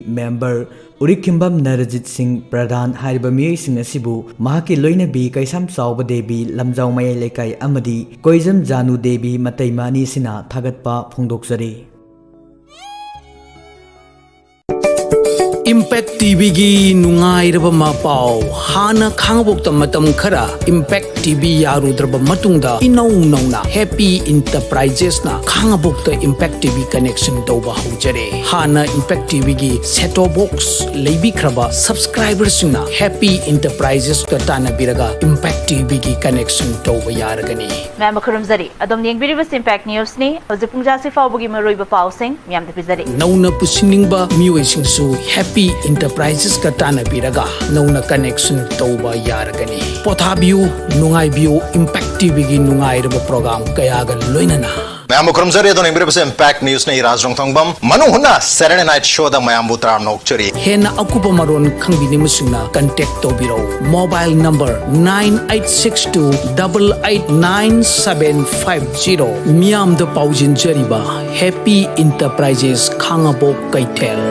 member Urikimbam Narajit Singh Pradhan hariba miyai sing asibu mahaki loinabi kaisam chawba devi lamjaw mayai lekai amadi koizam janu devi mataimani sina thagatpa phongdokjari. Impact TV gi nungai raba mapau hana khangabok matam khara Impact TV yarudraba matungda inau nauna Happy Enterprises na khangabok ta Impact TV connection tawba haujare hana Impact TV gi set-top box leibi khraba subscribers singna Happy Enterprises ta tana biraga Impact TV gi connection tawba yaragani Ma'am Khuramzari adom yengbiriba Impact News ni hojik pungjasi fawbugi maroiba pausing miyam da pizari nauna pusiningba miwai singsu Happy Enterprises ka tana biraga nauna connection tawba yaragani pothabiu nungai biu Impact TV gi nungai raba program kaya ga loinana Mayam Khuramzari adon yengbiriba Impact News ni Rajrong Thongbam manu hunna Saturday night show da mayam butram nokchari hena akupa maron khangbini musingna contact tobiro mobile number 9862889750 miyam da paujin jariba Happy Enterprises khangabok kaitel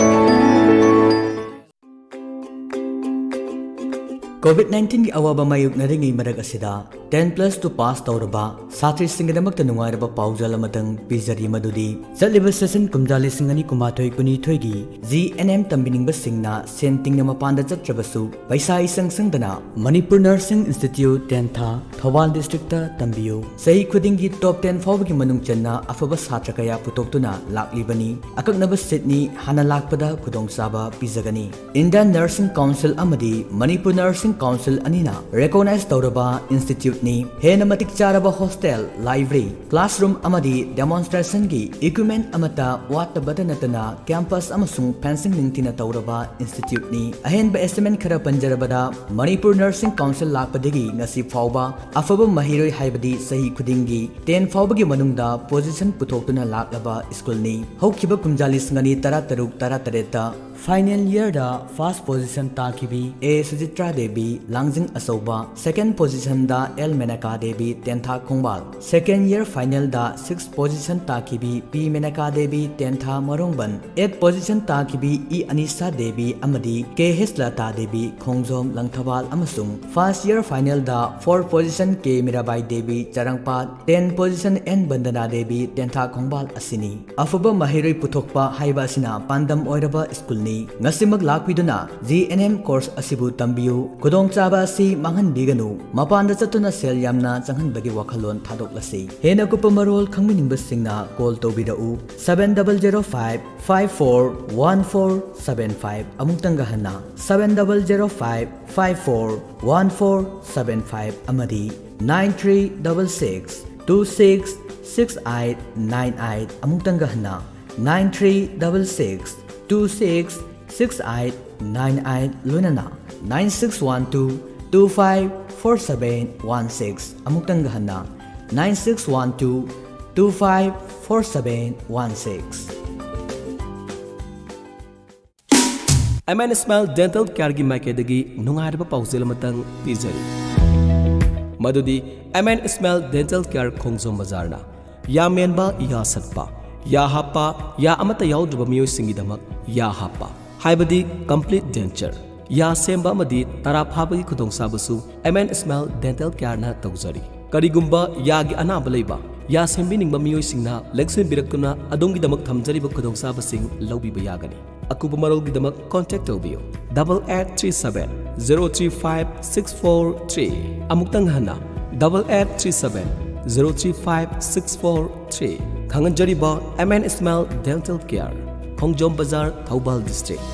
COVID-19 की अवाबा मायुक्नरिंगी मरग असिदा 10+ to pass तौरबा साथी सिंगदमक नुंगाइरबा पाउजल अमतंग पिजरी मदुदी चलिबा session कुमजाली सिंगनी कुमाथोय कुनी थोयगी GNM तंबिनिंगबा सिंगना centering मपांदा चत्रबसु पैसा इसंग संगदना Manipur nursing institute 10 था Thoubal district तंबियो सही खुदिंगी top 10 फावगी मनुंग चन्ना अफबा सात्र कया पुतोक्तुना लाक्लिबनी अककनबा सिडनी हाना लाक्पदा खुदोंगसाबा पिजगनी इंडियन नर्सिंग काउंसिल अमदी मणिपुर नर्सिंग काउंसिल अनिना रेकॉग्नाइज तौरबा इंस्टीट्यूट नि हेन मतिक चारबा हॉस्टल लाइब्रेरी क्लासरूम अमदी डेमोन्स्ट्रेशन की इक्विपमेंट अमता वाटबद नतना कैंपस अमसुंग फेंसिंग निंगतिना तौरबा इंस्टीट्यूट नि अहेन बे एस्टिमेट खरा पंजरबदा मणिपुर नर्सिंग काउंसिल लापदगी ngasi फावबा अफबा महिरोय हाइबदी सही खुदिंगी 10 फावबगी मनुंगदा पोजीशन पुथोक्तुना लाक्लबा स्कूल नि हौखिबा कुमजाली संगनी 13 फाइनल ईयर दा फर्स्ट पोजीशन ताकिबी ए सुजित्रा देवी लांगजिंग असौबा सेकंड पोजीशन दा एल मेनका देवी तेंथा खोंबाल सेकंड ईयर फाइनल दा 6th पोजीशन ताकिबी पी मेनका देवी तेंथा मरोंगबन 8th पोजीशन ताकिबी ई अनिसा देवी अमदी के हिस्लता देवी खोंगजोम लंगथवाल अमसुंग फर्स्ट ईयर फाइनल दा 4th पोजीशन के मीराबाई देवी चरंगपात 10th पोजीशन एन बंदना देवी तेंथा खोंबाल असिनी अफबा महिरोय पुथोकपा हाइबा सिना पांदम ओइरबा school ngasimak lakpiduna GNM course asibu tambiu kudong chaba asi manghanbiganu mapanda chatuna sel yamna changhanbagi wakhalon thadoklasi hena kupamarol khangminingba singna call tobirau 7005541475 amungtanga hana 7005541475 amadi 9366266898 amungtanga hana 9366266898 lunana 9612254716 amutang gahana 9612254716 MN Smile Dental Care gi makedagi nungarba pausel matang pizari madudi MN Smile Dental Care Khongsom Bazarna ya menba ya satpa ya hapa ya amata yaudrba miyo singidamak ya hapa haibadi complete denture ya semba madi tarap habagi khudong sabusu MN Smile Dental Care na tawjari karigumba ya gi anaba leiba ya sembiningba miyo singna leksen birakuna adongi damak thamjariba khudong sabasing lawbiba yagani akuba marol gi damak contact tawbiyo 8837 035643 amuktang hana 8837 035643 Khanganjariba MN Smile Dental Care Khongjom Bazar Thaubal District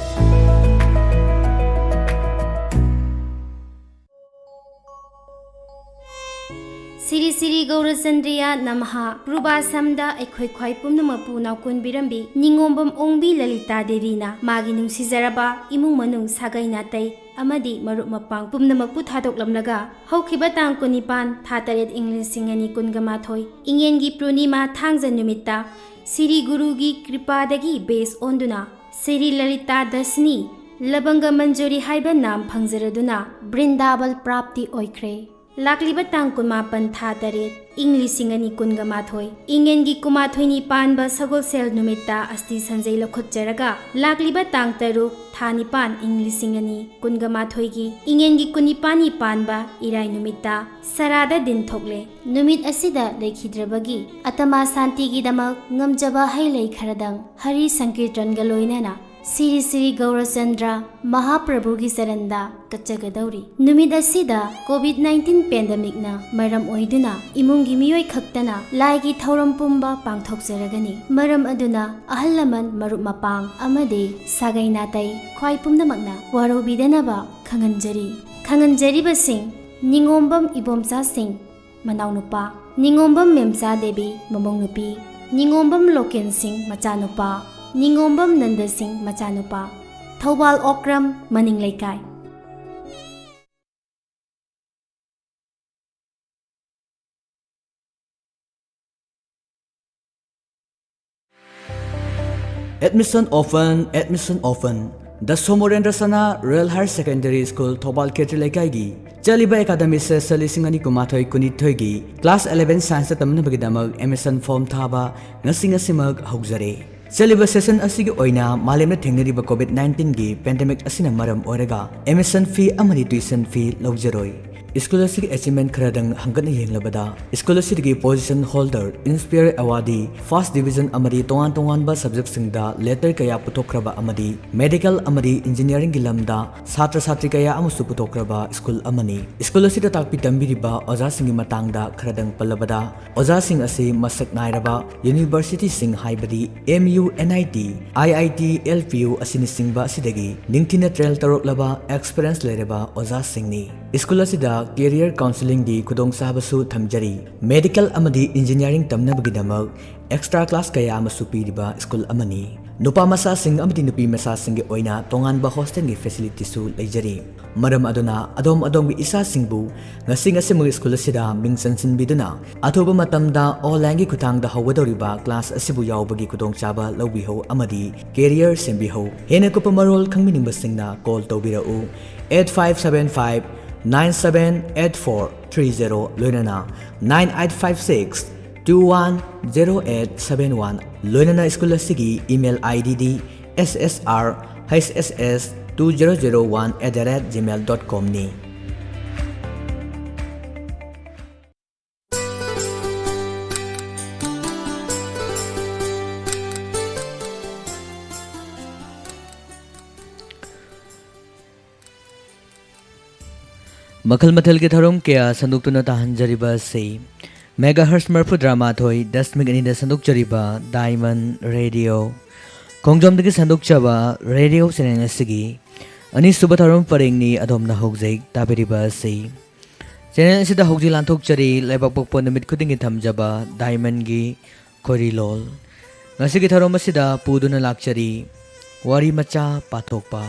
Siri Siri Gaurasandriya Namaha Prubhasamda Ekhoi Khwai Pumnamapu Naukun Birambi Ningombam Ongbi Lalita Devina Magi Nungsizaraba Imung Manung Sagai Natai Amadi Marup Mapang Pumnamakpu Thadoklamlaga Haukiba Tang Kunipan Thataret English Singani Kungamathoi Ingengi Prunima Thangza Numita Siri Gurugi Kripadagi Base Onduna Siri Lalita Dasni Labanga Manjuri Haiba Nam Phangzaraduna Brindabal Prapti Oikre Lakliba tang kunmapan tha taret ing lising ani kunga mathoi ingen gi kumathoi ni panba sagol sel numita asti sanjay lokhotjaraga lakliba tang taru thani pan ing lising ani kunga mathoi gi ingen gi kunipani panba irai numita sarada din thokle numit asida lekhidrabagi atama santi gi damak ngamjaba hailei kharadang hari sankirtan galoinana Siri Siri Gaurachandra Mahaprabhu gi saranda kachagadauri numid asida COVID-19 pandemic na maram oiduna imung gi miyoi khaktana lai gi thauram pumba pangthokjaragani maram aduna ahallaman marup mapang amade sagai natai khwai pumnamakna warobidanaba khanganjari basing ningombam ibomcha sing manaunupa ningombam memcha devi mamongnupi ningombam loken sing machanupa Ningombam Nanda Singh Machanupa Thobal Okram Maning Laikai Admission open. The Somorendra Sana Royal Higher Secondary School Thobal Ketri Laikai gi Chaliba Academy se Salisingani Kumathoi Kunithoi gi Class 11 Science tamna bagidamag admission form thaba ngasinga simag haugzare Chaliba session asigi oina malemna thengnariba COVID-19 gi pandemic asina maram oraga admission fee amani tuition fee lawjaroi Scholarship achievement kharadang hangkatna yenglabada Scholarship gi position holder Inspire Awadi First Division amadi tongan ba subject singda letter kaya putokraba amadi medical amadi engineering gi lamda satra satri kaya amusu putokraba school amani Scholarship takpi tambiriba oja singi matangda kharadang palabada oja sing ase masak nairaba university sing haibadi MU NIT IIT LPU asini singba asidagi ningthina trail taroklaba experience lereba oja singni Scholarship Career Counseling di kudong sabasu thamjari Medical amadi Engineering tamnabagidamag extra class kaya masupiriba school amani Nupa masa sing amadi nupi masa sing gi oina tongan ba hostel gi facility su leijari maram aduna adom gi isa singbu ngasing asimug school sida mingsan sinbiduna athoba matamda online gi khutang da hawadoriba class asibu yawbagi kudong chaba lawbi ho amadi career sembi ho hena ko pamarol khangmining basingna call tobirau 8575 978430 Loinana 9856 210871 Loinana School Sigi email ID di ssrhss2001@gmail.com ni Makal mathal ke tharom kya sanduk tuna tahan jariba se megahertz marfu drama thoi 10 mig ani da sanduk jariba Diamond Radio Kongjom dagi sanduk chaba radio channel sigi ani suba tharom pareng ni adom na hogjai tabiriba se channel sida hogji lanthok chari laibak pokpo namit khudingi thamjaba Diamond gi KHOIRILOL ngasigi tharom asida puduna lakchari wari macha pathokpa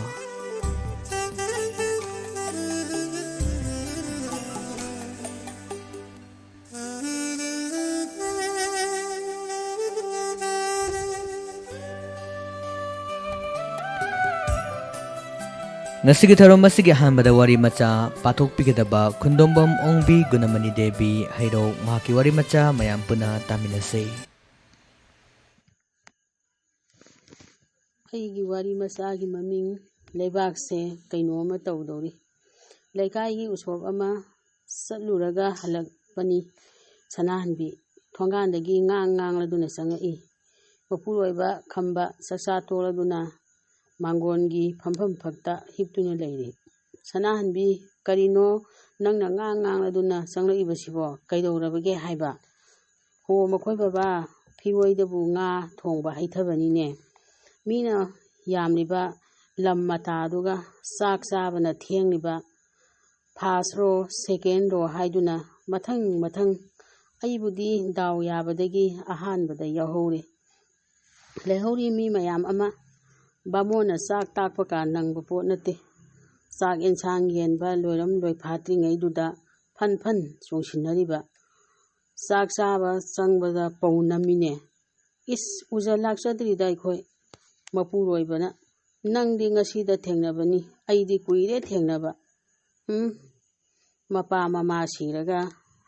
Ngasigi tharom masigi hanbada wari macha pathok pigedaba khundombam ongbi gunamani devi hairo mahaki wari macha mayam puna taminase ꯑꯩꯒꯤ ꯋꯥꯔꯤ ꯃꯆꯥꯒꯤ ꯃꯃꯤꯡ ꯂꯩꯕꯥꯛꯁꯦ ꯀꯩꯅꯣꯝꯃ ꯇꯧꯗꯧꯔꯤ ꯂꯩꯀꯥꯏꯒꯤ ꯎꯁꯣꯞ ꯑꯃ ꯆꯠꯂꯨꯔꯒ ꯍꯜꯂꯛꯄꯅꯤ ꯁꯅꯥꯍꯟꯕꯤ ꯊꯣꯡꯒꯥꯟꯗꯒꯤ ꯉꯥꯡꯂꯗꯨꯅ ꯆꯪꯉꯛꯏ ꯃꯄꯨꯔꯣꯏꯕ ꯈꯝꯕ ꯆꯥꯛꯆꯥ ꯇꯣꯛꯂꯗꯨꯅ ꯃꯥꯡꯒꯣꯟꯒꯤ ꯐꯝꯐꯝ ꯐꯛꯇ ꯍꯤꯞꯇꯨꯅ ꯂꯩꯔꯤ ꯁꯅꯥꯍꯟꯕꯤ ꯀꯔꯤꯅꯣ ꯅꯪꯅ ꯉꯥꯡꯂꯗꯨꯅ ꯆꯪꯂꯛꯏꯕꯁꯤꯕꯣ ꯀꯩꯗꯧꯔꯕꯒꯦ ꯍꯥꯏꯕ ꯍꯣ ꯃꯈꯣꯏ ꯕꯕꯥ ꯐꯤꯔꯣꯏꯗꯕꯨ ꯉꯥ ꯊꯣꯡꯕ ꯍꯩꯊꯕꯅꯤꯅꯦ ꯃꯤꯅ ꯌꯥꯝꯂꯤꯕ ꯂꯝ ꯃꯇꯥꯗꯨꯒ ꯆꯥꯛ ꯆꯥꯕꯅ ꯊꯦꯡꯂꯤꯕ ꯐꯥꯔꯁ ꯔꯣ ꯁꯦꯀꯦꯟ ꯔꯣ ꯍꯥꯏꯗꯨꯅ ꯃꯊꯪ ꯑꯩꯕꯨꯗꯤ ꯗꯥꯎ ꯌꯥꯕꯗꯒꯤ ꯑꯍꯥꯟꯕꯗ ꯌꯥꯎꯍꯧꯔꯦ ꯂꯩꯍꯧꯔꯤ ꯃꯤ ꯃꯌꯥꯝ ꯑꯃ ꯕꯥꯃꯣꯟꯅ ꯆꯥꯛ ꯇꯥꯛꯄꯀ ꯅꯪꯕ ꯄꯣꯠ ꯅꯠꯇꯦ ꯆꯥꯛ ꯌꯦꯟꯁꯥꯡ ꯌꯦꯟꯕ ꯂꯣꯏꯔꯝ ꯂꯣꯏꯐꯥꯠꯇ꯭ꯔꯤꯉꯩꯗꯨꯗ ꯐꯟ ꯆꯣꯡꯁꯤꯟꯅꯔꯤꯕ ꯆꯥꯛ ꯆꯥꯕ ꯆꯪꯕꯗ ꯄꯧ ꯅꯝꯃꯤꯅꯦ ꯏꯁ ꯎꯖ ꯂꯥꯛꯆꯗ꯭ꯔꯤꯗ ꯑꯩꯈꯣꯏ ꯃꯄꯨꯔꯣꯏꯕꯅ ꯅꯪꯗꯤ ꯉꯁꯤꯗ ꯊꯦꯡꯅꯕꯅꯤ ꯑꯩꯗꯤ ꯀꯨꯏꯔꯦ ꯊꯦꯡꯅꯕ ꯃꯄꯥ ꯃꯃꯥ ꯁꯤꯔꯒ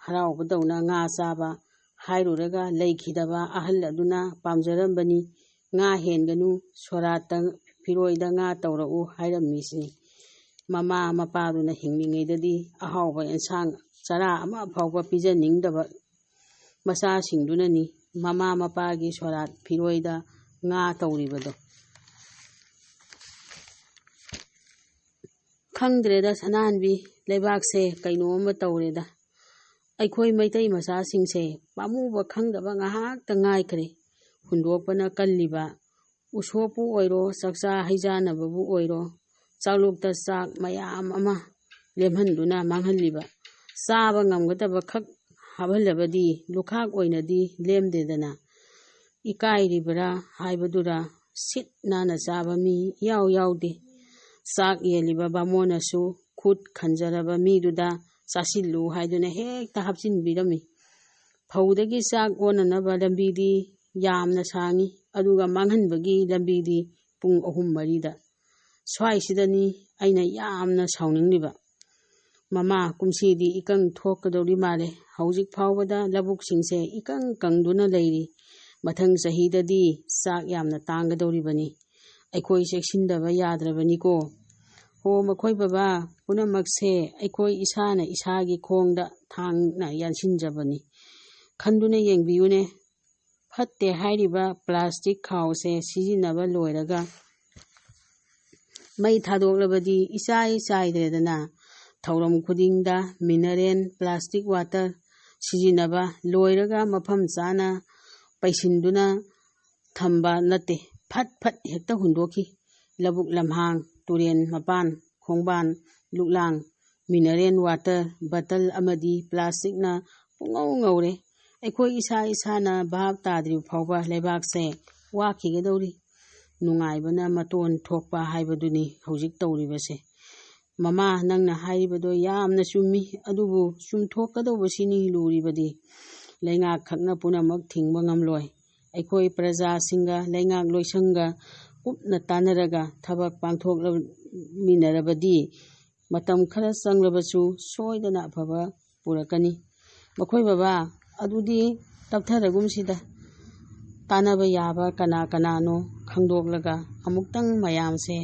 ꯍꯔꯥꯎꯕꯗꯧꯅ ꯉꯥ ꯆꯥꯕ ꯍꯥꯏꯔꯨꯔꯒ ꯂꯩꯈꯤꯗꯕ ꯑꯍꯜ ꯑꯗꯨꯅ ꯄꯥꯝꯖꯔꯝꯕꯅꯤ ꯉꯥ ꯍꯦꯟꯒꯅꯨ ꯁꯣꯔꯥꯠꯇ ꯐꯤꯔꯣꯏꯗ ꯉꯥ ꯇꯧꯔꯛꯎ ꯍꯥꯏꯔꯝꯃꯤꯁꯤꯅꯤ ꯃꯃꯥ ꯃꯄꯥꯗꯨꯅ ꯍꯤꯡꯂꯤꯉꯩꯗꯗꯤ ꯑꯍꯥꯎꯕ ꯑꯦꯟꯁꯥꯡ ꯆꯔꯥ ꯑꯃ ꯐꯥꯎꯕ ꯄꯤꯖꯅꯤꯡꯗꯕ ꯃꯆꯥꯁꯤꯡꯗꯨꯅꯅꯤ ꯃꯃꯥ ꯃꯄꯥꯒꯤ ꯁꯣꯔꯥꯠ ꯐꯤꯔꯣꯏꯗ ꯉꯥ ꯇꯧꯔꯤꯕꯗꯣ ꯈꯪꯗ꯭ꯔꯦꯗ ꯁꯅꯥꯍꯟꯕꯤ ꯂꯩꯕꯥꯛꯁꯦ ꯀꯩꯅꯣꯝꯃ ꯇꯧꯔꯦꯗ ꯑꯩꯈꯣꯏ ꯃꯩꯇꯩ ꯃꯆꯥꯁꯤꯡꯁꯦ ꯄꯥꯝꯃꯨꯕ ꯈꯪꯗꯕ ꯉꯥꯏꯍꯥꯛꯇ ꯉꯥꯏꯈ꯭ꯔꯦ ꯍꯨꯟꯗꯣꯛꯄꯅ ꯀꯜꯂꯤꯕ ꯎꯁꯣꯞꯄꯨ ꯑꯣꯏꯔꯣ ꯆꯥꯛꯆꯥ ꯍꯩꯖꯥꯟꯅꯕꯕꯨ ꯑꯣꯏꯔꯣ ꯆꯥꯛꯂꯨꯛꯇ ꯆꯥꯛ ꯃꯌꯥꯝ ꯑꯃ ꯂꯦꯝꯍꯟꯗꯨꯅ ꯃꯥꯡꯍꯜꯂꯤꯕ ꯆꯥꯕ ꯉꯝꯒꯗꯕ ꯈꯛ ꯍꯥꯞꯍꯜꯂꯕꯗꯤ ꯂꯨꯈꯥꯛ ꯑꯣꯏꯅꯗꯤ ꯂꯦꯝꯗꯦꯗꯅ ꯏꯀꯥꯏꯔꯤꯕꯔꯥ ꯍꯥꯏꯕꯗꯨꯔ ꯁꯤꯠ ꯅꯥꯟꯅ ꯆꯥꯕ ꯃꯤ ꯏꯌꯥꯎ ꯌꯥꯎꯗꯦ ꯆꯥꯛ ꯌꯦꯜꯂꯤꯕ ꯕꯥꯃꯣꯟꯅꯁꯨ ꯈꯨꯠ ꯈꯟꯖꯔꯕ ꯃꯤꯗꯨꯗ ꯆꯥꯁꯤꯜꯂꯨ ꯍꯥꯏꯗꯨꯅ ꯍꯦꯛꯇ ꯍꯥꯞꯆꯤꯟꯕꯤꯔꯝꯃꯤ ꯐꯧꯗꯒꯤ ꯆꯥꯛ ꯑꯣꯟꯅꯅꯕ ꯂꯝꯕꯤꯗꯤ ꯌꯥꯝꯅ ꯁꯥꯡꯉꯤ ꯑꯗꯨꯒ ꯃꯥꯡꯍꯟꯕꯒꯤ ꯂꯝꯕꯤꯗꯤ ꯄꯨꯡ 3-4ꯗ ꯁ꯭ꯋꯥꯏꯁꯤꯗꯅꯤ ꯑꯩꯅ ꯌꯥꯝꯅ ꯁꯥꯎꯅꯤꯡꯂꯤꯕ ꯃꯃꯥ ꯀꯨꯝꯁꯤꯗꯤ ꯏꯀꯪ ꯊꯣꯛꯀꯗꯧꯔꯤ ꯃꯥꯜꯂꯦ ꯍꯧꯖꯤꯛ ꯐꯥꯎꯕꯗ ꯂꯧꯕꯨꯛꯁꯤꯡꯁꯦ ꯏꯀꯪ ꯀꯪꯗꯨꯅ ꯂꯩꯔꯤ ꯃꯊꯪ ꯆꯍꯤꯗꯗꯤ ꯆꯥꯛ ꯌꯥꯝꯅ ꯇꯥꯡꯒꯗꯧꯔꯤꯕꯅꯤ ꯑꯩꯈꯣꯏ ꯆꯦꯛꯁꯤꯟꯗꯕ ꯌꯥꯗ꯭ꯔꯕꯅꯤꯀꯣ ꯍꯣ ꯃꯈꯣꯏ ꯕꯕꯥ ꯄꯨꯝꯅꯃꯛꯁꯦ ꯑꯩꯈꯣꯏ ꯏꯁꯥꯅ ꯏꯁꯥꯒꯤ ꯈꯣꯡꯗ ꯊꯥꯡꯅ ꯌꯥꯟꯁꯤꯟꯖꯕꯅꯤ ꯈꯟꯗꯨꯅ ꯌꯦꯡꯕꯤꯌꯨꯅꯦ ꯐꯠꯇꯦ ꯍꯥꯏꯔꯤꯕ ꯄ꯭ꯂꯥꯁꯇꯤꯛ ꯈꯥꯎꯁꯦ ꯁꯤꯖꯤꯟꯅꯕ ꯂꯣꯏꯔꯒ ꯃꯩ ꯊꯥꯗꯣꯛꯂꯕꯗꯤ ꯏꯆꯥꯏ ꯆꯥꯏꯗ꯭ꯔꯦꯗꯅ ꯊꯧꯔꯝ ꯈꯨꯗꯤꯡꯗ ꯃꯤꯅꯔꯦꯜ ꯄ꯭ꯂꯥꯁꯇꯤꯛ ꯋꯥꯇꯔ ꯁꯤꯖꯤꯟꯅꯕ ꯂꯣꯏꯔꯒ ꯃꯐꯝ ꯆꯥꯅ ꯄꯩꯁꯤꯟꯗꯨꯅ ꯊꯝꯕ ꯅꯠꯇꯦ ꯐꯠ ꯐꯠ ꯍꯦꯛꯇ ꯍꯨꯟꯗꯣꯛꯈꯤ ꯂꯧꯕꯨꯛ ꯂꯝꯍꯥꯡ ꯇꯨꯔꯦꯟ ꯃꯄꯥꯟ ꯈꯣꯡꯕꯥꯟ ꯂꯨꯛꯂꯥꯡ ꯃꯤꯅꯔꯦꯜ ꯋꯥꯇꯔ ꯕꯇꯜ ꯑꯃꯗꯤ ꯄ꯭ꯂꯥꯁꯇꯤꯛꯅ ꯄꯨꯡꯉꯧ ꯉꯧꯔꯦ ꯑꯩꯈꯣꯏ ꯏꯁꯥꯅ ꯚꯥꯞ ꯇꯥꯗ꯭ꯔꯤꯕ ꯐꯥꯎꯕ ꯂꯩꯕꯥꯛꯁꯦ ꯋꯥꯈꯤꯒꯗꯧꯔꯤ ꯅꯨꯡꯉꯥꯏꯕꯅ ꯃꯇꯣꯟ ꯊꯣꯛꯄ ꯍꯥꯏꯕꯗꯨꯅꯤ ꯍꯧꯖꯤꯛ ꯇꯧꯔꯤꯕꯁꯦ ꯃꯃꯥ ꯅꯪꯅ ꯍꯥꯏꯔꯤꯕꯗꯣ ꯌꯥꯝꯅ ꯆꯨꯝꯃꯤ ꯑꯗꯨꯕꯨ ꯆꯨꯝꯊꯣꯛꯀꯗꯧꯕꯁꯤꯅꯤ ꯂꯨꯔꯤꯕꯗꯤ ꯂꯩꯉꯥꯛ ꯈꯛꯅ ꯄꯨꯝꯅꯃꯛ ꯊꯤꯡꯕ ꯉꯝꯂꯣꯏ ꯑꯩꯈꯣꯏ ꯄ꯭ꯔꯖꯥꯁꯤꯡꯒ ꯂꯩꯉꯥꯛ ꯂꯣꯏꯁꯪꯒ ꯀꯨꯞꯅ ꯇꯥꯟꯅꯔꯒ ꯊꯕꯛ ꯄꯥꯡꯊꯣꯛꯃꯤꯟꯅꯔꯕꯗꯤ ꯃꯇꯝ ꯈꯔ ꯆꯪꯂꯕꯁꯨ ꯁꯣꯏꯗꯅ ꯑꯐꯕ ꯄꯨꯔꯛꯀꯅꯤ ꯃꯈꯣꯏ ꯕꯕꯥ ꯑꯗꯨꯗꯤ ꯇꯞꯊꯔꯒꯨꯝꯁꯤꯗ ꯇꯥꯟꯅꯕ ꯌꯥꯕ ꯀꯅꯥ ꯀꯅꯥꯅꯣ ꯈꯪꯗꯣꯛꯂꯒ ꯑꯃꯨꯛꯇꯪ ꯃꯌꯥꯝꯁꯦ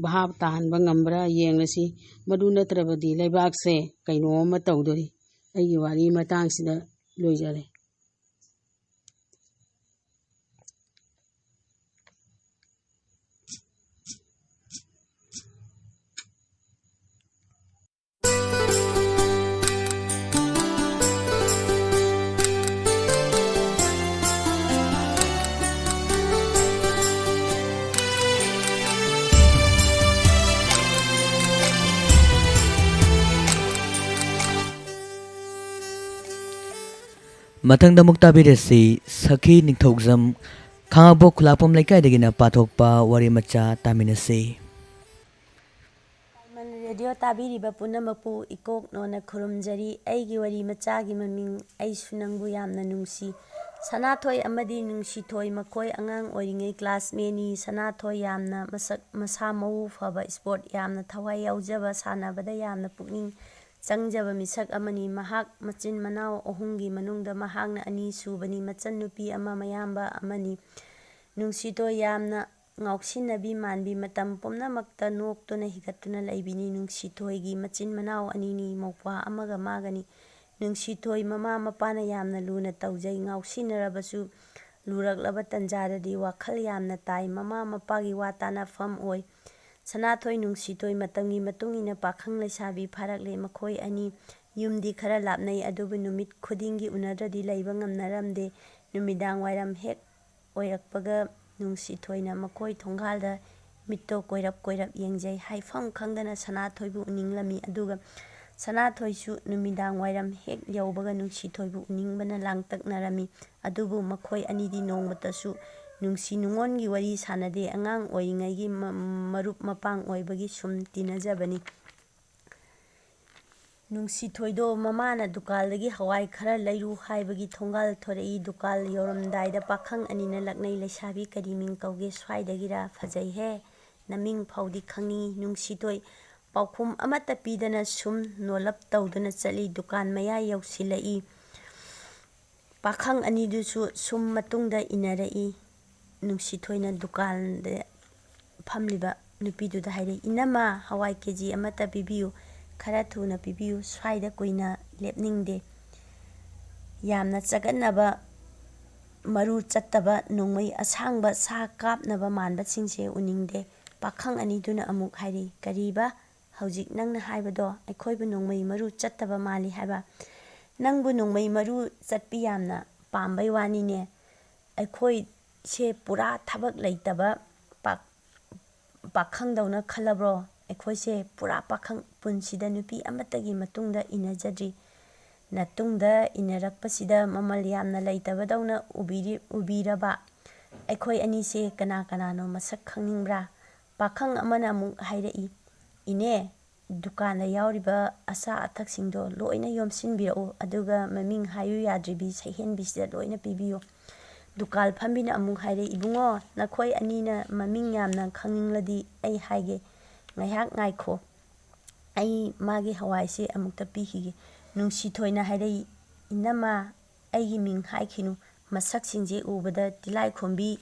ꯚꯥꯞ ꯇꯥꯍꯟꯕ ꯉꯝꯕ꯭ꯔꯥ ꯌꯦꯡꯂꯁꯤ ꯃꯗꯨ ꯅꯠꯇ꯭ꯔꯕꯗꯤ ꯂꯩꯕꯥꯛꯁꯦ ꯀꯩꯅꯣꯝꯃ ꯇꯧꯗꯣꯔꯤ ꯑꯩꯒꯤ ꯋꯥꯔꯤ ꯃꯇꯥꯡꯁꯤꯗ ꯂꯣꯏꯖꯔꯦ ꯃꯊꯪꯗ ꯑꯃꯨꯛ ꯇꯥꯕꯤꯔꯁꯤ ꯁꯈꯤ ꯅꯤꯡꯊꯧꯖꯝ ꯈꯥꯉꯕꯣꯛ ꯈꯨꯂꯥꯛꯄꯝ ꯂꯩꯀꯥꯏꯗꯒꯤꯅ ꯄꯥꯊꯣꯛꯄ ꯋꯥꯔꯤ ꯃꯆꯥ ꯇꯥꯃꯤꯟꯅꯁꯤ ꯔꯦꯗꯤꯑꯣ ꯇꯥꯕꯤꯔꯤꯕ ꯄꯨꯝꯅꯃꯛꯄꯨ ꯏꯀꯣꯛꯅꯣꯅ ꯈꯨꯔꯨꯝꯖꯔꯤ ꯑꯩꯒꯤ ꯋꯥꯔꯤ ꯃꯆꯥꯒꯤ ꯃꯃꯤꯡ ꯑꯩꯁꯨ ꯅꯪꯕꯨ ꯌꯥꯝꯅ ꯅꯨꯡꯁꯤ ꯁꯅꯥꯊꯣꯏ ꯑꯃꯗꯤ ꯅꯨꯡꯁꯤꯊꯣꯏ ꯃꯈꯣꯏ ꯑꯉꯥꯡ ꯑꯣꯏꯔꯤꯉꯩ ꯀ꯭ꯂꯥꯁꯃꯦꯠꯅꯤ ꯁꯅꯥꯊꯣꯏ ꯌꯥꯝꯅ ꯃꯁꯥ ꯃꯎ ꯐꯕ ꯏꯁꯄꯣꯔꯠ ꯌꯥꯝꯅ ꯊꯋꯥꯏ ꯌꯥꯎꯖꯕ ꯁꯥꯟꯅꯕꯗ ꯌꯥꯝꯅ ꯄꯨꯛꯅꯤꯡ ꯆꯪꯖꯕ ꯃꯤꯁꯛ ꯑꯃꯅꯤ ꯃꯍꯥꯛ ꯃꯆꯤꯟ ꯃꯅꯥꯎ 3ꯒꯤ ꯃꯅꯨꯡꯗ ꯃꯍꯥꯛꯅ 2 ꯁꯨꯕꯅꯤ ꯃꯆꯟꯅꯨꯄꯤ ꯑꯃ ꯃꯌꯥꯝꯕ ꯑꯃꯅꯤ ꯅꯨꯡꯁꯤꯊꯣꯏ ꯌꯥꯝꯅ ꯉꯥꯎꯁꯤꯟꯅꯕꯤ ꯃꯥꯟꯕꯤ ꯃꯇꯝ ꯄꯨꯝꯅꯃꯛꯇ ꯅꯣꯛꯇꯨꯅ ꯍꯤꯒꯠꯇꯨꯅ ꯂꯩꯕꯤꯅꯤ ꯅꯨꯡꯁꯤꯊꯣꯏꯒꯤ ꯃꯆꯤꯟ ꯃꯅꯥꯎ 2ꯅꯤ ꯃꯧꯄ꯭ꯋꯥ ꯑꯃꯒ ꯃꯥꯒꯅꯤ ꯅꯨꯡꯁꯤꯊꯣꯏ ꯃꯃꯥ ꯃꯄꯥꯅ ꯌꯥꯝꯅ ꯂꯨꯅ ꯇꯧꯖꯩ ꯉꯥꯎꯁꯤꯟꯅꯔꯕꯁꯨ ꯂꯨꯔꯛꯂꯕ ꯇꯟꯖꯥꯗꯗꯤ ꯋꯥꯈꯜ ꯌꯥꯝꯅ ꯇꯥꯏ ꯃꯃꯥ ꯃꯄꯥꯒꯤ ꯋꯥ ꯇꯥꯟꯅꯐꯝ ꯑꯣꯏ ꯁꯅꯥꯊꯣꯏ ꯅꯨꯡꯁꯤꯊꯣꯏ ꯃꯇꯝꯒꯤ ꯃꯇꯨꯡ ꯏꯟꯅ ꯄꯥꯈꯪ ꯂꯩꯁꯥꯕꯤ ꯐꯥꯔꯛꯂꯦ ꯃꯈꯣꯏ ꯑꯅꯤ ꯌꯨꯝꯗꯤ ꯈꯔ ꯂꯥꯞꯅꯩ ꯑꯗꯨꯕꯨ ꯅꯨꯃꯤꯠ ꯈꯨꯗꯤꯡꯒꯤ ꯎꯅꯗ꯭ꯔꯗꯤ ꯂꯩꯕ ꯉꯝꯅꯔꯝꯗꯦ ꯅꯨꯃꯤꯗꯥꯡ ꯋꯥꯏꯔꯝ ꯍꯦꯛ ꯑꯣꯏꯔꯛꯄꯒ ꯅꯨꯡꯁꯤꯊꯣꯏꯅ ꯃꯈꯣꯏ ꯊꯣꯡꯒꯥꯜꯗ ꯃꯤꯠꯇꯣ ꯀꯣꯏꯔꯞ ꯀꯣꯏꯔꯞ ꯌꯦꯡꯖꯩ ꯍꯥꯏꯐꯝ ꯈꯪꯗꯅ ꯁꯅꯥꯊꯣꯏꯕꯨ ꯎꯅꯤꯡꯂꯝꯃꯤ ꯑꯗꯨꯒ ꯁꯅꯥꯊꯣꯏꯁꯨ ꯅꯨꯃꯤꯗꯥꯡ ꯋꯥꯏꯔꯝ ꯍꯦꯛ ꯌꯧꯕꯒ ꯅꯨꯡꯁꯤꯊꯣꯏꯕు ꯎꯅꯤꯡꯕꯅ ꯂꯥꯡꯇꯛꯅꯔꯝꯃꯤ ꯑꯗꯨꯕꯨ ꯃꯈꯣꯏ ꯑꯅꯤꯗꯤ ꯅꯣꯡꯃꯇꯁꯨ ꯅꯨꯡꯁꯤ ꯅꯨꯡꯉꯣꯟꯒꯤ ꯋꯥꯔꯤ ꯁꯥꯟꯅꯗꯦ ꯑꯉꯥꯡ ꯑꯣꯏꯔꯤꯉꯩꯒꯤ ꯃꯔꯨꯞ ꯃꯄꯥꯡ ꯑꯣꯏꯕꯒꯤ ꯁꯨꯝ ꯇꯤꯟꯅꯖꯕꯅꯤ ꯅꯨꯡꯁꯤꯊꯣꯏꯗꯣ ꯃꯃꯥꯅ ꯗꯨꯀꯥꯟꯗꯒꯤ ꯍꯋꯥꯏ ꯈꯔ ꯂꯩꯔꯨ ꯍꯥꯏꯕꯒꯤ ꯊꯣꯡꯒꯥꯜ ꯊꯣꯔꯛꯏ ꯗꯨꯀꯥꯟ ꯌꯧꯔꯝꯗꯥꯏꯗ ꯄꯥꯈꯪ ꯑꯅꯤꯅ ꯂꯛꯅꯩ ꯂꯩꯁꯥꯕꯤ ꯀꯔꯤ ꯃꯤꯡ ꯀꯧꯒꯦ ꯁ꯭ꯋꯥꯏꯗꯒꯤꯔꯥ ꯐꯖꯩꯍꯦ ꯅꯃꯤꯡ ꯐꯥꯎꯗꯤ ꯈꯪꯅꯤꯡꯏ ꯅꯨꯡꯁꯤꯊꯣꯏ ꯄꯥꯎꯈꯨꯝ ꯑꯃꯠꯇ ꯄꯤꯗꯅ ꯁꯨꯝ ꯅꯣꯜꯂꯞ ꯇꯧꯗꯨꯅ ꯆꯠꯂꯤ꯫ ꯗꯨꯀꯥꯟ ꯃꯌꯥ ꯌꯧꯁꯤꯜꯂꯛꯏ꯫ ꯄꯥꯈꯪ ꯑꯅꯤꯗꯨꯁꯨ ꯁꯨꯝ ꯃꯇꯨꯡꯗ ꯏꯟꯅꯔꯛꯏ꯫ ꯅꯨꯡꯁꯤꯊꯣꯏꯅ ꯗꯨꯀꯥꯟꯗ ꯐꯝꯂꯤꯕ ꯅꯨꯄꯤꯗꯨꯗ ꯍꯥꯏꯔꯛꯏ, "ꯏꯅꯝꯃ, ꯍꯋꯥꯏ KG ꯑꯃꯠꯇ ꯄꯤꯕꯤꯌꯨ, ꯈꯔ ꯊꯨꯅ ꯄꯤꯕꯤꯌꯨ, ꯁ꯭ꯋꯥꯏꯗ ꯀꯨꯏꯅ ꯂꯦꯞꯅꯤꯡꯗꯦ꯫ ꯌꯥꯝꯅ ꯆꯒꯠꯅꯕ, ꯃꯔꯨ ꯆꯠꯇꯕ, ꯅꯣꯡꯃꯩ ꯑꯁꯥꯡꯕ ꯁꯥ ꯀꯥꯞꯅꯕ ꯃꯥꯟꯕꯁꯤꯡꯁꯦ ꯎꯅꯤꯡꯗꯦ"꯫ ꯄꯥꯈꯪ ꯑꯅꯤꯗꯨꯅ ꯑꯃꯨꯛ ꯍꯥꯏꯔꯛꯏ, "ꯀꯔꯤꯕ? ꯍꯧꯖꯤꯛ ꯅꯪꯅ ꯍꯥꯏꯕꯗꯣ ꯑꯩꯈꯣꯏꯕꯨ ꯅꯣꯡꯃꯩ ꯃꯔꯨ ꯆꯠꯇꯕ ꯃꯥꯜꯂꯤ ꯍꯥꯏꯕ? ꯅꯪꯕꯨ ꯅꯣꯡꯃꯩ ꯃꯔꯨ ꯆꯠꯄꯤ ꯌꯥꯝꯅ ꯄꯥꯝꯕꯩ ꯋꯥꯅꯤꯅꯦ꯫ ꯑꯩꯈꯣꯏꯁꯦ ꯄꯨꯔꯥ ꯊꯕꯛ ꯂꯩꯇꯕ ꯄꯥꯈꯪꯗꯧꯅ ꯈꯜꯂꯕ꯭ꯔꯣ? ꯑꯩꯈꯣꯏꯁꯦ ꯄꯨꯔꯥ ꯄꯥꯈꯪ, ꯄꯨꯟꯁꯤꯗ ꯅꯨꯄꯤ ꯑꯃꯠꯇꯒꯤ ꯃꯇꯨꯡꯗ ꯏꯟꯅꯖꯗ꯭ꯔꯤ꯫ ꯅꯇꯨꯡꯗ ꯏꯟꯅꯔꯛꯄꯁꯤꯗ ꯃꯃꯜ ꯌꯥꯝꯅ ꯂꯩꯇꯕꯗꯧꯅ ꯎꯕꯤꯔꯕ? ꯑꯩꯈꯣꯏ ꯑꯅꯤꯁꯦ ꯀꯅꯥ ꯀꯅꯥꯅꯣ ꯃꯁꯛ ꯈꯪꯅꯤꯡꯕ꯭ꯔꯥ?" ꯄꯥꯈꯪ ꯑꯃꯅ ꯑꯃꯨꯛ ꯍꯥꯏꯔꯛꯏ, "ꯏꯅꯦ, ꯗꯨꯀꯥꯟꯗ ꯌꯥꯎꯔꯤꯕ ꯑꯆꯥ ꯑꯊꯛꯁꯤꯡꯗꯣ ꯂꯣꯏꯅ ꯌꯣꯝꯁꯤꯟꯕꯤꯔꯛꯎ, ꯑꯗꯨꯒ ꯃꯃꯤꯡ ꯍꯥꯏꯌꯨ ꯌꯥꯗ꯭ꯔꯤꯕꯤ ꯁꯩꯍꯦꯟꯕꯤꯁꯤꯗ ꯂꯣꯏꯅ ꯄꯤꯕꯤꯌꯨ." ꯗꯨꯀꯥꯟ ꯐꯝꯕꯤꯅ ꯑꯃꯨꯛ ꯍꯥꯏꯔꯛꯏ, "ꯏꯕꯨꯡꯉꯣ, ꯅꯈꯣꯏ ꯑꯅꯤꯅ ꯃꯃꯤꯡ ꯌꯥꯝꯅ ꯈꯪꯅꯤꯡꯂꯗꯤ ꯑꯩ ꯍꯥꯏꯒꯦ, ꯉꯥꯏꯍꯥꯛ ꯉꯥꯏꯈꯣ, ꯑꯩ ꯃꯥꯒꯤ ꯍꯋꯥꯏꯁꯦ ꯑꯃꯨꯛꯇ ꯄꯤꯈꯤꯒꯦ." ꯅꯨꯡꯁꯤꯊꯣꯏꯅ ꯍꯥꯏꯔꯛꯏ, "ꯏꯅꯝꯃ, ꯑꯩꯒꯤ ꯃꯤꯡ ꯍꯥꯏꯈꯤꯅꯨ, ꯃꯁꯛꯁꯤꯡꯁꯦ ꯎꯕꯗ ꯇꯤꯜꯂꯥꯏꯈꯣꯝꯕꯤ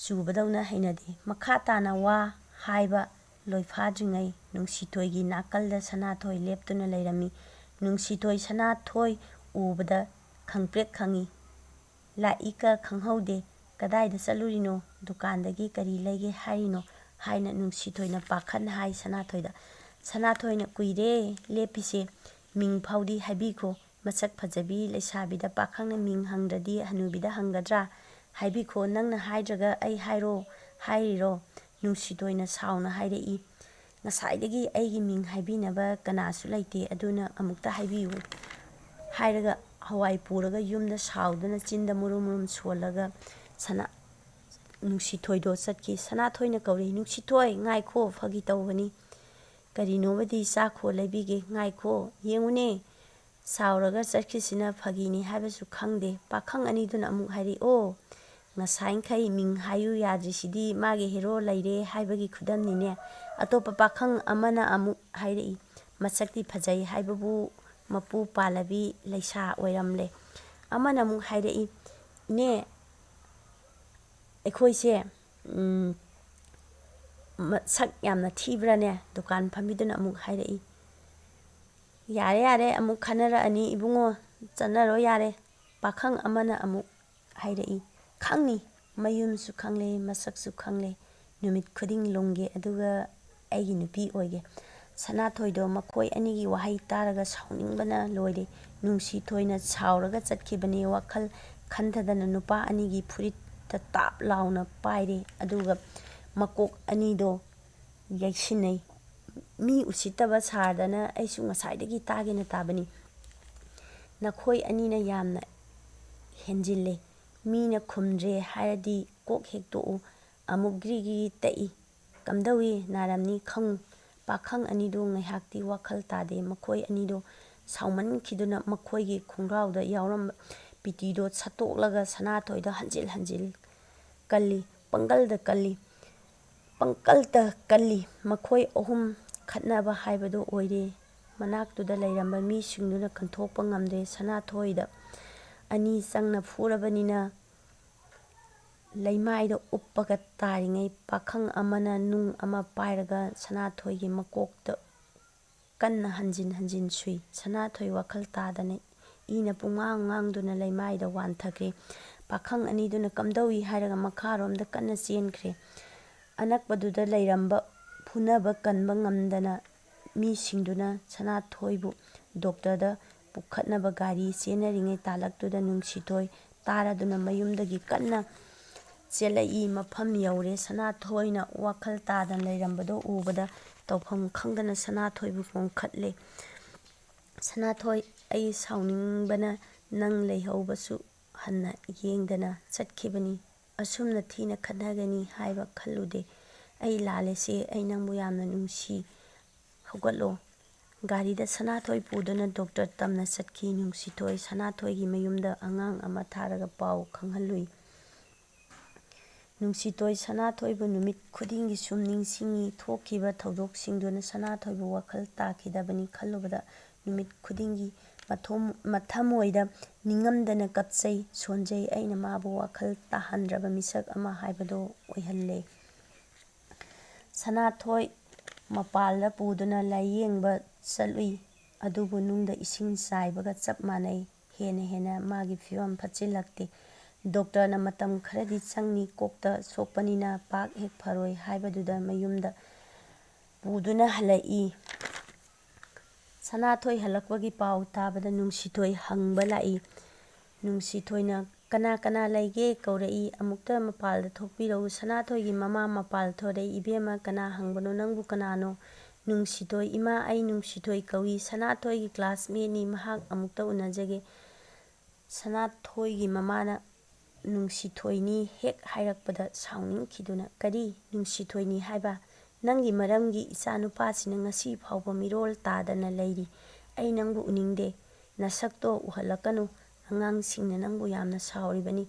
ꯆꯨꯕꯗꯧꯅ ꯍꯩꯅꯗꯦ." ꯃꯈꯥ ꯇꯥꯅ ꯋꯥ ꯍꯥꯏꯕ ꯂꯣꯏꯐꯥꯗ꯭ꯔꯤꯉꯩ ꯅꯨꯡꯁꯤꯊꯣꯏꯒꯤ ꯅꯥꯀꯜꯗ ꯁꯅꯥꯊꯣꯏ ꯂꯦꯞꯇꯨꯅ ꯂꯩꯔꯝꯃꯤ꯫ ꯅꯨꯡꯁꯤꯊꯣꯏ ꯁꯅꯥꯊꯣꯏ ꯎꯕꯗ ꯈꯪꯄ꯭ꯔꯦꯛ ꯈꯪꯏ꯫ "ꯂꯥꯛꯏꯀ ꯈꯪꯍꯧꯗꯦ, ꯀꯗꯥꯏꯗ ꯆꯠꯂꯨꯔꯤꯅꯣ? ꯗꯨꯀꯥꯟꯗꯒꯤ ꯀꯔꯤ ꯂꯩꯒꯦ ꯍꯥꯏꯔꯤꯅꯣ?" ꯍꯥꯏꯅ ꯅꯨꯡꯁꯤꯊꯣꯏꯅ ꯄꯥꯈꯠꯅ ꯍꯥꯏ ꯁꯅꯥꯊꯣꯏꯗ꯫ ꯁꯅꯥꯊꯣꯏꯅ, "ꯀꯨꯏꯔꯦ ꯂꯦꯞꯄꯤꯁꯦ, ꯃꯤꯡ ꯐꯥꯎꯗꯤ ꯍꯥꯏꯕꯤꯈꯣ, ꯃꯁꯛ ꯐꯖꯕꯤ ꯂꯩꯁꯥꯕꯤꯗ ꯄꯥꯈꯪꯅ ꯃꯤꯡ ꯍꯪꯗ꯭ꯔꯗꯤ ꯍꯅꯨꯕꯤꯗ ꯍꯪꯒꯗ꯭ꯔꯥ? ꯍꯥꯏꯕꯤꯈꯣ, ꯅꯪꯅ ꯍꯥꯏꯗ꯭ꯔꯒ ꯑꯩ ꯍꯥꯏꯔꯤꯔꯣ?" ꯅꯨꯡꯁꯤꯊꯣꯏꯅ ꯁꯥꯎꯅ ꯍꯥꯏꯔꯛꯏ, "ꯉꯁꯥꯏꯗꯒꯤ ꯑꯩꯒꯤ ꯃꯤꯡ ꯍꯥꯏꯕꯤꯅꯕ ꯀꯅꯥꯁꯨ ꯂꯩꯇꯦ, ꯑꯗꯨꯅ ꯑꯃꯨꯛꯇ ꯍꯥꯏꯕꯤꯌꯨ." ꯍꯥꯏꯔꯒ ꯍꯋꯥꯏ ꯄꯨꯔꯒ ꯌꯨꯝꯗ ꯁꯥꯎꯗꯨꯅ ꯆꯤꯟꯗ มุꯔꯨꯝ มุꯔꯨꯝ ꯁꯣꯜꯂꯒ ꯅꯨꯡꯁꯤꯊꯣꯏꯗꯣ ꯆꯠꯈꯤ꯫ ꯁꯅꯥꯊꯣꯏꯅ ꯀꯧꯔꯛꯏ, "ꯅꯨꯡꯁꯤꯊꯣꯏ, ꯉꯥꯏꯈꯣ, ꯐꯥꯒꯤ ꯇꯧꯕꯅꯤ, ꯀꯔꯤꯅꯣꯕꯗꯤ ꯆꯥꯈꯣ ꯂꯩꯕꯤꯒꯦ, ꯉꯥꯏꯈꯣ, ꯌꯦꯡꯉꯨꯅꯦ, ꯁꯥꯎꯔꯒ ꯆꯠꯈ꯭ꯔꯤꯁꯤꯅ ꯐꯥꯒꯤꯅꯤ ꯍꯥꯏꯕꯁꯨ ꯈꯪꯗꯦ." ꯄꯥꯈꯪ ꯑꯅꯤꯗꯨꯅ ꯑꯃꯨꯛ ꯍꯥꯏꯔꯛꯏ, "ꯑꯣ, ꯉꯁꯥꯏꯈꯩ ꯃꯤꯡ ꯍꯥꯏꯌꯨ ꯌꯥꯗ꯭ꯔꯤꯁꯤꯗꯤ ꯃꯥꯒꯤ ꯍꯦꯔꯣ ꯂꯩꯔꯦ ꯍꯥꯏꯕꯒꯤ ꯈꯨꯗꯝꯅꯤꯅꯦ." ꯑꯇꯣꯞꯄ ꯄꯥꯈꯪ ꯑꯃꯅ ꯑꯃꯨꯛ ꯍꯥꯏꯔꯛꯏ, "ꯃꯁꯛꯇꯤ ꯐꯖꯩ ꯍꯥꯏꯕꯕꯨ ꯃꯄꯨ ꯄꯥꯜꯂꯕꯤ ꯂꯩꯁꯥ ꯑꯣꯏꯔꯝꯂꯦ." ꯑꯃꯅ ꯑꯃꯨꯛ ꯍꯥꯏꯔꯛꯏ, "ꯏꯅꯦ, ꯑꯩꯈꯣꯏꯁꯦ ꯁꯛ ꯌꯥꯝꯅ ꯊꯤꯕ꯭ꯔꯥꯅꯦ?" ꯗꯨꯀꯥꯟ ꯐꯝꯕꯤꯗꯨꯅ ꯑꯃꯨꯛ ꯍꯥꯏꯔꯛꯏ, "ꯌꯥꯔꯦ ꯌꯥꯔꯦ, ꯑꯃꯨꯛ ꯈꯟꯅꯔꯛꯑꯅꯤ ꯏꯕꯨꯡꯉꯣ, ꯆꯠꯅꯔꯣ ꯌꯥꯔꯦ." ꯄꯥꯈꯪ ꯑꯃꯅ ꯑꯃꯨꯛ ꯍꯥꯏꯔꯛꯏ, "ꯈꯪꯅꯤ, ꯃꯌꯨꯝꯁꯨ ꯈꯪꯂꯦ, ꯃꯁꯛꯁꯨ ꯈꯪꯂꯦ, ꯅꯨꯃꯤꯠ ꯈꯨꯗꯤꯡ ꯂꯨꯝꯒꯦ, ꯑꯗꯨꯒ ꯑꯩꯒꯤ ꯅꯨꯄꯤ ꯑꯣꯏꯒꯦ." ꯁꯅꯥꯊꯣꯏꯗꯣ ꯃꯈꯣꯏ ꯑꯅꯤꯒꯤ ꯋꯥꯍꯩ ꯇꯥꯔꯒ ꯁꯥꯎꯅꯤꯡꯕꯅ ꯂꯣꯏꯔꯦ꯫ ꯅꯨꯡꯁꯤꯊꯣꯏꯅ ꯁꯥꯎꯔꯒ ꯆꯠꯈꯤꯕꯅꯤ ꯋꯥꯈꯜ ꯈꯟꯊꯗꯅ ꯅꯨꯄꯥ ꯑꯅꯤꯒꯤ ꯐꯨꯔꯤꯠꯇ ꯇꯥꯞ ꯂꯥꯎꯅ ꯄꯥꯏꯔꯦ, ꯑꯗꯨꯒ ꯃꯀꯣꯛ ꯑꯅꯤꯗꯣ ꯌꯩꯁꯤꯟꯅꯩ꯫ "ꯃꯤ ꯎꯁꯤꯠꯇꯕ ꯁꯥꯗꯅ ꯑꯩꯁꯨ ꯉꯁꯥꯏꯗꯒꯤ ꯇꯥꯒꯦꯅ ꯇꯥꯕꯅꯤ. ꯅꯈꯣꯏ ꯑꯅꯤꯅ ꯌꯥꯝꯅ ꯍꯦꯟꯖꯤꯜꯂꯦ. ꯃꯤꯅ ꯈꯨꯝꯗ꯭ꯔꯦ ꯍꯥꯏꯔꯗꯤ ꯀꯣꯛ ꯍꯦꯛ ꯇꯣꯛꯎ, ꯑꯃꯨꯛ ꯒ꯭ꯔꯤ ꯒ꯭ꯔꯤ ꯇꯛꯏ, ꯀꯝꯗꯧꯏ, ꯅꯥꯔꯝꯅꯤ ꯈꯪꯉꯨ." ꯄꯥꯈꯪ ꯑꯅꯤꯗꯨ ꯉꯥꯏꯍꯥꯛꯇꯤ ꯋꯥꯈꯜ ꯇꯥꯗꯦ꯫ ꯃꯈꯣꯏ ꯑꯅꯤꯗꯣ ꯁꯥꯎꯃꯟꯈꯤꯗꯨꯅ ꯃꯈꯣꯏꯒꯤ ꯈꯣꯡꯒ꯭ꯔꯥꯎꯗ ꯌꯥꯎꯔꯝꯕ ꯄꯤꯇꯤꯗꯣ ꯁꯠꯇꯣꯛꯂꯒ ꯁꯅꯥꯊꯣꯏꯗ ꯍꯟꯖꯤꯜ ꯍꯟꯖꯤꯜ ꯀꯜꯂꯤ, ꯄꯪꯀꯜꯇ ꯀꯜꯂꯤ꯫ ꯃꯈꯣꯏ ꯑꯍꯨꯝ ꯈꯠꯅꯕ ꯍꯥꯏꯕꯗꯨ ꯑꯣꯏꯔꯦ꯫ ꯃꯅꯥꯛꯇꯨꯗ ꯂꯩꯔꯝꯕ ꯃꯤꯁꯤꯡꯗꯨꯅ ꯀꯟꯊꯣꯛꯄ ꯉꯝꯗ꯭ꯔꯦ꯫ ꯁꯅꯥꯊꯣꯏꯗ ꯑꯅꯤ ꯆꯪꯅ ꯐꯨꯔꯕꯅꯤꯅ ꯂꯩꯃꯥꯏꯗ ꯎꯞꯄꯒ ꯇꯥꯔꯤꯉꯩ ꯄꯥꯈꯪ ꯑꯃꯅ ꯅꯨꯡ ꯑꯃ ꯄꯥꯏꯔꯒ ꯁꯅꯥꯊꯣꯏꯒꯤ ꯃꯀꯣꯛꯇ ꯀꯟꯅ ꯍꯟꯖꯤꯟ ꯍꯟꯖꯤꯟ ꯁꯨꯏ꯫ ꯁꯅꯥꯊꯣꯏ ꯋꯥꯈꯜ ꯇꯥꯗꯅ ꯏꯅ ꯄꯨꯡꯉꯥꯡ ꯉꯥꯡꯗꯨꯅ ꯂꯩꯃꯥꯏꯗ ꯋꯥꯟꯊꯈ꯭ꯔꯦ꯫ ꯄꯥꯈꯪ ꯑꯅꯤꯗꯨꯅ ꯀꯝꯗꯧꯏ ꯍꯥꯏꯔꯒ ꯃꯈꯥꯔꯣꯝꯗ ꯀꯟꯅ ꯆꯦꯟꯈ꯭ꯔꯦ꯫ ꯑꯅꯛꯄꯗꯨꯗ ꯂꯩꯔꯝꯕ ꯐꯨꯅꯕ ꯀꯟꯕ ꯉꯝꯗꯅ ꯃꯤꯁꯤꯡꯗꯨꯅ ꯁꯅꯥꯊꯣꯏꯕꯨ ꯗꯣꯛꯇꯔꯗ ꯄꯨꯈꯠꯅꯕ ꯒꯥꯔꯤ ꯆꯦꯟꯅꯔꯤꯉꯩ ꯇꯥꯂꯛꯇꯨꯗ ꯅꯨꯡꯁꯤꯊꯣꯏ ꯇꯥꯔꯗꯨꯅ ꯃꯌꯨꯝꯗꯒꯤ ꯀꯟꯅ ꯆꯦꯜꯂꯛꯏ꯫ ꯃꯐꯝ ꯌꯧꯔꯦ꯫ ꯁꯅꯥꯊꯣꯏꯅ ꯋꯥꯈꯜ ꯇꯥꯗꯅ ꯂꯩꯔꯝꯕꯗꯨ ꯎꯕꯗ ꯇꯧꯐꯝ ꯈꯪꯗꯅ ꯁꯅꯥꯊꯣꯏꯕꯨ ꯄꯣꯡꯈꯠꯂꯦ꯫ "ꯁꯅꯥꯊꯣꯏ, ꯑꯩ ꯁꯥꯎꯅꯤꯡꯕꯅ ꯅꯪ ꯂꯩꯍꯧꯕꯁꯨ ꯍꯟꯅ ꯌꯦꯡꯗꯅ ꯆꯠꯈꯤꯕꯅꯤ꯫ ꯑꯁꯨꯝꯅ ꯊꯤꯅ ꯈꯠꯅꯒꯅꯤ ꯍꯥꯏꯕ ꯈꯜꯂꯨꯗꯦ꯫ ꯑꯩ ꯂꯥꯜꯂꯦꯁꯦ, ꯑꯩ ꯅꯪꯕꯨ ꯌꯥꯝꯅ ꯅꯨꯡꯁꯤ, ꯍꯧꯒꯠꯂꯣ." ꯒꯥꯔꯤꯗ ꯁꯅꯥꯊꯣꯏ ꯄꯨꯗꯨꯅ ꯗꯣꯛꯇꯔ ꯇꯝꯅ ꯆꯠꯈꯤ꯫ ꯅꯨꯡꯁꯤꯊꯣꯏ ꯁꯅꯥꯊꯣꯏꯒꯤ ꯃꯌꯨꯝꯗ ꯑꯉꯥꯡ ꯑꯃ ꯊꯥꯔꯒ ꯄꯥꯎ ꯈꯪꯍꯜꯂꯨꯏ꯫ ꯅꯨꯡꯁꯤꯇꯣꯏ ꯁꯅꯥꯊꯣꯏꯕꯨ ꯅꯨꯃꯤꯠ ꯈꯨꯗꯤꯡꯒꯤ ꯁꯨꯝ ꯅꯤꯡꯁꯤꯡꯉꯤ, ꯊꯣꯛꯈꯤꯕ ꯊꯧꯗꯣꯛꯁꯤꯡꯗꯨꯅ ꯁꯅꯥꯊꯣꯏꯕꯨ ꯋꯥꯈꯜ ꯇꯥꯈꯤꯗꯕꯅꯤ ꯈꯜꯂꯨꯕꯗ ꯅꯨꯃꯤꯠ ꯈꯨꯗꯤꯡꯒꯤ ꯃꯊꯃꯣꯏꯗ ꯅꯤꯡꯉꯝꯗꯅ ꯀꯞꯆꯩ, ꯁꯣꯟꯖꯩ꯫ ꯑꯩꯅ ꯃꯥꯕꯨ ꯋꯥꯈꯜ ꯇꯥꯍꯟꯗ꯭ꯔꯕ ꯃꯤꯁꯛ ꯑꯃ ꯍꯥꯏꯕꯗꯣ ꯑꯣꯏꯍꯜꯂꯦ꯫ ꯁꯅꯥꯊꯣꯏ ꯃꯄꯥꯜꯗ ꯄꯨꯗꯨꯅ ꯂꯥꯏꯌꯦꯡꯕ ꯆꯠꯂꯨꯏ, ꯑꯗꯨꯕꯨ ꯅꯨꯡꯗ ꯏꯁꯤꯡ ꯆꯥꯏꯕꯒ ꯆꯞ ꯃꯥꯟꯅꯩ꯫ ꯍꯦꯟꯅ ꯍꯦꯟꯅ ꯃꯥꯒꯤ ꯐꯤꯕꯝ ꯐꯠꯆꯤꯜꯂꯛꯇꯦ꯫ ꯗꯣꯛꯇꯔꯅ ꯃꯇꯝ ꯈꯔꯗꯤ ꯆꯪꯅꯤ, ꯀꯣꯛꯇ ꯁꯣꯛꯄꯅꯤꯅ ꯄꯥꯛ ꯍꯦꯛ ꯐꯔꯣꯏ ꯍꯥꯏꯕꯗꯨꯗ ꯃꯌꯨꯝꯗ ꯄꯨꯗꯨꯅ ꯍꯜꯂꯛꯏ꯫ ꯁꯅꯥꯊꯣꯏ ꯍꯜꯂꯛꯄꯒꯤ ꯄꯥꯎ ꯇꯥꯕꯗ ꯅꯨꯡꯁꯤꯊꯣꯏ ꯍꯪꯕ ꯂꯥꯛꯏ꯫ ꯅꯨꯡꯁꯤꯊꯣꯏꯅ "ꯀꯅꯥ ꯀꯅꯥ ꯂꯩꯒꯦ?" ꯀꯧꯔꯛꯏ꯫ "ꯑꯃꯨꯛꯇ ꯃꯄꯥꯜꯗ ꯊꯣꯛꯄꯤꯔꯛꯎ"꯫ ꯁꯅꯥꯊꯣꯏꯒꯤ ꯃꯃꯥ ꯃꯄꯥꯜ ꯊꯣꯔꯛꯏ꯫ "ꯏꯕꯦꯝꯃ, ꯀꯅꯥ ꯍꯪꯕꯅꯣ? ꯅꯪꯕꯨ ꯀꯅꯥꯅꯣ?" "ꯅꯨꯡꯁꯤꯊꯣꯏ ꯏꯃꯥ, ꯑꯩ ꯅꯨꯡꯁꯤꯊꯣꯏ ꯀꯧꯏ, ꯁꯅꯥꯊꯣꯏꯒꯤ ꯀ꯭ꯂꯥꯁꯃꯦꯠꯅꯤ, ꯃꯍꯥꯛ ꯑꯃꯨꯛꯇ ꯎꯅꯖꯒꯦ"꯫ ꯁꯅꯥꯊꯣꯏꯒꯤ ꯃꯃꯥꯅ ꯅꯨꯡꯁꯤꯊꯣꯏꯅꯤ ꯍꯦꯛ ꯍꯥꯏꯔꯛꯄꯗ ꯁꯥꯎꯅꯤꯡꯈꯤꯗꯨꯅ "ꯀꯔꯤ ꯅꯨꯡꯁꯤꯊꯣꯏꯅꯤ ꯍꯥꯏꯕ? ꯅꯪꯒꯤ ꯃꯔꯝꯒꯤ ꯏꯆꯥꯅꯨꯄꯥꯁꯤꯅ ꯉꯁꯤ ꯐꯥꯎꯕ ꯃꯤꯔꯣꯜ ꯇꯥꯗꯅ ꯂꯩꯔꯤ꯫ ꯑꯩ ꯅꯪꯕꯨ ꯎꯅꯤꯡꯗꯦ, ꯅꯁꯛꯇꯣ ꯎꯍꯜꯂꯛꯀꯅꯨ, ꯑꯉꯥꯡꯁꯤꯡꯅ ꯅꯪꯕꯨ ꯌꯥꯝꯅ ꯁꯥꯎꯔꯤꯕꯅꯤ,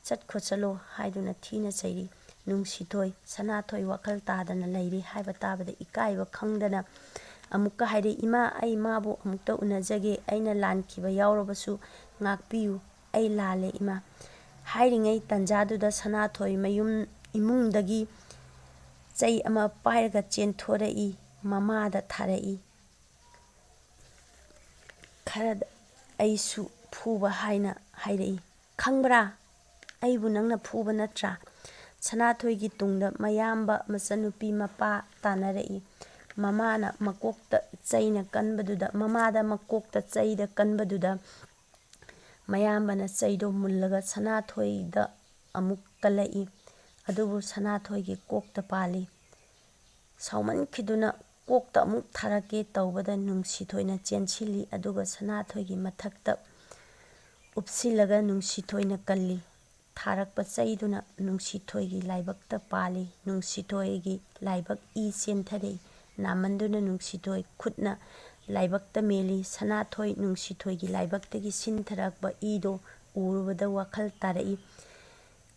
ꯆꯠꯈꯣ ꯆꯠꯂꯣ" ꯍꯥꯏꯗꯨꯅ ꯊꯤꯅ ꯆꯩꯔꯤ꯫ ꯅꯨꯡꯁꯤꯊꯣꯏ ꯁꯅꯥꯊꯣꯏ ꯋꯥꯈꯜ ꯇꯥꯗꯅ ꯂꯩꯔꯤ ꯍꯥꯏꯕ ꯇꯥꯕꯗ ꯏꯀꯥꯏꯕ ꯈꯪꯗꯅ ꯑꯃꯨꯛꯀ ꯍꯥꯏꯔꯛꯏ, "ꯏꯃꯥ, ꯑꯩ ꯃꯥꯕꯨ ꯑꯃꯨꯛꯇ ꯎꯅꯖꯒꯦ, ꯑꯩꯅ ꯂꯥꯟꯈꯤꯕ ꯌꯥꯎꯔꯕꯁꯨ ꯉꯥꯛꯄꯤꯌꯨ, ꯑꯩ ꯂꯥꯜꯂꯦ ꯏꯃꯥ"꯫ ꯍꯥꯏꯔꯤꯉꯩ ꯇꯟꯖꯥꯗꯨꯗ ꯁꯅꯥꯊꯣꯏ ꯏꯃꯨꯡꯗꯒꯤ ꯆꯩ ꯑꯃ ꯄꯥꯏꯔꯒ ꯆꯦꯟꯊꯣꯔꯛꯏ, ꯃꯃꯥꯗ ꯊꯥꯔꯛꯏ꯫ ꯈꯔꯗ "ꯑꯩꯁꯨ ꯐꯨꯕ" ꯍꯥꯏꯅ ꯍꯥꯏꯔꯛꯏ꯫ "ꯈꯪꯕ꯭ꯔꯥ, ꯑꯩꯕꯨ ꯅꯪꯅ ꯐꯨꯕ ꯅꯠꯇ꯭ꯔꯥ"꯫ ꯁꯅꯥꯊꯣꯏꯒꯤ ꯇꯨꯡꯗ ꯃꯌꯥꯝꯕ ꯃꯆꯟꯅꯨꯄꯤ ꯃꯄꯥ ꯇꯥꯟꯅꯔꯛꯏ꯫ ꯃꯃꯥꯗ ꯃꯀꯣꯛꯇ ꯆꯩꯗ ꯀꯟꯕꯗꯨꯗ ꯃꯌꯥꯝꯕꯅ ꯆꯩꯗꯣ ꯃꯨꯜꯂꯒ ꯁꯅꯥꯊꯣꯏꯗ ꯑꯃꯨꯛ ꯀꯜꯂꯛꯏ, ꯑꯗꯨꯕꯨ ꯁꯅꯥꯊꯣꯏꯒꯤ ꯀꯣꯛꯇ ꯄꯥꯜꯂꯤ꯫ ꯁꯥꯎꯃꯟꯈꯤꯗꯨꯅ "ꯀꯣꯛꯇ ꯑꯃꯨꯛ ꯊꯥꯔꯛꯀꯦ" ꯇꯧꯕꯗ ꯅꯨꯡꯁꯤꯊꯣꯏꯅ ꯆꯦꯟꯁꯤꯜꯂꯤ, ꯑꯗꯨꯒ ꯁꯅꯥꯊꯣꯏꯒꯤ ꯃꯊꯛꯇ ꯎꯞꯁꯤꯜꯂꯒ ꯅꯨꯡꯁꯤꯊꯣꯏꯅ ꯀꯜꯂꯤ꯫ ꯊꯥꯔꯛꯄ ꯆꯩꯗꯨꯅ ꯅꯨꯡꯁꯤꯊꯣꯏꯒꯤ ꯂꯥꯏꯕꯛꯇ ꯄꯥꯜꯂꯤ꯫ ꯅꯨꯡꯁꯤꯊꯣꯏꯒꯤ ꯂꯥꯏꯕꯛ ꯏ ꯆꯦꯟꯊꯔꯛꯏ꯫ ꯅꯥꯃꯟꯗꯨꯅ ꯅꯨꯡꯁꯤꯊꯣꯏ ꯈꯨꯠꯅ ꯂꯥꯏꯕꯛꯇ ꯃꯦꯜꯂꯤ꯫ ꯁꯅꯥꯊꯣꯏ ꯅꯨꯡꯁꯤꯊꯣꯏꯒꯤ ꯂꯥꯏꯕꯛꯇꯒꯤ ꯁꯤꯟꯊꯔꯛꯄ ꯏꯗꯣ ꯎꯔꯨꯕꯗ ꯋꯥꯈꯜ ꯇꯥꯔꯛꯏ,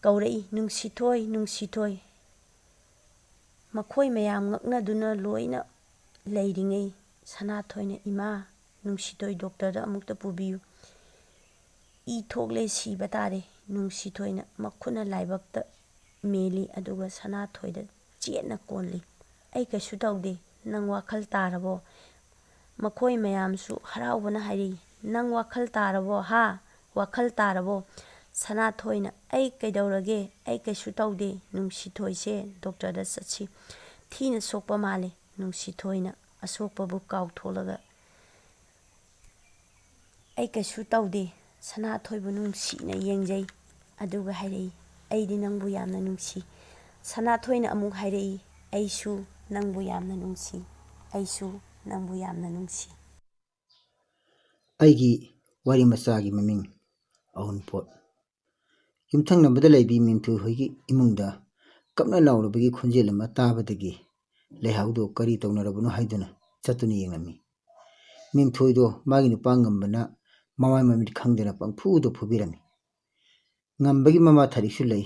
ꯀꯧꯔꯛꯏ, "ꯅꯨꯡꯁꯤꯊꯣꯏ, ꯅꯨꯡꯁꯤꯊꯣꯏ"꯫ ꯃꯈꯣꯏ ꯃꯌꯥꯝ ꯉꯛꯅꯗꯨꯅ ꯂꯣꯏꯅ ꯂꯩꯔꯤꯉꯩ ꯁꯅꯥꯊꯣꯏꯅ "ꯏꯃꯥ, ꯅꯨꯡꯁꯤꯊꯣꯏ ꯗꯣꯛꯇꯔꯗ ꯑꯃꯨꯛꯇ ꯄꯨꯕꯤꯌꯨ, ꯏ ꯊꯣꯛꯂꯦ, ꯁꯤꯕ ꯇꯥꯔꯦ"꯫ ꯅꯨꯡꯁꯤꯊꯣꯏꯅ ꯃꯈꯨꯠꯅ ꯂꯥꯏꯕꯛꯇ ꯃꯦꯜꯂꯤ, ꯑꯗꯨꯒ ꯁꯅꯥꯊꯣꯏꯗ ꯆꯦꯠꯅ ꯀꯣꯜꯂꯤ꯫ "ꯑꯩ ꯀꯩꯁꯨ ꯇꯧꯗꯦ, ꯅꯪ ꯋꯥꯈꯜ ꯇꯥꯔꯕꯣ"꯫ ꯃꯈꯣꯏ ꯃꯌꯥꯝꯁꯨ ꯍꯔꯥꯎꯕꯅ ꯍꯥꯏꯔꯛꯏ, "ꯅꯪ ꯋꯥꯈꯜ ꯇꯥꯔꯕꯣ ꯍꯥ? ꯋꯥꯈꯜ ꯇꯥꯔꯕꯣ"꯫ ꯁꯅꯥꯊꯣꯏꯅ "ꯑꯩ ꯀꯩꯗꯧꯔꯒꯦ? ꯑꯩ ꯀꯩꯁꯨ ꯇꯧꯗꯦ, ꯅꯨꯡꯁꯤꯊꯣꯏꯁꯦ ꯗꯣꯛꯇꯔꯗ ꯆꯠꯁꯤ, ꯊꯤꯅ ꯁꯣꯛꯄ ꯃꯥꯜꯂꯦ"꯫ ꯅꯨꯡꯁꯤꯊꯣꯏꯅ ꯑꯁꯣꯛꯄꯕꯨ ꯀꯥꯎꯊꯣꯛꯂꯒ "ꯑꯩ ꯀꯩꯁꯨ ꯇꯧꯗꯦ", ꯁꯅꯥꯊꯣꯏꯕꯨ ꯅꯨꯡꯁꯤꯅ ꯌꯦꯡꯖꯩ, ꯑꯗꯨꯒ ꯍꯥꯏꯔꯛꯏ, "ꯑꯩꯗꯤ ꯅꯪꯕꯨ ꯌꯥꯝꯅ ꯅꯨꯡꯁꯤ"꯫ ꯁꯅꯥꯊꯣꯏꯅ ꯑꯃꯨꯛ ꯍꯥꯏꯔꯛꯏ, "ꯑꯩꯁꯨ ꯅꯪꯕꯨ ꯌꯥꯝꯅ ꯅꯨꯡꯁꯤ, ꯑꯩꯁꯨ ꯅꯪꯕꯨ ꯌꯥꯝꯅ ꯅꯨꯡꯁꯤ"꯫ ꯑꯩꯒꯤ ꯋꯥꯔꯤ ꯃꯆꯥꯒꯤ ꯃꯃꯤꯡ ꯑꯎꯟꯄꯣꯠ꯫ ꯌꯨꯝꯊꯪꯅꯕꯗ ꯂꯩꯕꯤ ꯃꯦꯝꯊꯣꯏ ꯍꯣꯏꯒꯤ ꯏꯃꯨꯡꯗ ꯀꯞꯅ ꯂꯥꯎꯔꯕꯒꯤ ꯈꯣꯟꯖꯦꯜ ꯑꯃ ꯇꯥꯕꯗꯒꯤ ꯂꯩꯍꯥꯎꯗꯣ ꯀꯔꯤ ꯇꯧꯅꯔꯕꯅꯣ ꯍꯥꯏꯗꯨꯅ ꯆꯠꯇꯨꯅ ꯌꯦꯡꯂꯝꯃꯤ꯫ ꯃꯦꯝꯊꯣꯏꯗꯣ ꯃꯥꯒꯤ ꯅꯨꯄꯥ ꯉꯝꯕꯅ ꯃꯃꯥꯏ ꯃꯃꯤꯠ ꯈꯪꯗꯅ ꯄꯪꯐꯨꯗ ꯐꯨꯕꯤꯔꯝꯃꯤ꯫ ꯉꯝꯕꯒꯤ ꯃꯃꯥ ꯊꯥꯔꯤꯛꯁꯨ ꯂꯩ,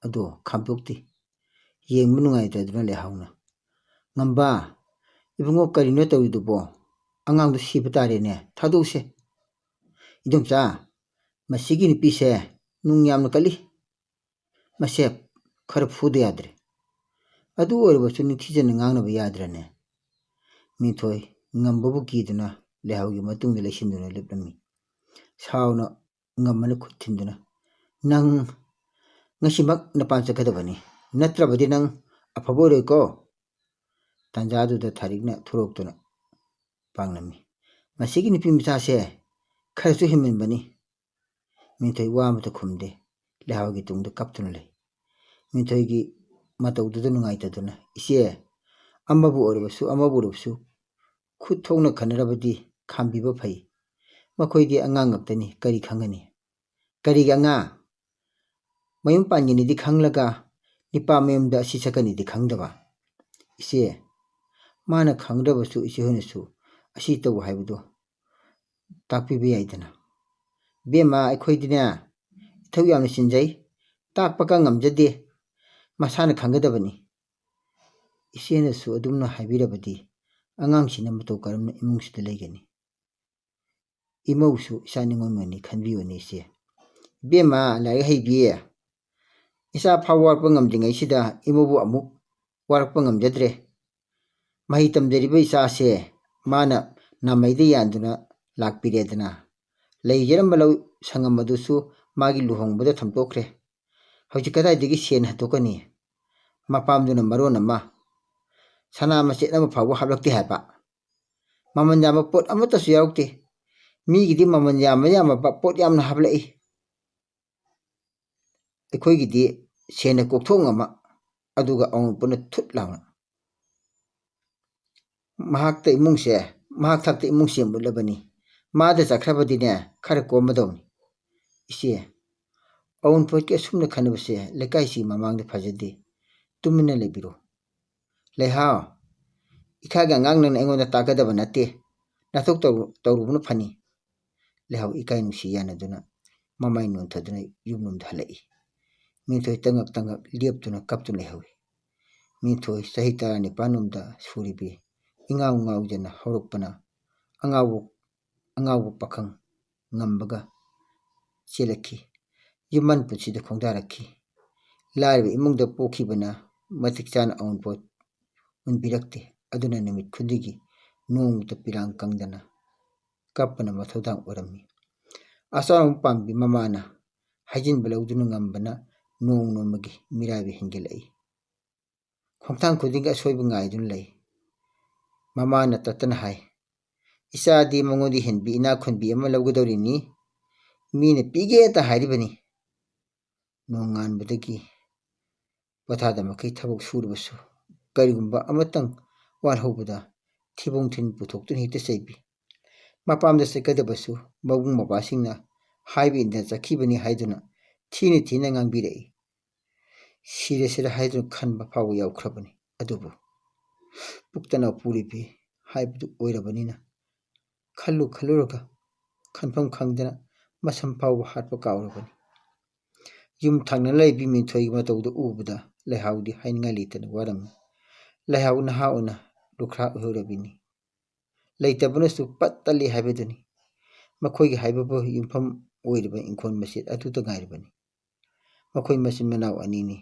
ꯑꯗꯣ ꯈꯥꯝꯗꯣꯛꯇꯦ꯫ ꯌꯦꯡꯕ ꯅꯨꯡꯉꯥꯏꯇꯗꯨꯅ ꯂꯩꯍꯥꯎꯅ "ꯉꯝꯕ, ꯏꯕꯨꯡꯉꯣ ꯀꯔꯤꯅꯣ ꯇꯧꯔꯤꯗꯨꯕꯣ? ꯑꯉꯥꯡꯗꯣ ꯁꯤꯕ ꯇꯥꯔꯦꯅꯦ, ꯊꯥꯗꯣꯛꯎꯁꯦ". "ꯏꯗꯣꯝꯆꯥ, ꯃꯁꯤꯒꯤ ꯅꯨꯄꯤꯁꯦ ꯅꯨꯡ ꯌꯥꯝꯅ ꯀꯜꯂꯤ, ꯃꯁꯦ ꯈꯔ ꯐꯨꯗ ꯌꯥꯗ꯭ꯔꯦ". "ꯑꯗꯨ ꯑꯣꯏꯔꯕꯁꯨ ꯅꯤꯡꯊꯤꯖꯅ ꯉꯥꯡꯅꯕ ꯌꯥꯗ꯭ꯔꯅꯦ"꯫ ꯃꯦꯝꯊꯣꯏ ꯉꯝꯕꯕꯨ ꯀꯤꯗꯨꯅ ꯂꯩꯍꯥꯎꯒꯤ ꯃꯇꯨꯡꯗ ꯂꯩꯁꯤꯟꯗꯨꯅ ꯂꯦꯞꯂꯝꯃꯤ꯫ ꯁꯥꯎꯅ ꯉꯝꯕꯅ ꯈꯨꯠ ꯊꯤꯟꯗꯨꯅ "ꯅꯪ ꯉꯁꯤꯃꯛ ꯅꯄꯥꯝ ꯆꯠꯀꯗꯕꯅꯤ, ꯅꯠꯇ꯭ꯔꯕꯗꯤ ꯅꯪ ꯑꯐꯕ ꯑꯣꯏꯔꯣꯏꯀꯣ". ꯇꯥꯟꯖꯥꯗꯨꯗ ꯊꯥꯔꯤꯛꯅ ꯊꯣꯔꯛꯇꯨꯅ ꯄꯥꯡꯂꯝꯃꯤ꯫ "ꯃꯁꯤꯒꯤ ꯅꯨꯄꯤ ꯃꯆꯥꯁꯦ ꯈꯔꯁꯨ ꯍꯦꯟꯃꯟꯕꯅꯤ". ꯃꯦꯝꯊꯣꯏ ꯋꯥ ꯑꯃꯇ ꯈꯨꯝꯗꯦ, ꯂꯩꯍꯥꯎꯒꯤ ꯇꯨꯡꯗ ꯀꯞꯇꯨꯅ ꯂꯩ꯫ ꯃꯦꯝꯊꯣꯏꯒꯤ ꯃꯇꯧꯗꯨꯗ ꯅꯨꯡꯉꯥꯏꯇꯗꯨꯅ "ꯏꯆꯦ, ꯑꯃꯕꯨ ꯑꯣꯏꯔꯕꯁꯨ ꯈꯨꯠ ꯊꯣꯛꯅ ꯈꯟꯅꯔꯕꯗꯤ ꯈꯥꯝꯕꯤꯕ ꯐꯩ, ꯃꯈꯣꯏꯗꯤ ꯑꯉꯥꯡ ꯉꯥꯛꯇꯅꯤ, ꯀꯔꯤ ꯈꯪꯒꯅꯤ"꯫ "ꯀꯔꯤꯒꯤ ꯑꯉꯥꯡ? ꯃꯌꯨꯝ ꯄꯥꯟꯒꯅꯤꯗꯤ ꯈꯪꯂꯒ ꯅꯤꯄꯥ ꯃꯌꯨꯝꯗ ꯑꯁꯤ ꯆꯠꯀꯅꯤꯗꯤ ꯈꯪꯗꯕ"꯫ "ꯏꯆꯦ, ꯃꯥꯅ ꯈꯪꯗ꯭ꯔꯕꯁꯨ ꯏꯆꯦꯍꯣꯏꯅꯁꯨ ꯑꯁꯤ ꯇꯧ ꯍꯥꯏꯕꯗꯣ ꯇꯥꯛꯄꯤꯕ ꯌꯥꯏꯗꯅ". "ꯕꯦꯝꯃ, ꯑꯩꯈꯣꯏꯗꯤꯅꯦ ꯏꯊꯧ ꯌꯥꯝꯅ ꯆꯤꯟꯖꯩ, ꯇꯥꯛꯄꯒ ꯉꯝꯖꯗꯦ". masana khanggadabani isena su adumna haibirabadi angangsina matau karamna imungsida leigani imausu isaningonmani khanbiyoni ise bema lai heibiye isa phawar ngamdingai sida imubu amuk warpa ngamjadre mahi tamjariba isa se mana namaida yanduna lakpiredana leijaramba lau sangam adusu magi luhongbada thamtokre hauji kadai sen hatokani mapamduna maron ama sana machet ama phawa hablakti haba maman yama pot amatasu yaukte migidi maman yama pot yamna hablai ꯑꯩꯈꯣꯏꯒꯤꯗꯤ ꯁꯦꯟꯅ ꯀꯣꯛꯊꯣꯡ ꯑꯃ ꯑꯗꯨꯒ ꯑꯋꯨꯟꯄꯣꯠꯅ ꯊꯨꯠ ꯂꯥꯎꯅ ꯃꯍꯥꯛ ꯊꯥꯛꯇ ꯏꯃꯨꯡꯁꯦ ꯃꯨꯠꯂꯕꯅꯤ ꯃꯥꯗ ꯆꯠꯈ꯭ꯔꯕꯗꯤꯅꯦ ꯈꯔ ꯀꯣꯝꯃꯗꯧꯅꯤ ꯏꯆꯦ ꯑꯋꯨꯟꯄꯣꯠꯀꯤ ꯑꯁꯨꯝꯅ ꯈꯟꯅꯕꯁꯦ ꯂꯩꯀꯥꯏꯁꯤ ꯃꯃꯥꯡꯗ ꯐꯖꯗꯦ ꯇꯨꯃꯤꯟꯅ ꯂꯩꯕꯤꯔꯣ ꯂꯩꯍꯥꯎ ꯏꯈꯥꯒꯤ ꯑꯉꯥꯡ ꯅꯪꯅ ꯑꯩꯉꯣꯟꯗ ꯇꯥꯛꯀꯗꯕ ꯅꯠꯇꯦ ꯅꯥꯊꯣꯛ ꯇꯧꯔꯨꯕꯅ ꯐꯅꯤ ꯂꯩꯍꯥꯎ ꯏꯀꯥꯏ ꯅꯨꯡꯁꯤ ꯌꯥꯅꯗꯨꯅ ꯃꯃꯥꯏ ꯅꯣꯟꯊꯗꯨꯅ ꯌꯨꯝꯂꯣꯝꯗ ꯍꯜꯂꯛꯏ ꯃꯤꯊꯣꯏ ꯇꯉꯛ ꯂꯦꯞꯇꯨꯅ ꯀꯞꯇꯨꯅ ꯂꯩꯍꯧꯏ ꯃꯤꯊꯣꯏ ꯆꯍꯤ 19 ꯁꯨꯔꯤꯕꯤ ꯏꯉꯥꯎ ꯉꯥꯎꯖꯅ ꯍꯧꯔꯛꯄꯅ ꯑꯉꯥꯎꯕ ꯄꯥꯈꯪ ꯉꯝꯕꯒ ꯆꯦꯜꯂꯛꯈꯤ ꯌꯨꯝꯃꯟ ꯄꯨꯟꯁꯤꯗ ꯈꯣꯡꯗꯥꯔꯛꯈꯤ ꯂꯥꯏꯔꯕ ꯏꯃꯨꯡꯗ ꯄꯣꯛꯈꯤꯕꯅ ꯃꯇꯤꯛ ꯆꯥꯅ ꯑꯋꯨꯟꯄꯣꯠ ꯎꯟꯕꯤꯔꯛꯇꯦ ꯑꯗꯨꯅ ꯅꯨꯃꯤꯠ ꯈꯨꯗꯤꯡꯒꯤ ꯅꯣꯡꯃꯇ ꯄꯤꯔꯥꯡ ꯀꯪꯗꯅ ꯀꯞꯄꯅ ꯃꯊꯧꯗꯥꯡ ꯑꯣꯏꯔꯝꯃꯤ ꯑꯆꯥꯎꯔꯝ ꯄꯥꯝꯕꯤ ꯃꯃꯥꯅ ꯍꯩꯖꯤꯟꯕ ꯂꯧꯗꯨꯅ ꯉꯝꯕꯅ ꯅꯣꯡꯃꯒꯤ ꯃꯤꯔꯥꯏꯕ ꯍꯦꯟꯒꯠꯂꯛꯏ ꯈꯣꯡꯊꯥꯡ ꯈꯨꯗꯤꯡꯒꯤ ꯑꯁꯣꯏꯕ ꯉꯥꯏꯗꯨꯅ ꯂꯩ ꯃꯃꯥꯅ ꯇꯠꯇꯅ ꯍꯥꯏ ꯏꯆꯥꯗꯤ ꯃꯉꯣꯟꯗ ꯍꯦꯟꯕꯤ ꯏꯅꯥꯛ ꯈꯨꯟꯕꯤ ꯑꯃ ꯂꯧꯒꯗꯧꯔꯤꯅꯤ ꯃꯤꯅ ꯄꯤꯒꯦꯇ ꯍꯥꯏꯔꯤꯕꯅꯤ ꯅꯣꯡꯉꯥꯟꯕꯗꯒꯤ ꯄꯣꯊꯥꯗ ꯃꯈꯩ ꯊꯕꯛ ꯁꯨꯔꯕꯁꯨ ꯀꯔꯤꯒꯨꯝꯕ ꯑꯃꯇꯪ ꯋꯥꯠꯍꯧꯕꯗ ꯊꯤꯕꯣꯡ ꯊꯤꯟ ꯄꯨꯊꯣꯛꯇꯨꯅ ꯍꯦꯛꯇ ꯆꯩꯕꯤ ꯃꯄꯥꯝꯗ ꯆꯠꯀꯗꯕꯁꯨ ꯃꯕꯨꯡ ꯃꯧꯄ꯭ꯋꯥꯁꯤꯡꯅ ꯍꯥꯏꯕ ꯏꯟꯗꯅ ꯆꯠꯈꯤꯕꯅꯤ ꯍꯥꯏꯗꯨꯅ ꯊꯤꯅ ꯉꯥꯡꯕꯤꯔꯛꯏ ꯁꯤꯔꯁꯤꯔ ꯍꯥꯏꯗꯨꯅ ꯈꯟꯕ ꯐꯥꯎꯕ ꯌꯥꯎꯈ꯭ꯔꯕꯅꯤ ꯑꯗꯨꯕꯨ ꯄꯨꯛꯇꯅ ꯄꯨꯔꯤꯕꯤ ꯍꯥꯏꯕꯗꯨ ꯑꯣꯏꯔꯕꯅꯤꯅ ꯈꯜꯂꯨꯔꯒ ꯈꯟꯐꯝ ꯈꯪꯗꯅ ꯃꯁꯝ ꯐꯥꯎꯕ ꯍꯥꯠꯄ ꯀꯥꯎꯔꯕꯅꯤ ꯌꯨꯝ ꯊꯪꯅꯅ ꯂꯩꯕꯤ ꯃꯤꯊꯣꯏꯒꯤ ꯃꯇꯧꯗꯨ ꯎꯕꯗ ꯂꯩꯍꯥꯎꯗꯤ ꯍꯥꯏꯅꯤꯡꯉꯥꯏ ꯂꯩꯇꯅ ꯋꯥꯔꯝꯃꯤ ꯂꯩꯍꯥꯎ ꯅꯍꯥ ꯑꯣꯏꯅ ꯂꯨꯈ꯭ꯔꯥ ꯑꯣꯏꯍꯧꯔꯕꯤꯅꯤ ꯂꯩꯇꯕꯅꯁꯨ ꯄꯠ ꯇꯜꯂꯤ ꯍꯥꯏꯕꯗꯨꯅꯤ ꯃꯈꯣꯏꯒꯤ ꯍꯥꯏꯕꯕꯨ ꯌꯨꯝꯐꯝ ꯑꯣꯏꯔꯤꯕ ꯏꯪꯈꯣꯜ ꯃꯆꯦꯠ ꯑꯗꯨꯇ ꯉꯥꯏꯔꯕꯅꯤ ꯃꯈꯣꯏ ꯃꯆꯤꯟ ꯃꯅꯥꯎ ꯑꯅꯤꯅꯤ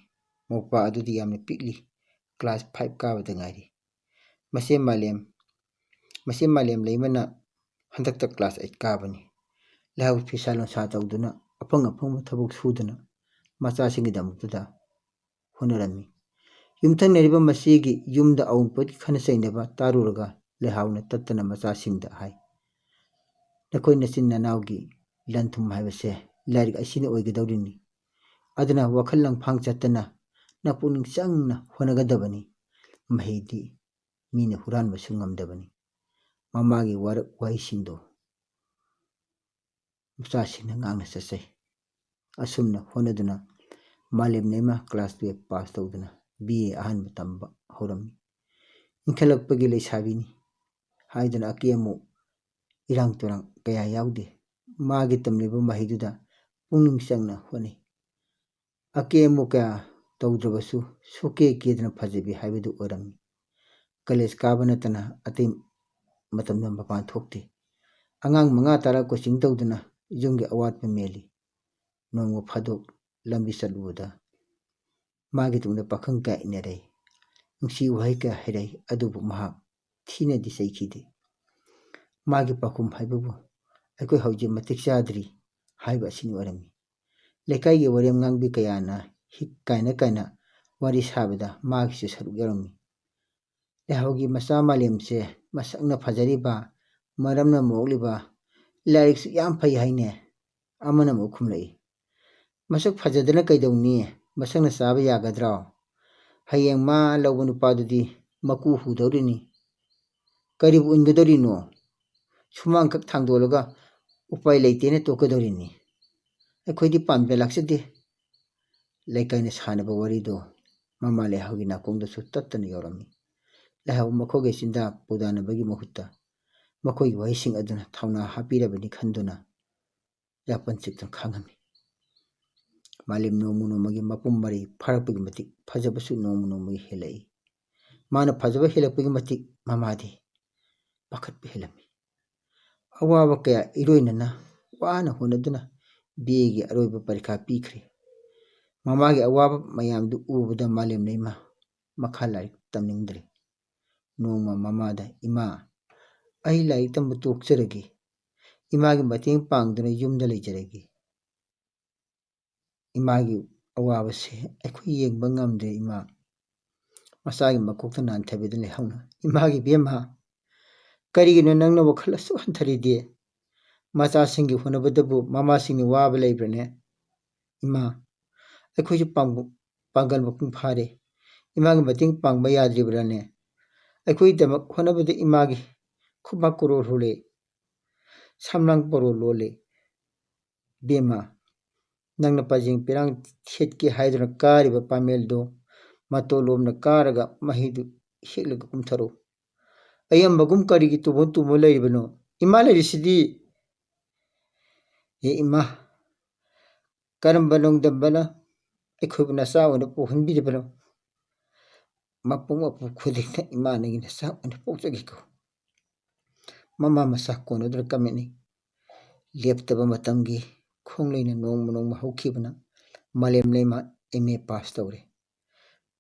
ꯃꯧꯄ꯭ꯋꯥ ꯑꯗꯨꯗꯤ ꯌꯥꯝꯅ ꯄꯤꯛꯂꯤ ꯀ꯭ꯂꯥꯁ 5 ꯀꯥꯕꯗ ꯉꯥꯏꯔꯤ ꯃꯆꯦ ꯃꯥꯂꯦꯝ ꯂꯩꯃꯅ ꯍꯟꯗꯛꯇ ꯀ꯭ꯂꯥꯁ 8 ꯀꯥꯕꯅꯤ ꯂꯩꯍꯥꯎ ꯐꯤꯁꯥ ꯂꯣꯟꯁꯥ ꯇꯧꯗꯨꯅ ꯑꯐꯪꯕ ꯊꯕꯛ ꯁꯨꯗꯨꯅ ꯃꯆꯥꯁꯤꯡꯒꯤꯗꯃꯛꯇ ꯍꯣꯠꯅꯔꯝꯃꯤ ꯌꯨꯝꯊꯪꯅꯔꯤꯕ ꯃꯆꯦꯒꯤ ꯌꯨꯝꯗ ꯑꯋꯨꯟꯄꯣꯠꯀꯤ ꯈꯟꯅ ꯆꯩꯅꯕ ꯇꯥꯔꯨꯔꯒ ꯂꯩꯍꯥꯎꯅ ꯇꯠꯇꯅ ꯃꯆꯥꯁꯤꯡꯗ ꯍꯥꯏ ꯅꯈꯣꯏ ꯅꯆꯤꯟ ꯅꯅꯥꯎꯒꯤ ꯂꯟ ꯊꯨꯝ ꯍꯥꯏꯕꯁꯦ ꯂꯥꯏꯔꯤꯛ ꯑꯁꯤꯅ ꯑꯣꯏꯒꯗꯧꯔꯤꯅꯤ ꯑꯗꯨꯅ ꯋꯥꯈꯜ ꯂꯪꯐꯥꯡ ꯆꯠꯇꯅ ꯅꯄꯨꯛꯅꯤꯡ ꯆꯪꯅ ꯍꯣꯠꯅꯒꯗꯕꯅꯤ ꯃꯍꯩꯗꯤ ꯃꯤꯅ ꯍꯨꯔꯥꯟꯕꯁꯨ ꯉꯝꯗꯕꯅꯤ ꯃꯃꯥꯒꯤ ꯋꯥꯔꯛ ꯋꯥꯍꯩꯁꯤꯡꯗꯣ ꯃꯆꯥꯁꯤꯡꯅ ꯉꯥꯡꯅ ꯆꯠꯆꯩ ꯑꯁꯨꯝꯅ ꯍꯣꯠꯅꯗꯨꯅ ꯃꯥꯂꯦꯝ ꯂꯩꯃ ꯀ꯭ꯂꯥꯁ 12 ꯄꯥꯁ ꯇꯧꯗꯨꯅ BA ꯑꯍꯥꯟꯕ ꯇꯝꯕ ꯍꯧꯔꯝꯃꯤ ꯏꯟꯈꯠꯂꯛꯄꯒꯤ ꯂꯩꯁꯥꯕꯤꯅꯤ ꯍꯥꯏꯗꯨꯅ ꯑꯀꯤ ꯑꯃꯨꯛ ꯏꯔꯥꯡ ꯇꯨꯔꯥꯡ ꯀꯌꯥ ꯌꯥꯎꯗꯦ ꯃꯥꯒꯤ ꯇꯝꯂꯤꯕ ꯃꯍꯩꯗꯨꯗ ꯄꯨꯛꯅꯤꯡ ꯆꯪꯅ ꯍꯣꯠꯅꯩ ꯑꯀꯤ ꯑꯃꯨꯛ ꯀꯌꯥ ꯇꯧꯗ꯭ꯔꯕꯁꯨ ꯁꯨꯀꯦ ꯀꯦꯗꯅ ꯐꯖꯕꯤ ꯍꯥꯏꯕꯗꯨ ꯑꯣꯏꯔꯝꯃꯤ ꯀꯣꯂꯦꯖ ꯀꯥꯕ ꯅꯠꯇꯅ ꯑꯇꯩ ꯃꯇꯝꯗ ꯃꯄꯥꯟ ꯊꯣꯛꯇꯦ ꯑꯉꯥꯡ 5-10 ꯀꯣꯆꯤꯡ ꯇꯧꯗꯨꯅ ꯌꯨꯝꯒꯤ ꯑꯋꯥꯠꯄ ꯃꯦꯜꯂꯤ ꯅꯣꯡꯃ ꯐꯥꯗꯣꯛ ꯂꯝꯕꯤ ꯆꯠꯂꯨꯕꯗ ꯃꯥꯒꯤ ꯇꯨꯡꯗ ꯄꯥꯈꯪ ꯀꯌꯥ ꯏꯟꯅꯔꯩ ꯅꯨꯡꯁꯤ ꯋꯥꯍꯩ ꯀꯌꯥ ꯍꯥꯏꯔꯩ ꯑꯗꯨꯕꯨ ꯃꯍꯥꯛ ꯊꯤꯅꯗꯤ ꯆꯩꯈꯤꯗꯦ ꯃꯥꯒꯤ ꯄꯥꯎꯈꯨꯝ ꯍꯥꯏꯕꯕꯨ ꯑꯩꯈꯣꯏ ꯍꯧꯖꯤꯛ ꯃꯇꯤꯛ ꯆꯥꯗ꯭ꯔꯤ ꯍꯥꯏꯕ ꯑꯁꯤꯅ ꯑꯣꯏꯔꯝꯃꯤ ꯂꯩꯀꯥꯏꯒꯤ ꯋꯥꯔꯦꯝ ꯉꯥꯡꯕꯤ ꯀꯌꯥꯅ ꯍꯤꯛ ꯀꯥꯏꯅ ꯋꯥꯔꯤ ꯁꯥꯕꯗ ꯃꯥꯒꯤꯁꯨ ꯁꯔꯨꯛ ꯌꯥꯎꯔꯝꯃꯤ ꯂꯩꯍꯥꯎꯒꯤ ꯃꯆꯥ ꯃꯥꯂꯦꯝꯁꯦ ꯃꯁꯛꯅ ꯐꯖꯔꯤꯕ ꯃꯔꯝꯅ ꯃꯣꯛꯂꯤꯕ ꯂꯥꯏꯔꯤꯛꯁꯨ ꯌꯥꯝ ꯐꯩ ꯍꯥꯏꯅꯦ ꯑꯃꯅ ꯑꯃꯨꯛ ꯈꯨꯝꯂꯛꯏ ꯃꯁꯛ ꯐꯖꯗꯅ ꯀꯩꯗꯧꯅꯤ ꯃꯁꯛꯅ ꯆꯥꯕ ꯌꯥꯒꯗ꯭ꯔꯣ ꯍꯌꯦꯡ ꯃꯥ ꯂꯧꯕ ꯅꯨꯄꯥꯗꯨꯗꯤ ꯃꯀꯨ ꯍꯨꯗꯧꯔꯤꯅꯤ ꯀꯔꯤꯕꯨ ꯎꯟꯒꯗꯧꯔꯤꯅꯣ ꯁꯨꯃꯥꯡꯈꯛ ꯊꯥꯡꯗꯣꯛꯂꯒ ꯎꯄꯥꯏ ꯂꯩꯇꯦꯅ ꯇꯣꯛꯀꯗꯧꯔꯤꯅꯤ ꯑꯩꯈꯣꯏꯗꯤ ꯄꯥꯝꯖ ꯂꯥꯛꯆꯗꯦ ꯂꯩꯀꯥꯏꯅ ꯁꯥꯟꯅꯕ ꯋꯥꯔꯤꯗꯣ ꯃꯃꯥ ꯂꯩꯍꯥꯎꯒꯤ ꯅꯥꯀꯣꯡꯗꯁꯨ ꯇꯠꯇꯅ ꯌꯧꯔꯝꯃꯤ ꯂꯩꯍꯥꯎ ꯃꯈꯣꯏꯒꯤ ꯆꯤꯟꯖꯥꯛ ꯄꯨꯗꯥꯅꯕꯒꯤ ꯃꯍꯨꯠꯇ ꯃꯈꯣꯏꯒꯤ ꯋꯥꯍꯩꯁꯤꯡ ꯑꯗꯨꯅ ꯊꯧꯅꯥ ꯍꯥꯞꯄꯤꯔꯕꯅꯤ ꯈꯟꯗꯨꯅ ꯌꯥꯄꯟ ꯆꯤꯛꯇꯨꯅ ꯈꯥꯡꯉꯝꯃꯤ Malim nomu nomagi mapum mari pharakpagi matik fajabasu nomu nomagi helai. Mana fajaba helakpagi matik mamadi pakhatpa helami. Awaba kaya iroinana wana honaduna begi aroiba parikha pikre. Mamagi awaba mayamdu ubada malim naima makha laik tamningdre. Noma mamada ima ai laik tamba tokjaragi. Imagi mateng pangduna yumda lejaragi. Imagi awabase aikhui yengba ngamdre ima masagi makokta nanthabida lehawna. Imagi bema karigino nangna wakhal asu hantharidi. Macha singi honabadabu mama singi waba leibrane. Ima aikhuisu pangal mapung phare. Imagi mateng pangba yadribrane. Aikhui damak honabada imagi khubak kuro hule. Samlang paro lole. Bema nangna pajing pirang thetki haiduna kariba pameldo matolomna karaga mahidu hilaga kumtharo. Ayambagum karigi tubon tumo leibano. Ima leirisidi. Ye ima karamba nongdambana aikhubu nasa wana pohanbidibano. Mapung mapu khudikna ima nangi nasa wana pokjagiko. Mama masak konodra kameni. Leptaba matamgi khongleina nongma haukibana malem leima MA pass tawre.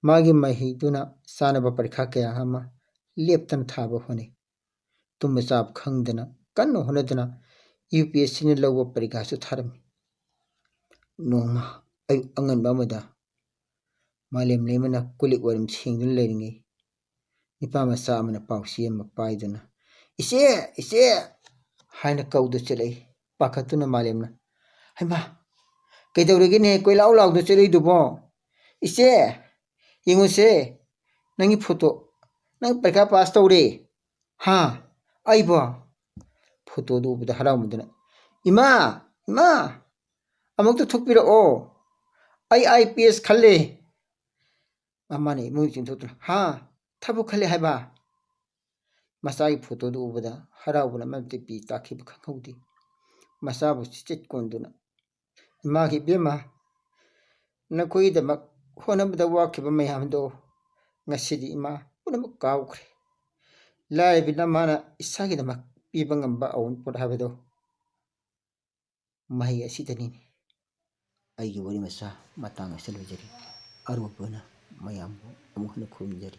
Magi mahiduna sanaba parikha kaya hama leptana thaba hone. Tumba chab khangdana kanna honadana UPSC ni lawa parikha su tharami. Nongma ayu angan bamada malem leimana kulik warim singdun leiringi. Nipa masa amana pausi ama paiduna. Ise haina kaudu chelai. Pakatuna malemna. Haima kaidawregine koi lau lau do chelai dubo. Ise yenguse nangi photo nang parikha pass tawre. Ha aibo photo do ubada haramudana. Ima amukta thukpira o. Ai IPS khalle. Mamane mui chintotuna. Ha thabu khalle haiba. Masai photo do ubada harawuna mamte pi takhiba khanghaudi. Masabu chichet konduna. Imagi bema nakoi damak honabada wakiba mayamdo ngasidi ima punamak kaukre. Lai bina mana isagi damak pibangamba awun podhabado. Mahi asitanini. Aigi wari masa matang asalwajari. Arupana mayambu amuhna khumjari.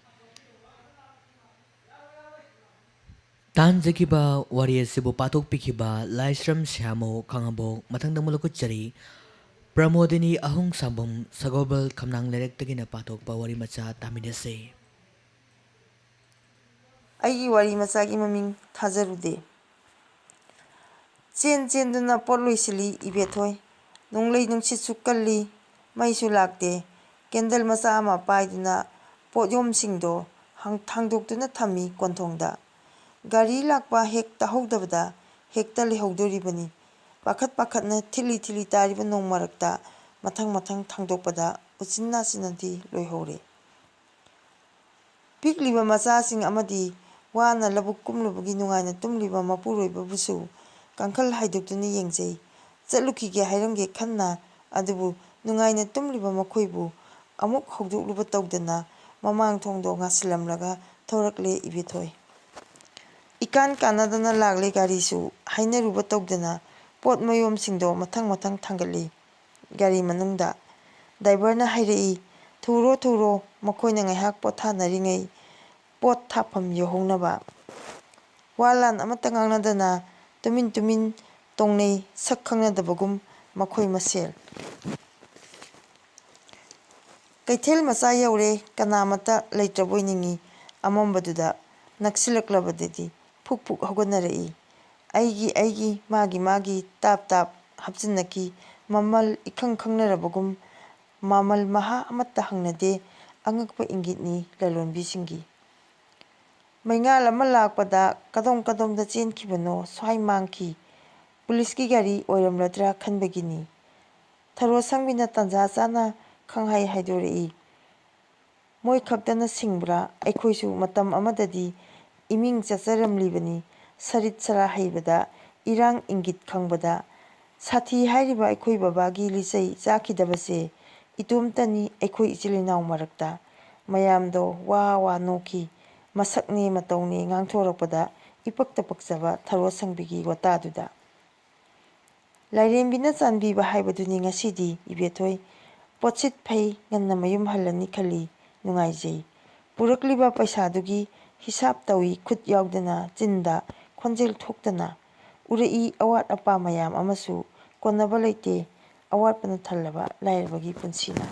Tanjakiba wari asibu patok pikiba Laisram Syamo Kangabo matang damulakutjari Pramodini ahung sambum sagobal kamnang lerektagina patok pa wari macha tamidase. Aigi wari machagi maming thajarude. Chenduna potloisili ibethoi. Nonglei nungsichu kalli maisu lakte. Kendal macha ama paiduna potyom singdo thangdoktuna thami konthongda. Gari lakpa hek tahogdabada hekta lehogdoribani. Pakhatna thili tariba nongmarakta mathang thangdokpada uchinna sinadi loihore. Pikliba machasing amadi wana labuk kumlubagi nungaina tumliba mapuroiba busu kangkhal haidoktuna yengjei. Chatlukige hairamge khanna adubu nungaina tumliba makhoibu amuk hogdokluba tawdana mamang thongdo ngasilamraga thorakle ibethoi. Ikan kanadana lagle garisu hainaruba tawdana pot mayom singdo mathang thangali gari manungda driverna hairei thuro makoina ngaihak pothanari pot thapam yohongnaba walan amata ngangnadana tumin tongnei sakhangnadabagum makoi masel kaithel macha yaure kanamata leitraboiningi amambaduda naksilaklabadedi phuk hoganarei aigi magi tap hapchinnaki mamal ikhangkhangnarabagum mamal maha amata hangnade angakpa ingitni lalonbisingi maingal ama lakpada kadom chenkibano swai mangki puliski gari oiramladra khanbagini tharo sangbina tanja chana khanghai haidorei moi khaktana singbra aikhoisu matam amadadi iming chacharamlibani sarit sara haibada irang ingit khangbada ꯁꯥꯊꯤ ꯍꯥꯏꯔꯤꯕ ꯑꯩꯈꯣꯏ ꯕꯕꯥꯒꯤ ꯂꯤꯆꯩ ꯆꯥꯈꯤꯗꯕꯁꯦ ꯏꯇꯣꯝꯇꯅꯤ ꯑꯩꯈꯣꯏ ꯏꯆꯤꯜ ꯏꯅꯥꯎ ꯃꯔꯛꯇ ꯃꯌꯥꯝꯗꯣ ꯋꯥ ꯋꯥ ꯅꯣꯛꯈꯤ ꯃꯁꯛꯅꯦ ꯃꯇꯧꯅꯦ ꯉꯥꯡꯊꯣꯔꯛꯄꯗ ꯏꯄꯛꯇ ꯄꯛꯆꯕ ꯊꯔꯣ ꯁꯪꯕꯤꯒꯤ ꯋꯥꯇꯥꯗꯨꯗ ꯂꯥꯏꯔꯦꯝꯕꯤꯅ ꯆꯥꯟꯕꯤꯕ ꯍꯥꯏꯕꯗꯨꯅꯤ ꯉꯁꯤꯗꯤ ꯏꯕꯦꯊꯣꯏ ꯄꯣꯠꯁꯤꯠ ꯐꯩ ꯉꯟꯅ ꯃꯌꯨꯝ ꯍꯜꯂꯅꯤ ꯈꯜꯂꯤ ꯅꯨꯡꯉꯥꯏꯖꯩ ꯄꯨꯔꯛꯂꯤꯕ ꯄꯩꯁꯥꯗꯨꯒꯤ ꯍꯤꯁꯥꯞ ꯇꯧꯏ ꯈꯨꯠ ꯌꯥꯎꯗꯅ ꯆꯤꯟꯗ ꯈꯣꯟꯖꯦꯜ ꯊꯣꯛꯇꯅ ꯎꯔꯛꯏ ꯑꯋꯥꯠ ꯑꯄꯥ ꯃꯌꯥꯝ ꯑꯃꯁꯨ ꯀꯣꯟꯅꯕ ꯂꯩꯇꯦ ꯑꯋꯥꯠꯄꯅ ꯊꯜꯂꯕ ꯂꯥꯏꯔꯕꯒꯤ ꯄꯨꯟꯁꯤꯅ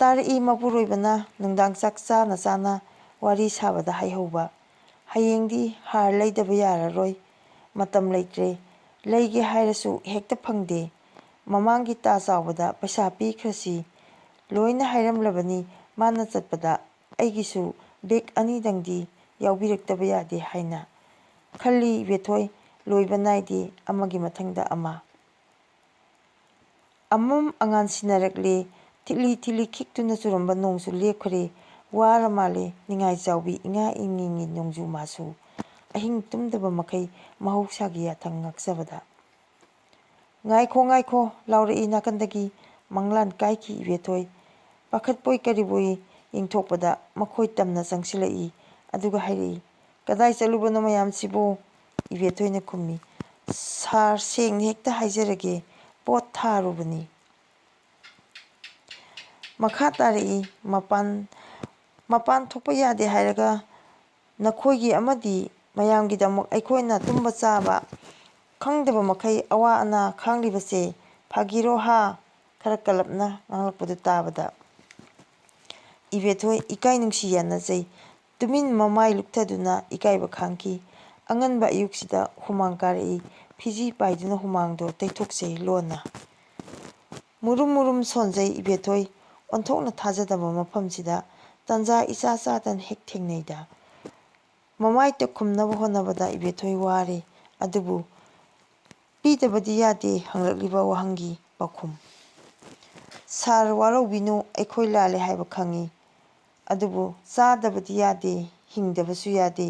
ꯇꯥꯔꯛꯏ ꯃꯄꯨꯔꯣꯏꯕꯅ ꯅꯨꯡꯗꯥꯡ ꯆꯥꯛ ꯆꯥꯅ ꯆꯥꯅ ꯋꯥꯔꯤ ꯁꯥꯕꯗ ꯍꯥꯏꯍꯧꯕ ꯍꯌꯦꯡꯗꯤ ꯍꯥꯔ ꯂꯩꯗꯕ ꯌꯥꯔꯔꯣꯏ ꯃꯇꯝ ꯂꯩꯇ꯭ꯔꯦ ꯂꯩꯒꯦ ꯍꯥꯏꯔꯁꯨ ꯍꯦꯛꯇ ꯐꯪꯗꯦ ꯃꯃꯥꯡꯒꯤ ꯇꯥ ꯆꯥꯎꯕꯗ ꯄꯩꯁꯥ ꯄꯤꯈ꯭ꯔꯁꯤ ꯂꯣꯏꯅ ꯍꯥꯏꯔꯝꯂꯕꯅꯤ ꯃꯥꯅ ꯆꯠꯄꯗ ꯑꯩꯒꯤꯁꯨ ꯕꯦꯛ 2ꯗꯪꯗꯤ ꯌꯥꯎꯕꯤꯔꯛꯇꯕ ꯌꯥꯗꯦ ꯍꯥꯏꯅ ꯈꯜꯂꯤ ꯏꯕꯦꯊꯣꯏ ꯂꯣꯏꯕ ꯅꯥꯏꯗꯦ ꯑꯃꯒꯤ ꯃꯊꯪꯗ ꯑꯃ ꯑꯃꯝ ꯑꯉꯥꯟ ꯁꯤꯟꯅꯔꯛꯂꯦ ꯊꯤꯠꯂꯤ ꯊꯤꯠꯂꯤ ꯈꯤꯛꯇꯨꯅ ꯆꯨꯔꯝꯕ ꯅꯣꯡꯁꯨ ꯂꯦꯞꯈ꯭ꯔꯦ ꯋꯥꯔ ꯃꯥꯜꯂꯦ ꯅꯤꯡꯉꯥꯏ ꯆꯥꯎꯕꯤ ꯏꯉꯥ ꯏꯉꯤꯉꯤ ꯅꯣꯡꯖꯨ ꯃꯥꯁꯨ ꯑꯍꯤꯡ ꯇꯨꯝꯗꯕ ꯃꯈꯩ ꯃꯍꯧꯁꯥꯒꯤ ꯌꯥꯊꯪ ꯉꯥꯛꯆꯕꯗ ꯉꯥꯏꯈꯣ ꯉꯥꯏꯈꯣ ꯂꯥꯎꯔꯛꯏ ꯅꯥꯀꯟꯗꯒꯤ ꯃꯪꯂꯥꯟ ꯀꯥꯏꯈꯤ ꯏꯕꯦꯊꯣꯏ ꯄꯥꯈꯠꯄꯣꯏ ꯀꯔꯤꯕꯣꯏ ꯌꯦꯡꯊꯣꯛꯄꯗ ꯃꯈꯣꯏ ꯇꯝꯅ ꯆꯪꯁꯤꯜꯂꯛꯏ ꯑꯗꯨꯒ ꯍꯥꯏꯔꯛꯏ ꯀꯗꯥꯏ ꯆꯠꯂꯨꯕꯅꯣ ꯃꯌꯥꯝꯁꯤꯕꯨ ꯏꯕꯦꯊꯣꯏꯅ ꯈꯨꯝꯃꯤ ꯁꯥꯔ ꯁꯦꯡꯅ ꯍꯦꯛꯇ ꯍꯥꯏꯖꯔꯒꯦ ꯄꯣꯠ ꯊꯥꯔꯨꯕꯅꯤ ꯃꯈꯥ ꯇꯥꯔꯛꯏ ꯃꯄꯥꯟ ꯊꯣꯛꯄ ꯌꯥꯗꯦ ꯍꯥꯏꯔꯒ ꯅꯈꯣꯏꯒꯤ ꯑꯃꯗꯤ ꯃꯌꯥꯝꯒꯤꯗꯃꯛ ꯑꯩꯈꯣꯏꯅ ꯇꯨꯝꯕ ꯆꯥꯕ ꯈꯪꯗꯕ ꯃꯈꯩ ꯑꯋꯥ ꯑꯅꯥ ꯈꯥꯡꯂꯤꯕꯁꯦ ꯐꯥꯒꯤꯔꯣ ꯍꯥ ꯈꯔ ꯀꯜꯂꯞꯅ ꯉꯥꯡꯂꯛꯄꯗꯨ ꯇꯥꯕꯗ ꯏꯕꯦꯊꯣꯏ ꯏꯀꯥꯏ ꯅꯨꯡꯁꯤ ꯌꯥꯅꯖꯩ ꯇꯨꯃꯤꯟ ꯃꯃꯥꯏ ꯂꯨꯞꯊꯗꯨꯅ ꯏꯀꯥꯏꯕ ꯈꯥꯡꯈꯤ ꯑꯉꯟꯕ ꯑꯌꯨꯛꯁꯤꯗ ꯍꯨꯃꯥꯡ ꯀꯥꯔꯛꯏ ꯐꯤꯖꯤ ꯄꯥꯏꯗꯨꯅ ꯍꯨꯃꯥꯡꯗꯣ ꯇꯩꯊꯣꯛꯆꯩ ꯂꯣꯟꯅ ꯃꯨꯔꯨꯝ ꯃꯨꯔꯨꯝ ꯁꯣꯟꯖꯩ ꯏꯕꯦꯊꯣꯏ ꯑꯣꯟꯊꯣꯛꯅ ꯊꯥꯖꯗꯕ ꯃꯐꯝꯁꯤꯗ ꯇꯟꯖꯥ ꯏꯆꯥ ꯆꯥꯗꯅ ꯍꯦꯛ ꯊꯦꯡꯅꯩꯗ ꯃꯃꯥꯏ ꯇꯈꯨꯝꯅꯕ ꯍꯣꯠꯅꯕꯗ ꯏꯕꯦꯊꯣꯏ ꯋꯥꯔꯦ ꯑꯗꯨꯕꯨ ꯄꯤꯗꯕꯗꯤ ꯌꯥꯗꯦ ꯍꯪꯂꯛꯂꯤꯕ ꯋꯥꯍꯪꯒꯤ ꯄꯥꯎꯈꯨꯝ ꯁꯥꯔ ꯋꯥꯔꯧꯕꯤꯅꯨ ꯑꯩꯈꯣꯏ ꯂꯥꯜꯂꯦ ꯍꯥꯏꯕ ꯈꯪꯉꯤ ꯑꯗꯨꯕꯨ ꯆꯥꯗꯕꯗꯤ ꯌꯥꯗꯦ ꯍꯤꯡꯗꯕꯁꯨ ꯌꯥꯗꯦ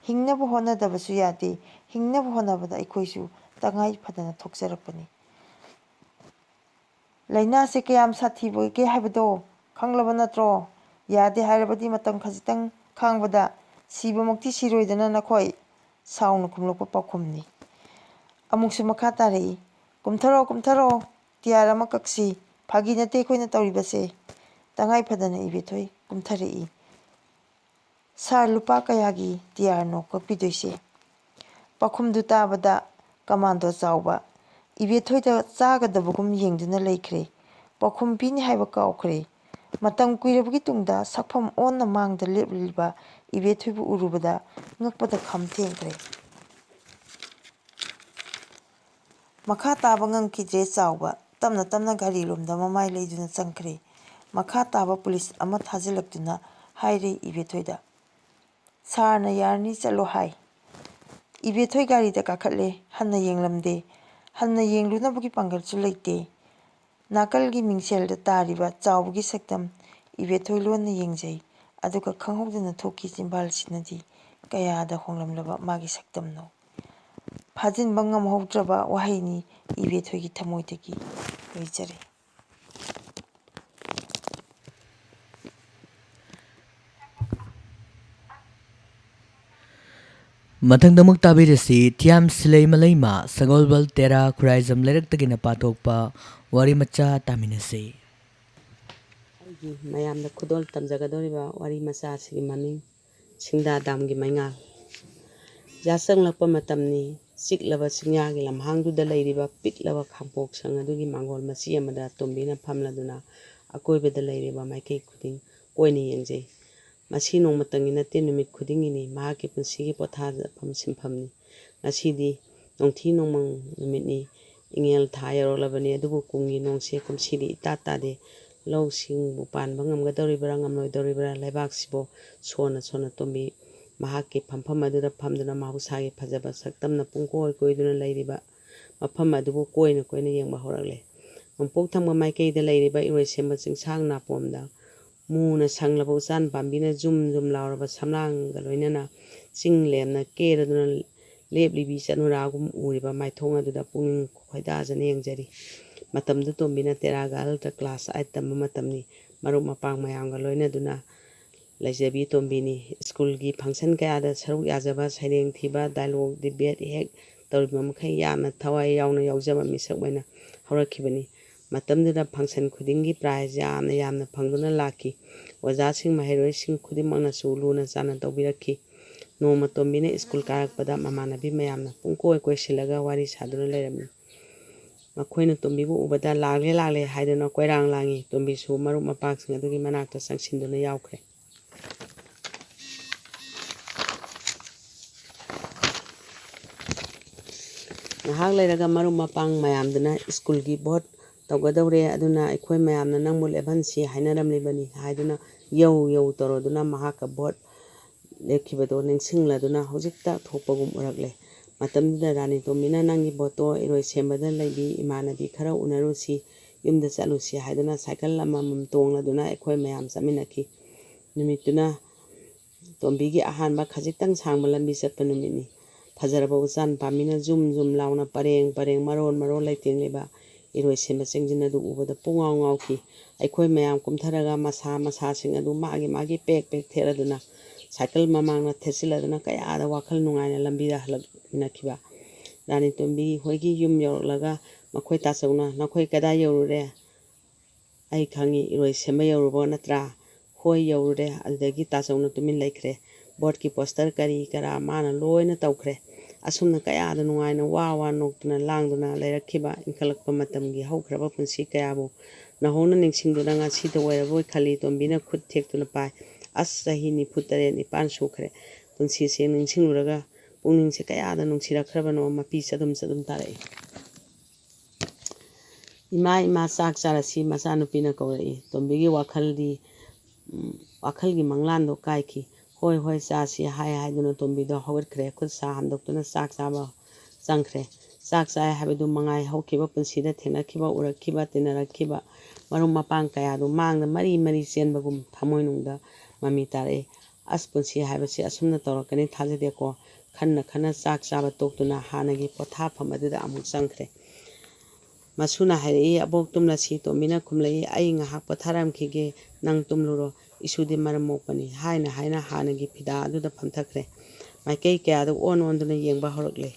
ꯍꯤꯡꯅꯕ ꯍꯣꯠꯅꯗꯕꯁꯨ ꯌꯥꯗꯦ ꯍꯤꯡꯅꯕ ꯍꯣꯠꯅꯕꯗ ꯑꯩꯈꯣꯏꯁꯨ ꯇꯉꯥꯏ ꯐꯗꯅ ꯊꯣꯛꯆꯔꯛꯄꯅꯤ ꯂꯥꯏꯅꯥꯁꯦ ꯀꯌꯥꯝ ꯁꯥꯊꯤꯕꯒꯦ ꯍꯥꯏꯕꯗꯣ ꯈꯪꯂꯕ ꯅꯠꯇ꯭ꯔꯣ ꯌꯥꯗꯦ ꯍꯥꯏꯔꯕꯗꯤ ꯃꯇꯝ ꯈꯖꯤꯛꯇꯪ ꯈꯥꯡꯕꯗ ꯁꯤꯕꯃꯛꯇꯤ ꯁꯤꯔꯣꯏꯗꯅ ꯅꯈꯣꯏ ꯁꯥꯎꯅ ꯈꯨꯝꯂꯛꯄ ꯄꯥꯎꯈꯨꯝꯅꯤ ꯑꯃꯨꯛꯁꯨ ꯃꯈꯥ ꯇꯥꯔꯛꯏ ꯀꯨꯝꯊꯔꯣ ꯀꯨꯝꯊꯔꯣ ꯇꯤꯌꯥꯔ ꯑꯃ ꯀꯛꯁꯤ ꯐꯥꯒꯤ ꯅꯠꯇꯦ ꯑꯩꯈꯣꯏꯅ ꯇꯧꯔꯤꯕꯁꯦ ꯇꯉꯥꯏ ꯐꯗꯅ ꯏꯕꯦꯊꯣꯏ ꯀꯨꯝꯊꯔꯛꯏ ꯁꯥꯔ ꯂꯨꯄꯥ ꯀꯌꯥꯒꯤ ꯇꯤꯌꯥꯔꯅꯣ ꯀꯛꯄꯤꯗꯣꯏꯁꯦ ꯄꯥꯎꯈꯨꯝꯗꯨ ꯇꯥꯕꯗ ꯀꯃꯥꯟꯗꯣ ꯆꯥꯎꯕ ꯏꯕꯦꯊꯣꯏꯗ ꯆꯥꯒꯗꯕꯒꯨꯝ ꯌꯦꯡꯗꯨꯅ ꯂꯩꯈ꯭ꯔꯦ ꯄꯥꯎꯈꯨꯝ ꯄꯤꯅꯤ ꯍꯥꯏꯕ ꯀꯥꯎꯈ꯭ꯔꯦ ꯃꯇꯝ ꯀꯨꯏꯔꯕꯒꯤ ꯇꯨꯡꯗ ꯁꯛꯐꯝ ꯑꯣꯟꯅ ꯃꯥꯡꯗ ꯂꯦꯞꯂꯤꯕ ꯏꯕꯦꯊꯣꯏꯕꯨ ꯎꯔꯨꯕꯗ ꯉꯛꯄꯗ ꯈꯝ ꯊꯦꯡꯈ꯭ꯔꯦ ꯃꯈꯥ ꯇꯥꯕ ꯉꯝꯈꯤꯗ꯭ꯔꯦ ꯆꯥꯎꯕ ꯇꯞꯅ ꯇꯞꯅ ꯒꯥꯔꯤꯂꯣꯝꯗ ꯃꯃꯥꯏ ꯂꯩꯗꯨꯅ ꯆꯪꯈ꯭ꯔꯦ ꯃꯈꯥ ꯇꯥꯕ ꯄꯨꯂꯤꯁ ꯑꯃ ꯊꯥꯖꯤꯜꯂꯛꯇꯨꯅ ꯍꯥꯏꯔꯦ ꯏꯕꯦꯊꯣꯏꯗ ꯁꯥꯔꯅ ꯌꯥꯔꯅꯤ ꯆꯠꯂꯣ ꯍꯥꯏ ꯏꯕꯦꯊꯣꯏ ꯒꯥꯔꯤꯗ ꯀꯥꯈꯠꯂꯦ ꯍꯟꯅ ꯌꯦꯡꯂꯝꯗꯦ ꯍꯟꯅ ꯌꯦꯡꯂꯨꯅꯕꯒꯤ ꯄꯥꯡꯒꯜꯁꯨ ꯂꯩꯇꯦ ꯅꯥꯀꯜꯒꯤ ꯃꯤꯡꯁꯦꯜꯗ ꯇꯥꯔꯤꯕ ꯆꯥꯎꯕꯒꯤ ꯁꯛꯇꯝ ꯏꯕꯦꯊꯣꯏ ꯂꯣꯟꯅ ꯌꯦꯡꯖꯩ ꯑꯗꯨꯒ ꯈꯪꯍꯧꯗꯅ ꯊꯣꯛꯈꯤ ꯆꯤꯟꯕꯥꯜꯁꯤꯅꯗꯤ ꯀꯌꯥꯗ ꯍꯣꯡꯂꯝꯂꯕ ꯃꯥꯒꯤ ꯁꯛꯇꯝꯅꯣ ꯐꯥꯖꯤꯟꯕ ꯉꯝꯍꯧꯗ꯭ꯔꯕ ꯋꯥꯍꯩꯅꯤ ꯏꯕꯦꯊꯣꯏꯒꯤ ꯊꯃꯣꯏꯗꯒꯤ ꯂꯣꯏꯖꯔꯦ ꯃꯊꯪꯗꯃꯨꯛ ꯇꯥꯕꯤꯔꯁꯤ ꯊꯤꯌꯥꯝ ꯁꯤꯂꯩ ꯃꯂꯩꯃ ꯁꯒꯣꯜꯕꯜ ꯇꯦꯔꯥ ꯈꯨꯔꯥꯏꯖꯝ ꯂꯩꯔꯛꯇꯒꯤꯅ ꯄꯥꯊꯣꯛꯄ ꯋꯥꯔꯤ ꯃꯆꯥ ꯇꯥꯃꯤꯟꯅꯁꯤ ꯑꯩꯒꯤ ꯃꯌꯥꯝꯗ ꯈꯨꯗꯣꯜ ꯇꯝꯖꯒꯗꯧꯔꯤꯕ ꯋꯥꯔꯤ ꯃꯆꯥ ꯑꯁꯤꯒꯤ ꯃꯃꯤꯡ ꯁꯤꯡꯗꯥꯗꯥꯝꯒꯤ ꯃꯩꯉꯥꯜ ꯌꯥꯆꯪꯂꯛꯄ ꯃꯇꯝꯅꯤ ꯆꯤꯛꯂꯕ ꯆꯤꯡꯌꯥꯒꯤ ꯂꯝꯍꯥꯡꯗꯨꯗ ꯂꯩꯔꯤꯕ ꯄꯤꯛꯂꯕ ꯈꯥꯡꯄꯣꯛ ꯁꯪ ꯑꯗꯨꯒꯤ ꯃꯥꯡꯒꯣꯜ ꯃꯆꯤ ꯑꯃꯗ ꯇꯣꯝꯕꯤꯅ ꯐꯝꯂꯗꯨꯅ ꯑꯀꯣꯏꯕꯗ ꯂꯩꯔꯤꯕ ꯃꯥꯏꯀꯩ ꯈꯨꯗꯤꯡ ꯀꯣꯏꯅ ꯌꯦꯡꯖꯩ ꯃꯁꯤ ꯅꯣꯡꯃꯇꯪꯒꯤ ꯅꯠꯇꯦ ꯅꯨꯃꯤꯠ ꯈꯨꯗꯤꯡꯒꯤꯅꯤ ꯃꯍꯥꯛꯀꯤ ꯄꯨꯟꯁꯤꯒꯤ ꯄꯣꯊꯥꯐꯝ ꯁꯤꯟꯐꯝꯅꯤ ꯉꯁꯤꯗꯤ ꯅꯣꯡꯊꯤ ꯅꯣꯡꯃꯪ ꯅꯨꯃꯤꯠꯅꯤ ꯏꯉꯦꯜ ꯊꯥ ꯌꯧꯔꯛꯂꯕꯅꯤ ꯑꯗꯨꯕꯨ ꯀꯨꯝꯒꯤ ꯅꯣꯡꯁꯦ ꯀꯨꯝꯁꯤꯗꯤ ꯏꯇꯥ ꯇꯥꯗꯦ ꯂꯧꯁꯤꯡꯕꯨ ꯄꯥꯟꯕ ꯉꯝꯒꯗꯧꯔꯤꯕ꯭ꯔꯥ ꯉꯝꯂꯣꯏꯗꯧꯔꯤꯕ꯭ꯔꯥ ꯂꯩꯕꯥꯛꯁꯤꯕꯨ ꯁꯣꯟꯅ ꯁꯣꯟꯅ ꯇꯣꯝꯕꯤ ꯃꯍꯥꯛꯀꯤ ꯐꯝꯐꯝ ꯑꯗꯨꯗ ꯐꯝꯗꯨꯅ ꯃꯍꯧꯁꯥꯒꯤ ꯐꯖꯕ ꯁꯛꯇꯝꯅ ꯄꯨꯡꯀꯣꯏ ꯀꯣꯏꯗꯨꯅ ꯂꯩꯔꯤꯕ ꯃꯐꯝ ꯑꯗꯨꯕꯨ ꯀꯣꯏꯅ ꯀꯣꯏꯅ ꯌꯦꯡꯕ ꯍꯧꯔꯛꯂꯦ ꯅꯣꯡꯄꯣꯛ ꯊꯪꯕ ꯃꯥꯏꯀꯩꯗ ꯂꯩꯔꯤꯕ ꯏꯔꯣꯏꯁꯦꯝꯕ ꯆꯤꯡꯁꯥꯡ ꯅꯥꯄꯣꯝꯗ ꯃꯨꯅ ꯁꯪꯂꯕ ꯎꯆꯥꯟ ꯄꯥꯝꯕꯤꯅ ꯖꯨꯝ ꯖꯨꯝ ꯂꯥꯎꯔꯕ ꯁꯝꯂꯥꯡꯒ ꯂꯣꯏꯅꯅ ꯆꯤꯡ ꯂꯦꯝꯅ ꯀꯦꯔꯗꯨꯅ ꯂꯦꯞꯂꯤꯕꯤ ꯆꯅꯨꯔꯥꯒꯨꯝ ꯎꯔꯤꯕ ꯃꯥꯏꯊꯣꯡ ꯑꯗꯨꯗ ꯄꯨꯛꯅꯤꯡ ꯈꯣꯏꯗꯥꯖꯅ ꯌꯦꯡꯖꯔꯤ꯫ ꯃꯇꯝꯗꯨ ꯇꯣꯝꯕꯤꯅ ꯇꯦꯔꯥꯒꯥꯜꯗ ꯀ꯭ꯂꯥꯁ 8 ꯇꯝꯕ ꯃꯇꯝꯅꯤ꯫ ꯃꯔꯨꯞ ꯃꯄꯥꯡ ꯃꯌꯥꯝꯒ ꯂꯣꯏꯅꯗꯨꯅ ꯂꯩꯖꯕꯤ ꯇꯣꯝꯕꯤꯅꯤ꯫ ꯁ꯭ꯀꯨꯜꯒꯤ ꯐꯪꯁꯟ ꯀꯌꯥꯗ ꯁꯔꯨꯛ ꯌꯥꯖꯕ, ꯁꯩꯔꯦꯡ ꯊꯤꯕ, ꯗꯥꯏꯂꯣꯛ ꯗꯤꯕꯦꯠ ꯍꯦꯛ ꯇꯧꯔꯤꯕ ꯃꯈꯩ ꯌꯥꯝꯅ ꯊꯋꯥꯏ ꯌꯥꯎꯅ ꯌꯥꯎꯖꯕ ꯃꯤꯁꯛ ꯑꯣꯏꯅ ꯍꯧꯔꯛꯈꯤꯕꯅꯤ꯫ ꯃꯇꯝꯗꯨꯗ ꯐꯪꯁꯟ ꯈꯨꯗꯤꯡꯒꯤ ꯄ꯭ꯔꯥꯏꯖ ꯌꯥꯝꯅ ꯐꯪꯗꯨꯅ ꯂꯥꯛꯈꯤ꯫ ꯑꯣꯖꯥꯁꯤꯡ ꯃꯍꯩꯔꯣꯏꯁꯤꯡ ꯈꯨꯗꯤꯡꯃꯛꯅꯁꯨ ꯂꯨꯅ ꯆꯥꯟꯅ ꯇꯧꯕꯤꯔꯛꯈꯤ꯫ ꯅꯣꯡꯃ ꯇꯣꯝꯕꯤꯅ ꯁ꯭ꯀꯨꯜ ꯀꯥꯔꯛꯄꯗ ꯃꯃꯥꯟꯅꯕꯤ ꯃꯌꯥꯝꯅ ꯄꯨꯡꯀꯣꯏ ꯀꯣꯏꯁꯤꯜꯂꯒ ꯋꯥꯔꯤ ꯁꯥꯗꯨꯅ ꯂꯩꯔꯝꯃꯤ꯫ ꯃꯈꯣꯏꯅ ꯇꯣꯝꯕꯤꯕꯨ ꯎꯕꯗ ꯂꯥꯛꯂꯦ ꯍꯥꯏꯗꯨꯅ ꯀꯣꯏꯔꯥꯡ ꯂꯥꯡꯏ꯫ ꯇꯣꯝꯕꯤꯁꯨ ꯃꯔꯨꯞ ꯃꯄꯥꯡꯁꯤꯡ ꯑꯗꯨꯒꯤ ꯃꯅꯥꯛꯇ ꯆꯪꯁꯤꯟꯗꯨꯅ ꯌꯥꯎꯈ꯭ꯔꯦ꯫ ꯉꯥꯏꯍꯥꯛ ꯂꯩꯔꯒ ꯃꯔꯨꯞ ꯃꯄꯥꯡ ꯃꯌꯥꯝꯗꯨꯅ ꯁ꯭ꯀꯨꯜꯒꯤ ꯚꯣꯠ ꯇꯧꯒꯗꯧꯔꯦ, ꯑꯗꯨꯅ ꯑꯩꯈꯣꯏ ꯃꯌꯥꯝꯅ ꯅꯪꯕꯨ ꯂꯦꯞꯍꯟꯁꯤ ꯍꯥꯏꯅꯔꯝꯂꯤꯕꯅꯤ ꯍꯥꯏꯗꯨꯅ ꯌꯧ ꯇꯧꯔꯗꯨꯅ ꯃꯍꯥꯛꯀ ꯚꯣꯠ ꯂꯦꯞꯈꯤꯕꯗꯣ ꯅꯤꯡꯁꯤꯡꯂꯗꯨꯅ ꯍꯧꯖꯤꯛꯇ ꯊꯣꯛꯄꯒꯨꯝ ꯎꯔꯛꯂꯦ꯫ ꯃꯇꯝꯗꯨꯗ ꯔꯥꯅꯤ ꯇꯣꯝꯕꯤꯅ ꯅꯪꯒꯤ ꯚꯣꯠꯇꯣ ꯏꯔꯣꯏꯁꯦꯝꯕꯗ ꯂꯩꯕꯤ ꯏꯃꯥꯟꯅꯕꯤ ꯈꯔ ꯎꯅꯔꯨꯁꯤ, ꯌꯨꯝꯗ ꯆꯠꯂꯨꯁꯤ ꯍꯥꯏꯗꯨꯅ ꯁꯥꯏꯀꯜ ꯑꯃꯃꯝ ꯇꯣꯡꯂꯗꯨꯅ ꯑꯩꯈꯣꯏ ꯃꯌꯥꯝ ꯆꯠꯃꯤꯟꯅꯈꯤ꯫ ꯅꯨꯃꯤꯠꯇꯨꯅ ꯇꯣꯝꯕꯤꯒꯤ ꯑꯍꯥꯟꯕ ꯈꯖꯤꯛꯇꯪ ꯁꯥꯡꯕ ꯂꯝꯕꯤ ꯆꯠꯄ ꯅꯨꯃꯤꯠꯅꯤ꯫ ꯐꯖꯔꯕ ꯎꯆꯥꯟ ꯄꯥꯝꯕꯤꯅ ꯖꯨꯝ ꯂꯥꯎꯅ ꯄꯔꯦꯡ ꯃꯔꯣꯟ ꯂꯩꯇꯦꯡꯂꯤꯕ ꯏꯔꯣꯏꯁꯦꯝꯕ ꯆꯤꯡꯖꯤꯟ ꯑꯗꯨ ꯎꯕꯗ ꯄꯨꯡꯉꯥꯎ ꯉꯥꯎꯈꯤ꯫ ꯑꯩꯈꯣꯏ ꯃꯌꯥꯝ ꯀꯨꯝꯊꯔꯒ ꯃꯁꯥꯁꯤꯡ ꯑꯗꯨ ꯃꯥꯒꯤ ꯄꯦꯛ ꯊꯦꯠꯂꯗꯨꯅ ꯁꯥꯏꯀꯜ ꯃꯃꯥꯡꯗ ꯊꯦꯠꯆꯤꯜꯂꯗꯨꯅ ꯀꯌꯥꯗ ꯋꯥꯈꯜ ꯅꯨꯡꯉꯥꯏꯅ ꯂꯝꯕꯤꯗ ꯍꯜꯂꯛꯃꯤꯟꯅꯈꯤꯕ꯫ ꯔꯥꯅꯤ ꯇꯣꯝꯕꯤ ꯍꯣꯏꯒꯤ ꯌꯨꯝ ꯌꯧꯔꯛꯂꯒ ꯃꯈꯣꯏ ꯇꯥꯆꯧꯅ "ꯅꯈꯣꯏ ꯀꯗꯥꯏ ꯌꯧꯔꯨꯔꯦ? ꯑꯩ ꯈꯪꯉꯤ, ꯏꯔꯣꯏꯁꯦꯝꯕ ꯌꯧꯔꯨꯕ ꯅꯠꯇ꯭ꯔꯥ?" "ꯍꯣꯏ ꯌꯧꯔꯨꯔꯦ." ꯑꯗꯨꯗꯒꯤ ꯇꯥꯆꯧꯅ ꯇꯨꯃꯤꯟ ꯂꯩꯈ꯭ꯔꯦ꯫ ꯚꯣꯠꯀꯤ ꯄꯣꯁꯇꯔ ꯀꯔꯤ ꯀꯔꯥ ꯃꯥꯅ ꯂꯣꯏꯅ ꯇꯧꯈ꯭ꯔꯦ꯫ ꯑꯁꯨꯝꯅ ꯀꯌꯥꯗ ꯅꯨꯡꯉꯥꯏꯅ ꯋꯥ ꯅꯣꯛꯇꯨꯅ ꯂꯥꯡꯗꯨꯅ ꯂꯩꯔꯛꯈꯤꯕ ꯏꯟꯈꯠꯂꯛꯄ ꯃꯇꯝꯒꯤ ꯍꯧꯈ꯭ꯔꯕ ꯄꯨꯟꯁꯤ ꯀꯌꯥꯕꯨ ꯅꯧꯍꯧꯅ ꯅꯤꯡꯁꯤꯡꯗꯨꯅ ꯉꯁꯤꯇ ꯑꯣꯏꯔꯕꯣꯏ ꯈꯜꯂꯤ꯫ ꯇꯣꯝꯕꯤꯅ ꯈꯨꯠ ꯊꯦꯛꯇꯨꯅ ꯄꯥꯏ꯫ ꯑꯁ, ꯆꯍꯤ 93-94 ꯁꯨꯈ꯭ꯔꯦ꯫ ꯄꯨꯟꯁꯤꯁꯦ ꯅꯤꯡꯁꯤꯡꯂꯨꯔꯒ ꯄꯨꯛꯅꯤꯡꯁꯦ ꯀꯌꯥꯗ ꯅꯨꯡꯁꯤꯔꯛꯈ꯭ꯔꯕꯅꯣ, ꯃꯄꯤ ꯆꯗꯨꯝ ꯇꯥꯔꯛꯏ꯫ ꯏꯃꯥ ꯆꯥꯛ ꯆꯥꯔꯁꯤ, ꯃꯆꯥꯅꯨꯄꯤꯅ ꯀꯧꯔꯛꯏ꯫ ꯇꯣꯝꯕꯤꯒꯤ ꯋꯥꯈꯜꯒꯤ ꯃꯪꯂꯥꯟꯗꯣ ꯀꯥꯏꯈꯤ꯫ ꯍꯣꯏ ꯆꯥꯁꯤ ꯍꯥꯏꯗꯨꯅ ꯇꯣꯝꯕꯤꯗꯣ ꯍꯧꯒꯠꯈ꯭ꯔꯦ꯫ ꯈꯨꯠ ꯁꯥ ꯍꯥꯝꯗꯣꯛꯇꯨꯅ ꯆꯥꯛ ꯆꯥꯕ ꯆꯪꯈ꯭ꯔꯦ꯫ ꯆꯥꯛ ꯆꯥꯏ ꯍꯥꯏꯕꯗꯨ ꯃꯉꯥꯏ ꯍꯧꯈꯤꯕ ꯄꯨꯟꯁꯤꯗ ꯊꯦꯡꯅꯈꯤꯕ, ꯎꯔꯛꯈꯤꯕ, ꯇꯤꯟꯅꯔꯛꯈꯤꯕ ꯃꯔꯨꯞ ꯃꯄꯥꯡ ꯀꯌꯥꯗꯨ ꯃꯥꯡꯗ ꯃꯔꯤ ꯆꯦꯟꯕꯒꯨꯝ ꯊꯃꯣꯏꯅꯨꯡꯗ ꯃꯃꯤ ꯇꯥꯔꯛꯏ꯫ ꯑꯁ, ꯄꯨꯟꯁꯤ ꯍꯥꯏꯕꯁꯤ ꯑꯁꯨꯝꯅ ꯇꯧꯔꯛꯀꯅꯤ ꯊꯥꯖꯗꯦꯀꯣ꯫ ꯈꯟꯅ ꯆꯥꯛ ꯆꯥꯕ ꯇꯣꯛꯇꯨꯅ ꯍꯥꯟꯅꯒꯤ ꯄꯣꯊꯥꯐꯝ ꯑꯗꯨꯗ ꯑꯃꯨꯛ ꯆꯪꯈ꯭ꯔꯦ꯫ ꯃꯁꯨꯅ ꯍꯥꯏꯔꯛꯏ, "ꯑꯕꯣꯛ ꯇꯨꯝꯂꯁꯤ." ꯇꯣꯝꯕꯤꯅ ꯈꯨꯝꯂꯛꯏ, "ꯑꯩ ꯉꯥꯏꯍꯥꯛ ꯄꯣꯊꯥꯔꯝꯈꯤꯒꯦ, ꯅꯪ ꯇꯨꯝꯂꯨꯔꯣ, ꯏꯁꯨꯗꯤ ꯃꯔꯝ ꯃꯣꯛꯄꯅꯤ." ꯍꯥꯏꯅ ꯍꯥꯟꯅꯒꯤ ꯐꯤꯗꯥ ꯑꯗꯨꯗ ꯐꯝꯊꯈ꯭ꯔꯦ꯫ ꯃꯥꯏꯀꯩ ꯀꯌꯥꯗ ꯑꯣꯟꯗꯨꯅ ꯌꯦꯡꯕ ꯍꯧꯔꯛꯂꯦ꯫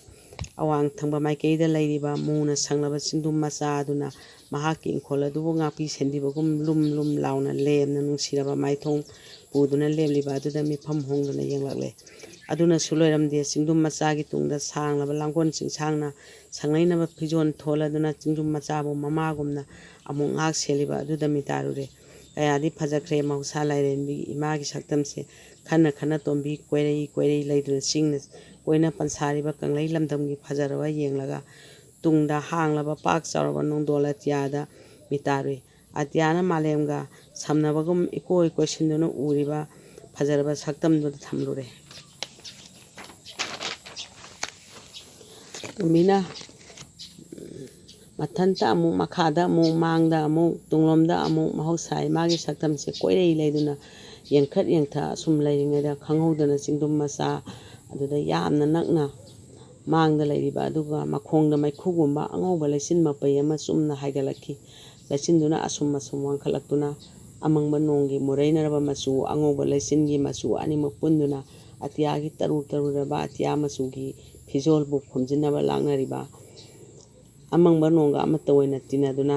ꯑꯋꯥꯡ ꯊꯪꯕ ꯃꯥꯏꯀꯩꯗ ꯂꯩꯔꯤꯕ ꯃꯨꯅ ꯁꯪꯂꯕ ꯆꯤꯡꯗꯨꯝ ꯃꯆꯥ ꯑꯗꯨꯅ ꯃꯍꯥꯛꯀꯤ ꯏꯪꯈꯣꯜ ꯑꯗꯨꯕꯨ ꯉꯥꯛꯄꯤ ꯁꯦꯟꯕꯤꯕꯒꯨꯝ ꯂꯨꯝ ꯂꯥꯎꯅ ꯂꯦꯝꯅ ꯅꯨꯡꯁꯤꯔꯕ ꯃꯥꯏꯊꯣꯡ ꯄꯨꯗꯨꯅ ꯂꯦꯞꯂꯤꯕ ꯑꯗꯨꯗ ꯃꯤꯠꯐꯝ ꯍꯣꯡꯗꯨꯅ ꯌꯦꯡꯂꯛꯂꯦ꯫ ꯑꯗꯨꯅꯁꯨ ꯂꯣꯏꯔꯝꯗꯦ, ꯆꯤꯡꯗꯨꯝ ꯃꯆꯥꯒꯤ ꯇꯨꯡꯗ ꯁꯥꯡꯂꯕ ꯂꯥꯡꯒꯣꯜ ꯆꯤꯡꯁꯥꯡꯅ ꯁꯪꯂꯩꯅꯕ ꯐꯤꯖꯣꯜ ꯊꯣꯜꯂꯗꯨꯅ ꯆꯤꯡꯗꯨꯝ ꯃꯆꯥꯕꯨ ꯃꯃꯥꯒꯨꯝꯅ ꯑꯃꯨꯛ ꯉꯥꯛ ꯁꯦꯜꯂꯤꯕ ꯑꯗꯨꯗ ꯃꯤꯇꯥꯔꯨꯔꯦ꯫ ꯀꯌꯥꯗꯤ ꯐꯖꯈ꯭ꯔꯦ ꯃꯍꯧꯁꯥ ꯂꯥꯏꯔꯦꯝꯕꯤ ꯏꯃꯥꯒꯤ ꯁꯛꯇꯝꯁꯦ꯫ ꯈꯟꯅ ꯇꯣꯝꯕꯤ ꯀꯣꯏꯔꯩ ꯂꯩꯗꯨꯅ ꯆꯤꯡꯅ ꯀꯣꯏꯅ ꯄꯟꯁꯥꯔꯤꯕ ꯀꯪꯂꯩ ꯂꯝꯗꯝꯒꯤ ꯐꯖꯔꯕ ꯌꯦꯡꯂꯒ ꯇꯨꯡꯗ ꯍꯥꯡꯂꯕ ꯄꯥꯛ ꯆꯥꯎꯔꯕ ꯅꯣꯡꯗꯣꯜ ꯑꯇꯤꯌꯥꯗ ꯃꯤꯇꯥꯔꯨꯏ꯫ ꯑꯇꯤꯌꯥꯅ ꯃꯥꯂꯦꯝꯒ ꯁꯝꯅꯕꯒꯨꯝ ꯏꯀꯣꯏ ꯀꯣꯏꯁꯤꯟꯗꯨꯅ ꯎꯔꯤꯕ ꯐꯖꯔꯕ ꯁꯛꯇꯝꯗꯨꯗ ꯊꯝꯂꯨꯔꯦ꯫ ꯇꯣꯝꯕꯤꯅ ꯃꯊꯟꯇ ꯑꯃꯨꯛ, ꯃꯈꯥꯗ ꯑꯃꯨꯛ, ꯃꯥꯡꯗ ꯑꯃꯨꯛ, ꯇꯨꯡꯂꯣꯝꯗ ꯑꯃꯨꯛ ꯃꯍꯧꯁꯥ ꯏꯃꯥꯒꯤ ꯁꯛꯇꯝꯁꯦ ꯀꯣꯏꯔꯩ ꯂꯩꯗꯨꯅ ꯌꯦꯡꯊ ꯑꯁꯨꯝ ꯂꯩꯔꯤꯉꯩꯗ ꯈꯪꯍꯧꯗꯅ ꯆꯤꯡꯗꯨꯝ ꯃꯆꯥ ꯑꯗꯨꯗ ꯌꯥꯝꯅ ꯅꯛꯅ ꯃꯥꯡꯗ ꯂꯩꯔꯤꯕ ꯑꯗꯨꯒ ꯃꯈꯣꯡꯗ ꯃꯩꯈꯨꯒꯨꯝꯕ ꯑꯉꯧꯕ ꯂꯩꯆꯤꯟ ꯃꯄꯩ ꯑꯃ ꯆꯨꯝꯅ ꯍꯥꯏꯒꯠꯂꯛꯈꯤ꯫ ꯂꯩꯆꯤꯟꯗꯨꯅ ꯑꯁꯨꯝ ꯋꯥꯡꯈꯠꯂꯛꯇꯨꯅ ꯑꯃꯪꯕ ꯅꯣꯡꯒꯤ ꯃꯨꯔꯩꯅꯔꯕ ꯃꯆꯨ, ꯑꯉꯧꯕ ꯂꯩꯆꯤꯟꯒꯤ ꯃꯆꯨ ꯑꯅꯤꯃꯛ ꯄꯨꯟꯗꯨꯅ ꯑꯇꯤꯌꯥꯒꯤ ꯇꯔꯨꯔꯕ ꯑꯇꯤꯌꯥ ꯃꯆꯨꯒꯤ ꯐꯤꯖꯣꯜꯕꯨ ꯈꯣꯝꯖꯤꯟꯅꯕ ꯂꯥꯛꯅꯔꯤꯕ ꯑꯃꯪꯕ ꯅꯣꯡꯒ ꯑꯃꯠꯇ ꯑꯣꯏꯅ ꯇꯤꯟꯅꯗꯨꯅ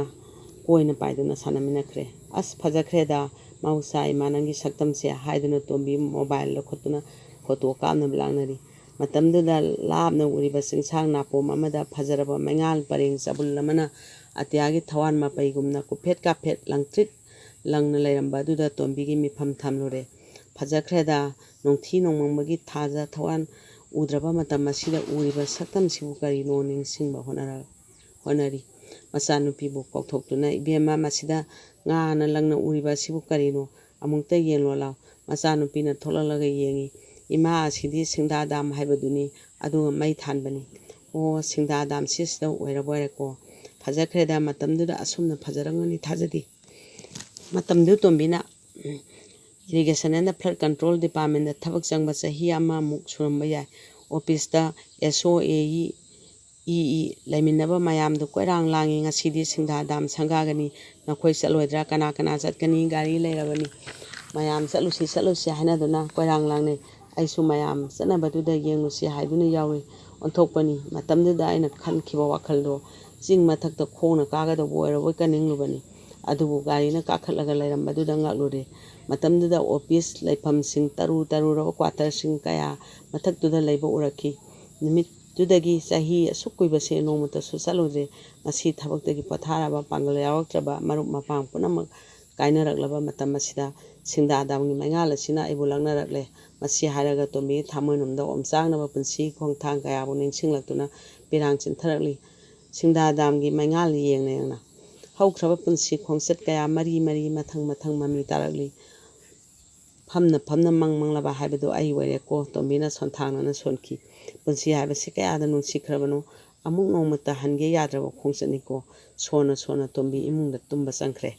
ꯀꯣꯏꯅ ꯄꯥꯏꯗꯨꯅ ꯁꯥꯟꯅꯃꯤꯟꯅꯈ꯭ꯔꯦ꯫ ꯑꯁ, ꯐꯖꯈ꯭ꯔꯦꯗ ꯃꯍꯧꯁꯥ ꯏꯃꯥ ꯅꯪꯒꯤ ꯁꯛꯇꯝꯁꯦ ꯍꯥꯏꯗꯨꯅ ꯇꯣꯝꯕꯤ ꯃꯣꯕꯥꯏꯜ ꯂꯧꯈꯠꯇꯨꯅ ꯐꯣꯇꯣ ꯀꯥꯞꯅꯕ ꯂꯥꯛꯅꯔꯤ꯫ ꯃꯇꯝꯗꯨꯗ ꯂꯥꯞꯅ ꯎꯔꯤꯕ ꯆꯤꯡꯁꯥꯡ ꯅꯥꯄꯣꯝ ꯑꯃꯗ ꯐꯖꯔꯕ ꯃꯩꯉꯥꯜ ꯄꯔꯦꯡ ꯆꯕꯨꯜ ꯑꯃꯅ ꯑꯇꯤꯌꯥꯒꯤ ꯊꯋꯥꯟ ꯃꯄꯩꯒꯨꯝꯅ ꯀꯨꯐꯦꯠ ꯀꯥꯐꯦꯠ ꯂꯪꯇ꯭ꯔꯤꯛ ꯂꯪꯅ ꯂꯩꯔꯝꯕ ꯑꯗꯨꯗ ꯇꯣꯝꯕꯤꯒꯤ ꯃꯤꯠꯐꯝ ꯊꯝꯂꯨꯔꯦ꯫ ꯐꯖꯈ꯭ꯔꯦꯗ, ꯅꯣꯡꯊꯤ ꯅꯣꯡꯃꯪꯕꯒꯤ ꯊꯥꯖ ꯊꯋꯥꯟ ꯎꯗ꯭ꯔꯕ ꯃꯇꯝ ꯑꯁꯤꯗ ꯎꯔꯤꯕ ꯁꯛꯇꯝꯁꯤꯕꯨ ꯀꯔꯤꯅꯣ ꯅꯤꯡꯁꯤꯡꯕ ꯍꯣꯠꯅꯔꯤ꯫ ꯃꯆꯥꯅꯨꯄꯤꯕꯨ ꯀꯧꯊꯣꯛꯇꯨꯅ, "ꯏꯕꯦꯝꯃ, ꯃꯁꯤꯗ ꯉꯥꯅ ꯂꯪꯅ ꯎꯔꯤꯕ ꯑꯁꯤꯕꯨ ꯀꯔꯤꯅꯣ? ꯑꯃꯨꯛꯇ ꯌꯦꯡꯂꯣ ꯂꯥꯎ." ꯃꯆꯥꯅꯨꯄꯤꯅ ꯊꯣꯛꯂꯛꯂꯒ ꯌꯦꯡꯉꯤ꯫ "ꯏꯃꯥ, ꯑꯁꯤꯗꯤ ꯁꯤꯡꯗꯥ ꯗꯥꯝ ꯍꯥꯏꯕꯗꯨꯅꯤ, ꯑꯗꯨꯒ ꯃꯩ ꯊꯥꯟꯕꯅꯤ." "ꯑꯣ, ꯁꯤꯡꯗꯥ ꯗꯥꯝꯁꯤ ꯁꯤꯗ ꯑꯣꯏꯔꯕꯣꯏꯔꯦꯀꯣ." ꯐꯖꯈ꯭ꯔꯦꯗ, ꯃꯇꯝꯗꯨꯗ ꯑꯁꯨꯝꯅ ꯐꯖꯔꯝꯒꯅꯤ ꯊꯥꯖꯗꯦ꯫ ꯃꯇꯝꯗꯨ ꯇꯣꯝꯕꯤꯅ ꯏꯔꯤꯒꯦꯁꯟ ꯑꯦꯟꯗ ꯐ꯭ꯂꯗ ꯀꯟꯇ꯭ꯔꯣꯜ ꯗꯤꯄꯥꯔꯠꯃꯦꯟꯗ ꯊꯕꯛ ꯆꯪꯕ ꯆꯍꯤ 1 ꯃꯨꯛ ꯁꯨꯔꯝꯕ ꯌꯥꯏ꯫ ꯑꯣꯐꯤꯁꯇ SOAE ꯂꯩꯃꯤꯟꯅꯕ ꯃꯌꯥꯝꯗꯨ ꯀꯣꯏꯔꯥꯡ ꯂꯥꯡꯉꯤ ꯉꯁꯤꯗꯤ ꯁꯤꯡꯗꯥ ꯗꯥꯝ ꯁꯪꯒꯥꯒꯅꯤ ꯅꯈꯣꯏ ꯆꯠꯂꯣꯏꯗ꯭ꯔꯥ ꯀꯅꯥ ꯀꯅꯥ ꯆꯠꯀꯅꯤ ꯒꯥꯔꯤ ꯂꯩꯔꯕꯅꯤ ꯃꯌꯥꯝ ꯆꯠꯂꯨꯁꯤ ꯍꯥꯏꯅꯗꯨꯅ ꯀꯣꯏꯔꯥꯡ ꯂꯥꯡꯅꯩ ꯑꯩꯁꯨ ꯃꯌꯥꯝ ꯆꯠꯅꯕꯗꯨꯗ ꯌꯦꯡꯂꯨꯁꯤ ꯍꯥꯏꯗꯨꯅ ꯌꯥꯎꯔꯤ ꯑꯣꯟꯊꯣꯛꯄꯅꯤ ꯃꯇꯝꯗꯨꯗ ꯑꯩꯅ ꯈꯟꯈꯤꯕ ꯋꯥꯈꯜꯗꯣ ꯆꯤꯡ ꯃꯊꯛꯇ ꯈꯣꯡꯅ ꯀꯥꯒꯗꯧꯕ ꯑꯣꯏꯔꯕꯣꯏ ꯀꯟꯅꯤꯡꯂꯨꯕꯅꯤ ꯑꯗꯨꯕꯨ ꯒꯥꯔꯤꯅ ꯀꯥꯈꯠꯂꯒ ꯂꯩꯔꯝꯕꯗꯨꯗ ꯉꯛꯂꯨꯔꯦ ꯃꯇꯝꯗꯨꯗ ꯑꯣꯐꯤꯁ ꯂꯩꯐꯝꯁꯤꯡ ꯇꯔꯨꯔꯕ ꯀ꯭ꯋꯥꯇꯔꯁꯤꯡ ꯀꯌꯥ ꯃꯊꯛꯇꯨꯗ ꯂꯩꯕ ꯎꯔꯛꯈꯤ ꯅꯨꯃꯤꯠꯇꯨꯗꯒꯤ ꯆꯍꯤ ꯑꯁꯨꯛ ꯀꯨꯏꯕꯁꯦ ꯅꯣꯡꯃꯇꯁꯨ ꯆꯠꯂꯨꯗ꯭ꯔꯦ ꯉꯁꯤ ꯊꯕꯛꯇꯒꯤ ꯄꯣꯊꯥꯔꯕ ꯄꯥꯡꯒꯜ ꯌꯥꯎꯔꯛꯇ꯭ꯔꯕ ꯃꯔꯨꯞ ꯃꯄꯥꯡ ꯄꯨꯝꯅꯃꯛ ꯀꯥꯏꯅꯔꯛꯂꯕ ꯃꯇꯝ ꯑꯁꯤꯗ ꯁꯤꯡꯗꯥ ꯗꯥꯝꯒꯤ ꯃꯩꯉꯥꯜ ꯑꯁꯤꯅ ꯑꯩꯕꯨ ꯂꯛꯅꯔꯛꯂꯦ ꯃꯁꯤ ꯍꯥꯏꯔꯒ ꯇꯣꯝꯕꯤꯒꯤ ꯊꯃꯣꯏꯅꯨꯡꯗ ꯑꯣꯝꯆꯥꯛꯅꯕ ꯄꯨꯟꯁꯤ ꯈꯣꯡꯊꯥꯡ ꯀꯌꯥꯕꯨ ꯅꯤꯡꯁꯤꯡꯂꯛꯇꯨꯅ ꯄꯤꯔꯥꯡ ꯆꯤꯟꯊꯔꯛꯂꯤ ꯁꯤꯡꯗꯥ ꯗꯥꯝꯒꯤ ꯃꯩꯉꯥꯜ ꯌꯦꯡꯅ ꯍꯧꯈ꯭ꯔꯕ ꯄꯨꯟꯁꯤ ꯈꯣꯡꯆꯠ ꯀꯌꯥ ꯃꯔꯤ ꯃꯊꯪ ꯃꯃꯤ ꯇꯥꯔꯛꯂꯤ ꯐꯝꯅ ꯃꯪꯂꯕ ꯍꯥꯏꯕꯗꯨ ꯑꯩ ꯑꯣꯏꯔꯦꯀꯣ ꯇꯣꯝꯕꯤꯅ ꯁꯣꯟꯊꯥꯡꯅꯅ ꯁꯣꯟꯈꯤ ꯄꯨꯟꯁꯤ ꯍꯥꯏꯕꯁꯤ ꯀꯌꯥꯗ ꯅꯨꯡꯁꯤꯈ꯭ꯔꯕꯅꯣ ꯑꯃꯨꯛ ꯅꯣꯡꯃꯇ ꯍꯟꯒꯦ ꯌꯥꯗ꯭ꯔꯕ ꯈꯣꯡꯆꯠꯅꯤꯀꯣ ꯁꯣꯟꯅ ꯇꯣꯝꯕꯤ ꯏꯃꯨꯡꯗ ꯇꯨꯝꯕ ꯆꯪꯈ꯭ꯔꯦ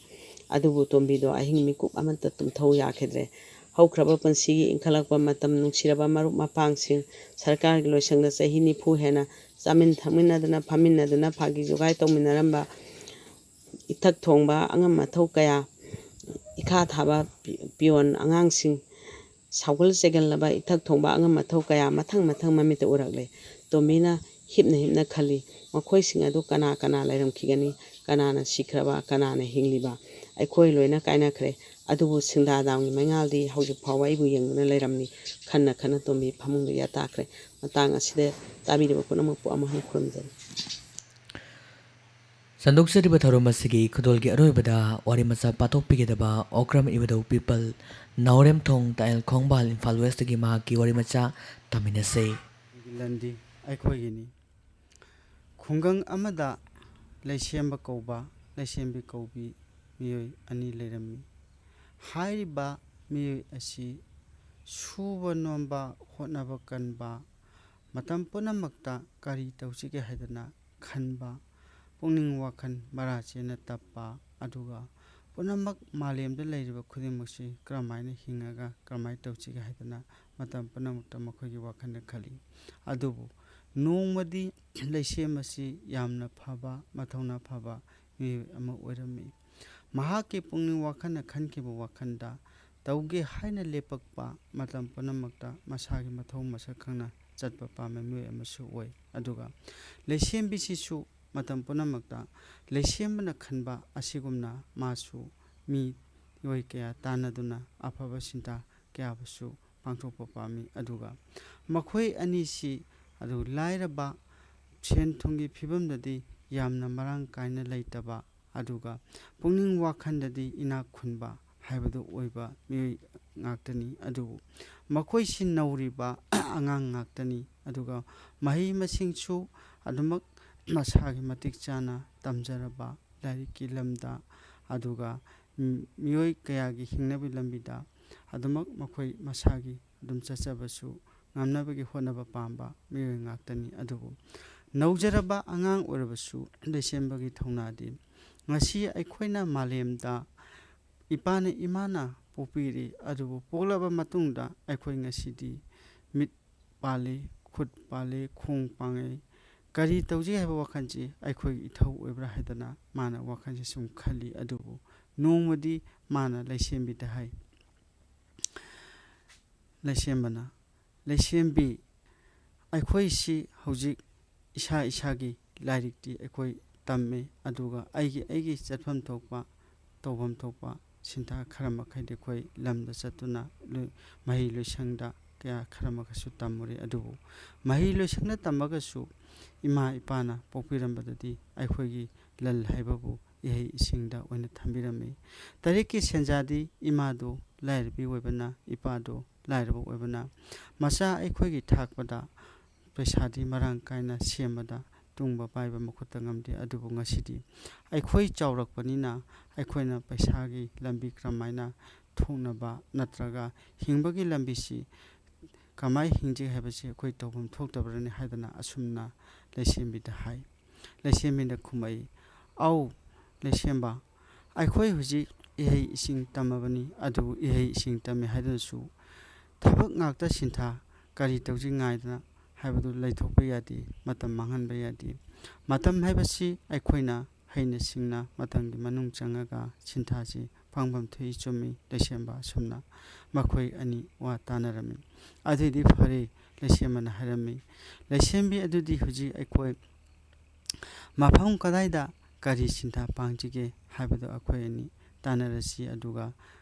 ꯑꯗꯨꯕꯨ ꯇꯣꯝꯕꯤꯗꯣ ꯑꯍꯤꯡ ꯃꯤꯀꯨꯞ ꯑꯃꯠꯇ ꯇꯨꯝꯊꯧ ꯌꯥꯈꯤꯗ꯭ꯔꯦ ꯍꯧꯈ꯭ꯔꯕ ꯄꯨꯟꯁꯤꯒꯤ ꯏꯟꯈꯠꯂꯛꯄ ꯃꯇꯝ ꯅꯨꯡꯁꯤꯔꯕ ꯃꯔꯨꯞ ꯃꯄꯥꯡꯁꯤꯡ ꯁꯔꯀꯥꯔꯒꯤ ꯂꯣꯏꯁꯪꯗ ꯆꯍꯤ 90 ꯍꯦꯟꯅ ꯆꯥꯃꯤꯟ ꯊꯛꯃꯤꯟꯅꯗꯨꯅ ꯐꯝꯃꯤꯟꯅꯗꯨꯅ ꯐꯥꯒꯤ ꯖꯣꯒꯥꯏ ꯇꯧꯃꯤꯟꯅꯔꯝꯕ ꯏꯊꯛ ꯊꯣꯡꯕ ꯑꯉꯝ ꯑꯊꯧ ꯀꯌꯥ ꯏꯈꯥ ꯊꯥꯕ ꯄꯤꯌꯣꯟ ꯑꯉꯥꯡꯁꯤꯡ ꯁꯥꯎꯒꯜ ꯆꯦꯒꯜꯂꯕ ꯏꯊꯛ ꯊꯣꯡꯕ ꯑꯉꯝ ꯑꯊꯧ ꯀꯌꯥ ꯃꯊꯪ ꯃꯃꯤꯠꯇ ꯎꯔꯛꯂꯦ ꯇꯣꯝꯕꯤꯅ ꯍꯤꯞꯅ ꯈꯜꯂꯤ ꯃꯈꯣꯏꯁꯤꯡ ꯑꯗꯨ ꯀꯅꯥ ꯂꯩꯔꯝꯈꯤꯒꯅꯤ ꯀꯅꯥꯅ ꯁꯤꯈ꯭ꯔꯕ ꯀꯅꯥꯅ ꯍꯤꯡꯂꯤꯕ ꯑꯩꯈꯣꯏ ꯂꯣꯏꯅ ꯀꯥꯏꯅꯈ꯭ꯔꯦ ꯑꯗꯨꯕꯨ ꯁꯤꯡꯗꯥ ꯗꯥꯝꯒꯤ ꯃꯩꯉꯥꯜꯗꯤ ꯍꯧꯖꯤꯛ ꯐꯥꯎꯕ ꯑꯩꯕꯨ ꯌꯦꯡꯗꯨꯅ ꯂꯩꯔꯝꯃꯤ ꯈꯟꯅ ꯇꯣꯝꯕꯤ ꯐꯃꯨꯡꯗ ꯌꯥꯇꯥꯈ꯭ꯔꯦ ꯃꯇꯥꯡ ꯑꯁꯤꯗ ꯇꯥꯕꯤꯔꯤꯕ ꯄꯨꯝꯅꯃꯛꯄꯨ ꯑꯃꯨꯛ ꯍꯟꯅ ꯈꯨꯔꯨꯝꯖꯔꯤ ꯁꯟꯗꯣꯛꯆꯔꯤꯕ ꯊꯧꯔꯝ ꯑꯁꯤꯒꯤ ꯈꯨꯗꯣꯜꯒꯤ ꯑꯔꯣꯏꯕꯗ ꯋꯥꯔꯤ ꯃꯆꯥ ꯄꯥꯊꯣꯛꯄꯤꯒꯗꯕ ꯑꯣꯀ꯭ꯔꯝ ꯏꯕꯗꯧ ꯄꯤꯄꯜ ꯅꯥꯎꯔꯦꯝꯊꯣꯡ ꯇꯥꯏꯜ ꯈꯣꯡꯕꯥꯜ ꯏꯝꯐꯥꯜ ꯋꯦꯁꯇꯒꯤ ꯃꯍꯥꯛꯀꯤ ꯋꯥꯔꯤ ꯃꯆꯥ ꯇꯥꯃꯤꯟꯅꯁꯦ ꯂꯟꯗꯤ ꯑꯩꯈꯣꯏꯒꯤꯅꯤ ꯈꯨꯡꯒꯪ ꯑꯃꯗ ꯂꯩꯁꯦꯝꯕ ꯀꯧꯕ ꯂꯩꯁꯦꯝꯕꯤ ꯀꯧꯕꯤ ꯃꯤꯑꯣꯏ ꯑꯅꯤ ꯂꯩꯔꯝꯃꯤ ꯍꯥꯏꯔꯤꯕ ꯃꯤꯑꯣꯏ ꯑꯁꯤ ꯁꯨꯕ ꯅꯣꯝꯕ ꯍꯣꯠꯅꯕ ꯀꯟꯕ ꯃꯇꯝ ꯄꯨꯝꯅꯃꯛꯇ ꯀꯔꯤ ꯇꯧꯁꯤꯒꯦ ꯍꯥꯏꯗꯅ ꯈꯟꯕ ꯄꯨꯛꯅꯤꯡ ꯋꯥꯈꯜ ꯃꯔꯥ ꯆꯦꯟꯅ ꯇꯞꯄ ꯑꯗꯨꯒ ꯄꯨꯝꯅꯃꯛ ꯃꯥꯂꯦꯝꯗ ꯂꯩꯔꯤꯕ ꯈꯨꯗꯤꯡꯃꯛꯁꯤ ꯀꯔꯝꯍꯥꯏꯅ ꯍꯤꯡꯉꯒ ꯀꯔꯝꯍꯥꯏꯅ ꯇꯧꯁꯤꯒꯦ ꯍꯥꯏꯗꯅ ꯃꯇꯝ ꯄꯨꯝꯅꯃꯛꯇ ꯃꯈꯣꯏꯒꯤ ꯋꯥꯈꯜꯗ ꯈꯜꯂꯤ ꯑꯗꯨꯕꯨ ꯅꯣꯡꯃꯗꯤ ꯂꯩꯁꯦꯝ ꯑꯁꯤ ꯌꯥꯝꯅ ꯐꯕ ꯃꯊꯧꯅꯥ ꯐꯕ ꯃꯤꯑꯣꯏ ꯑꯃ ꯑꯣꯏꯔꯝꯃꯤ ꯃꯍꯥꯛꯀꯤ ꯄꯨꯛꯅꯤꯡ ꯋꯥꯈꯜꯅ ꯈꯟꯈꯤꯕ ꯋꯥꯈꯜꯗ ꯇꯧꯒꯦ ꯍꯥꯏꯅ ꯂꯦꯞꯄꯛꯄ ꯃꯇꯝ ꯄꯨꯝꯅꯃꯛꯇ ꯃꯁꯥꯒꯤ ꯃꯊꯧ ꯃꯁꯛ ꯈꯪꯅ ꯆꯠꯄ ꯄꯥꯝꯕ ꯃꯤꯑꯣꯏ ꯑꯃꯁꯨ ꯑꯣꯏ ꯑꯗꯨꯒ ꯂꯩꯁꯦꯝꯕꯤꯁꯤꯁꯨ ꯃꯇꯝ ꯄꯨꯝꯅꯃꯛꯇ ꯂꯩꯁꯦꯝꯕꯅ ꯈꯟꯕ ꯑꯁꯤꯒꯨꯝꯅ ꯃꯥꯁꯨ ꯃꯤꯑꯣꯏ ꯀꯌꯥ ꯇꯥꯟꯅꯗꯨꯅ ꯑꯐꯕ ꯁꯤꯟꯊꯥ ꯀꯌꯥꯕꯨꯁꯨ ꯄꯥꯡꯊꯣꯛꯄ ꯄꯥꯝꯃꯤ ꯑꯗꯨꯒ ꯃꯈꯣꯏ ꯑꯅꯤꯁꯤ ꯑꯗꯨ ꯂꯥꯏꯔꯕ ꯁꯦꯟ ꯊꯨꯝꯒꯤ ꯐꯤꯕꯝꯗꯗꯤ ꯌꯥꯝꯅ ꯃꯔꯥꯡ ꯀꯥꯏꯅ ꯂꯩꯇꯕ ꯑꯗꯨꯒ ꯄꯨꯛꯅꯤꯡ ꯋꯥꯈꯜꯗꯗꯤ ꯏꯅꯥꯛ ꯈꯨꯟꯕ ꯍꯥꯏꯕꯗꯨ ꯑꯣꯏꯕ ꯃꯤꯑꯣꯏ ꯉꯥꯛꯇꯅꯤ ꯑꯗꯨꯕꯨ ꯃꯈꯣꯏꯁꯤ ꯅꯧꯔꯤꯕ ꯑꯉꯥꯡ ꯉꯥꯛꯇꯅꯤ ꯑꯗꯨꯒ ꯃꯍꯩ ꯃꯁꯤꯡꯁꯨ ꯑꯗꯨꯃꯛ ꯃꯁꯥꯒꯤ ꯃꯇꯤꯛ ꯆꯥꯅ ꯇꯝꯖꯔꯕ ꯂꯥꯏꯔꯤꯛꯀꯤ ꯂꯝꯗ ꯑꯗꯨꯒ ꯃꯤꯑꯣꯏ ꯀꯌꯥꯒꯤ ꯍꯤꯡꯅꯕꯒꯤ ꯂꯝꯕꯤꯗ ꯑꯗꯨꯃꯛ ꯃꯈꯣꯏ ꯃꯁꯥꯒꯤ ꯑꯗꯨꯝ ꯆꯠꯆꯕꯁꯨ ꯉꯝꯅꯕꯒꯤ ꯍꯣꯠꯅꯕ ꯄꯥꯝꯕ ꯃꯤꯑꯣꯏ ꯉꯥꯛꯇꯅꯤ ꯑꯗꯨꯕꯨ ꯅꯧꯖꯔꯕ ꯑꯉꯥꯡ ꯑꯣꯏꯔꯕꯁꯨ ꯂꯩꯁꯦꯝꯕꯒꯤ ꯊꯧꯅꯥꯗꯤ ꯉꯁꯤ ꯑꯩꯈꯣꯏꯅ ꯃꯥꯂꯦꯝꯗ ꯏꯄꯥꯅ ꯏꯃꯥꯅ ꯄꯣꯛꯄꯤꯔꯤ ꯑꯗꯨꯕꯨ ꯄꯣꯛꯂꯕ ꯃꯇꯨꯡꯗ ꯑꯩꯈꯣꯏ ꯉꯁꯤꯗꯤ ꯃꯤꯠ ꯄꯥꯜꯂꯤ ꯈꯨꯠ ꯄꯥꯜꯂꯤ ꯈꯣꯡ ꯄꯥꯡꯉꯤ ꯀꯔꯤ ꯇꯧꯁꯤ ꯍꯥꯏꯕ ꯋꯥꯈꯜꯁꯤ ꯑꯩꯈꯣꯏꯒꯤ ꯏꯊꯧ ꯑꯣꯏꯕ꯭ꯔꯥ ꯍꯥꯏꯗꯅ ꯃꯥꯅ ꯋꯥꯈꯜꯁꯤ ꯁꯨꯝ ꯈꯜꯂꯤ ꯑꯗꯨꯕꯨ ꯅꯣꯡꯃꯗꯤ ꯃꯥꯅ ꯂꯩꯁꯦꯝꯕꯤꯗ ꯍꯥꯏ ꯂꯩꯁꯦꯝꯕꯅ ꯂꯩꯁꯦꯝꯕꯤ ꯑꯩꯈꯣꯏꯁꯤ ꯍꯧꯖꯤꯛ ꯏꯁꯥꯒꯤ ꯂꯥꯏꯔꯤꯛꯇꯤ ꯑꯩꯈꯣই ꯇꯝꯃꯤ ꯑꯗꯨꯒ ꯑꯩꯒꯤ ꯆꯠꯐꯝ ꯊꯣꯛꯄ ꯇꯧꯐꯝ ꯊꯣꯛꯄ ꯁꯤꯟꯊꯥ ꯈꯔ ꯃꯈꯩꯗꯤ ꯑꯩꯈꯣꯏ ꯂꯝꯗ ꯆꯠꯇꯨꯅ ꯃꯍꯩ ꯂꯣꯏꯁꯪꯗ ꯀꯌꯥ ꯈꯔ ꯃꯈꯩꯁꯨ ꯇꯝꯃꯨꯔꯦ ꯑꯗꯨꯕꯨ ꯃꯍꯩ ꯂꯣꯏꯁꯪꯗ ꯇꯝꯃꯒꯁꯨ ꯏꯃꯥ ꯏꯄꯥꯅ ꯄꯣꯛꯄꯤꯔꯝꯕꯗꯗꯤ ꯑꯩꯈꯣꯏꯒꯤ ꯂꯜ ꯍꯥꯏꯕꯕꯨ ꯏꯍꯩ ꯏꯁꯤꯡꯗ ꯑꯣꯏꯅ ꯊꯝꯕꯤꯔꯝꯃꯤ ꯇꯔꯦꯠꯀꯤ ꯁꯦꯟꯖꯥꯗꯤ ꯏꯃꯥꯗꯨ ꯂꯥꯏꯔꯕꯤ ꯑꯣꯏꯕꯅ ꯏꯄꯥꯗꯨ ꯂꯥꯏꯔꯕ ꯑꯣꯏꯕꯅ ꯃꯆꯥ ꯑꯩꯈꯣꯏꯒꯤ ꯊꯥꯛꯄꯗ ꯄꯩꯁꯥꯗꯤ ꯃꯔꯥꯡ ꯀꯥꯏꯅ ꯁꯦꯝꯕꯗ ꯇꯨꯡꯕ ꯄꯥꯏꯕ ꯃꯈꯨꯠꯇ ꯉꯝꯗꯦ ꯑꯗꯨꯕꯨ ꯉꯁꯤꯗꯤ ꯑꯩꯈꯣꯏ ꯆꯥꯎꯔꯛꯄꯅꯤꯅ ꯑꯩꯈꯣꯏꯅ ꯄꯩꯁꯥꯒꯤ ꯂꯝꯕꯤ ꯀꯔꯝꯍꯥꯏꯅ ꯊꯣꯛꯅꯕ ꯅꯠꯇ꯭ꯔꯒ ꯍꯤꯡꯕꯒꯤ ꯂꯝꯕꯤꯁꯤ ꯀꯃꯥꯏꯅ ꯍꯤꯡꯖꯤ ꯍꯥꯏꯕꯁꯤ ꯑꯩꯈꯣꯏ ꯇꯧꯐꯝ ꯊꯣꯛꯇꯕ꯭ꯔꯅꯤ ꯍꯥꯏꯗꯅ ꯑꯁꯨꯝꯅ ꯂꯩꯁꯦꯝꯕꯤꯗ ꯍꯥꯏ ꯂꯩꯁꯦꯝꯕꯤꯅ ꯈꯨꯝꯃꯛꯏ ꯑꯧ ꯂꯩꯁꯦꯝꯕ ꯑꯩꯈꯣꯏ ꯍꯧꯖꯤꯛ ꯏꯍꯩ ꯏꯁꯤꯡ ꯇꯝꯃꯕꯅꯤ ꯑꯗꯨꯕꯨ ꯏꯍꯩ ꯏꯁꯤꯡ ꯇꯝꯃꯤ ꯍꯥꯏꯗꯨꯅꯁꯨ ꯊꯕꯛ ꯉꯥꯛꯇ ꯁꯤꯟꯊꯥ ꯀꯔꯤ ꯇꯧꯁꯤ ꯉꯥꯏꯗꯅ ꯍꯥꯏꯕꯗꯨ ꯂꯩꯊꯣꯛꯄ ꯌꯥꯗꯦ, ꯃꯇꯝ ꯃꯥꯡꯍꯟꯕ ꯌꯥꯗꯦ. ꯃꯇꯝ ꯍꯥꯏꯕꯁꯤ ꯑꯩꯈꯣꯏꯅ ꯍꯩꯅ ꯁꯤꯡꯅ ꯃꯇꯝꯒꯤ ꯃꯅꯨꯡ ꯆꯪꯉꯒ ꯁꯤꯟꯊꯥꯁꯤ ꯐꯪꯐꯝ ꯊꯣꯛꯏ, ꯆꯨꯝꯃꯤ ꯂꯩꯁꯦꯝꯕ ꯑꯁꯨꯝꯅ ꯃꯈꯣꯏ ꯑꯅꯤ ꯋꯥ ꯇꯥꯟꯅꯔꯝꯃꯤ꯫ ꯑꯗꯨꯗꯤ ꯐꯔꯦ, ꯂꯩꯁꯦꯝꯕꯅ ꯍꯥꯏꯔꯝꯃꯤ, ꯂꯩꯁꯦꯝꯕꯤ ꯑꯗꯨꯗꯤ ꯍꯧꯖꯤꯛ ꯑꯩꯈꯣꯏ ꯃꯐꯝ ꯀꯗꯥꯏꯗ ꯀꯔꯤ ꯁꯤꯟꯊꯥ ꯄꯥꯡꯁꯤꯒꯦ ꯍꯥꯏꯕꯗꯨ ꯑꯩꯈꯣꯏ ꯑꯅꯤ ꯇꯥꯟꯅꯔꯁꯤ, ꯑꯗꯨꯒ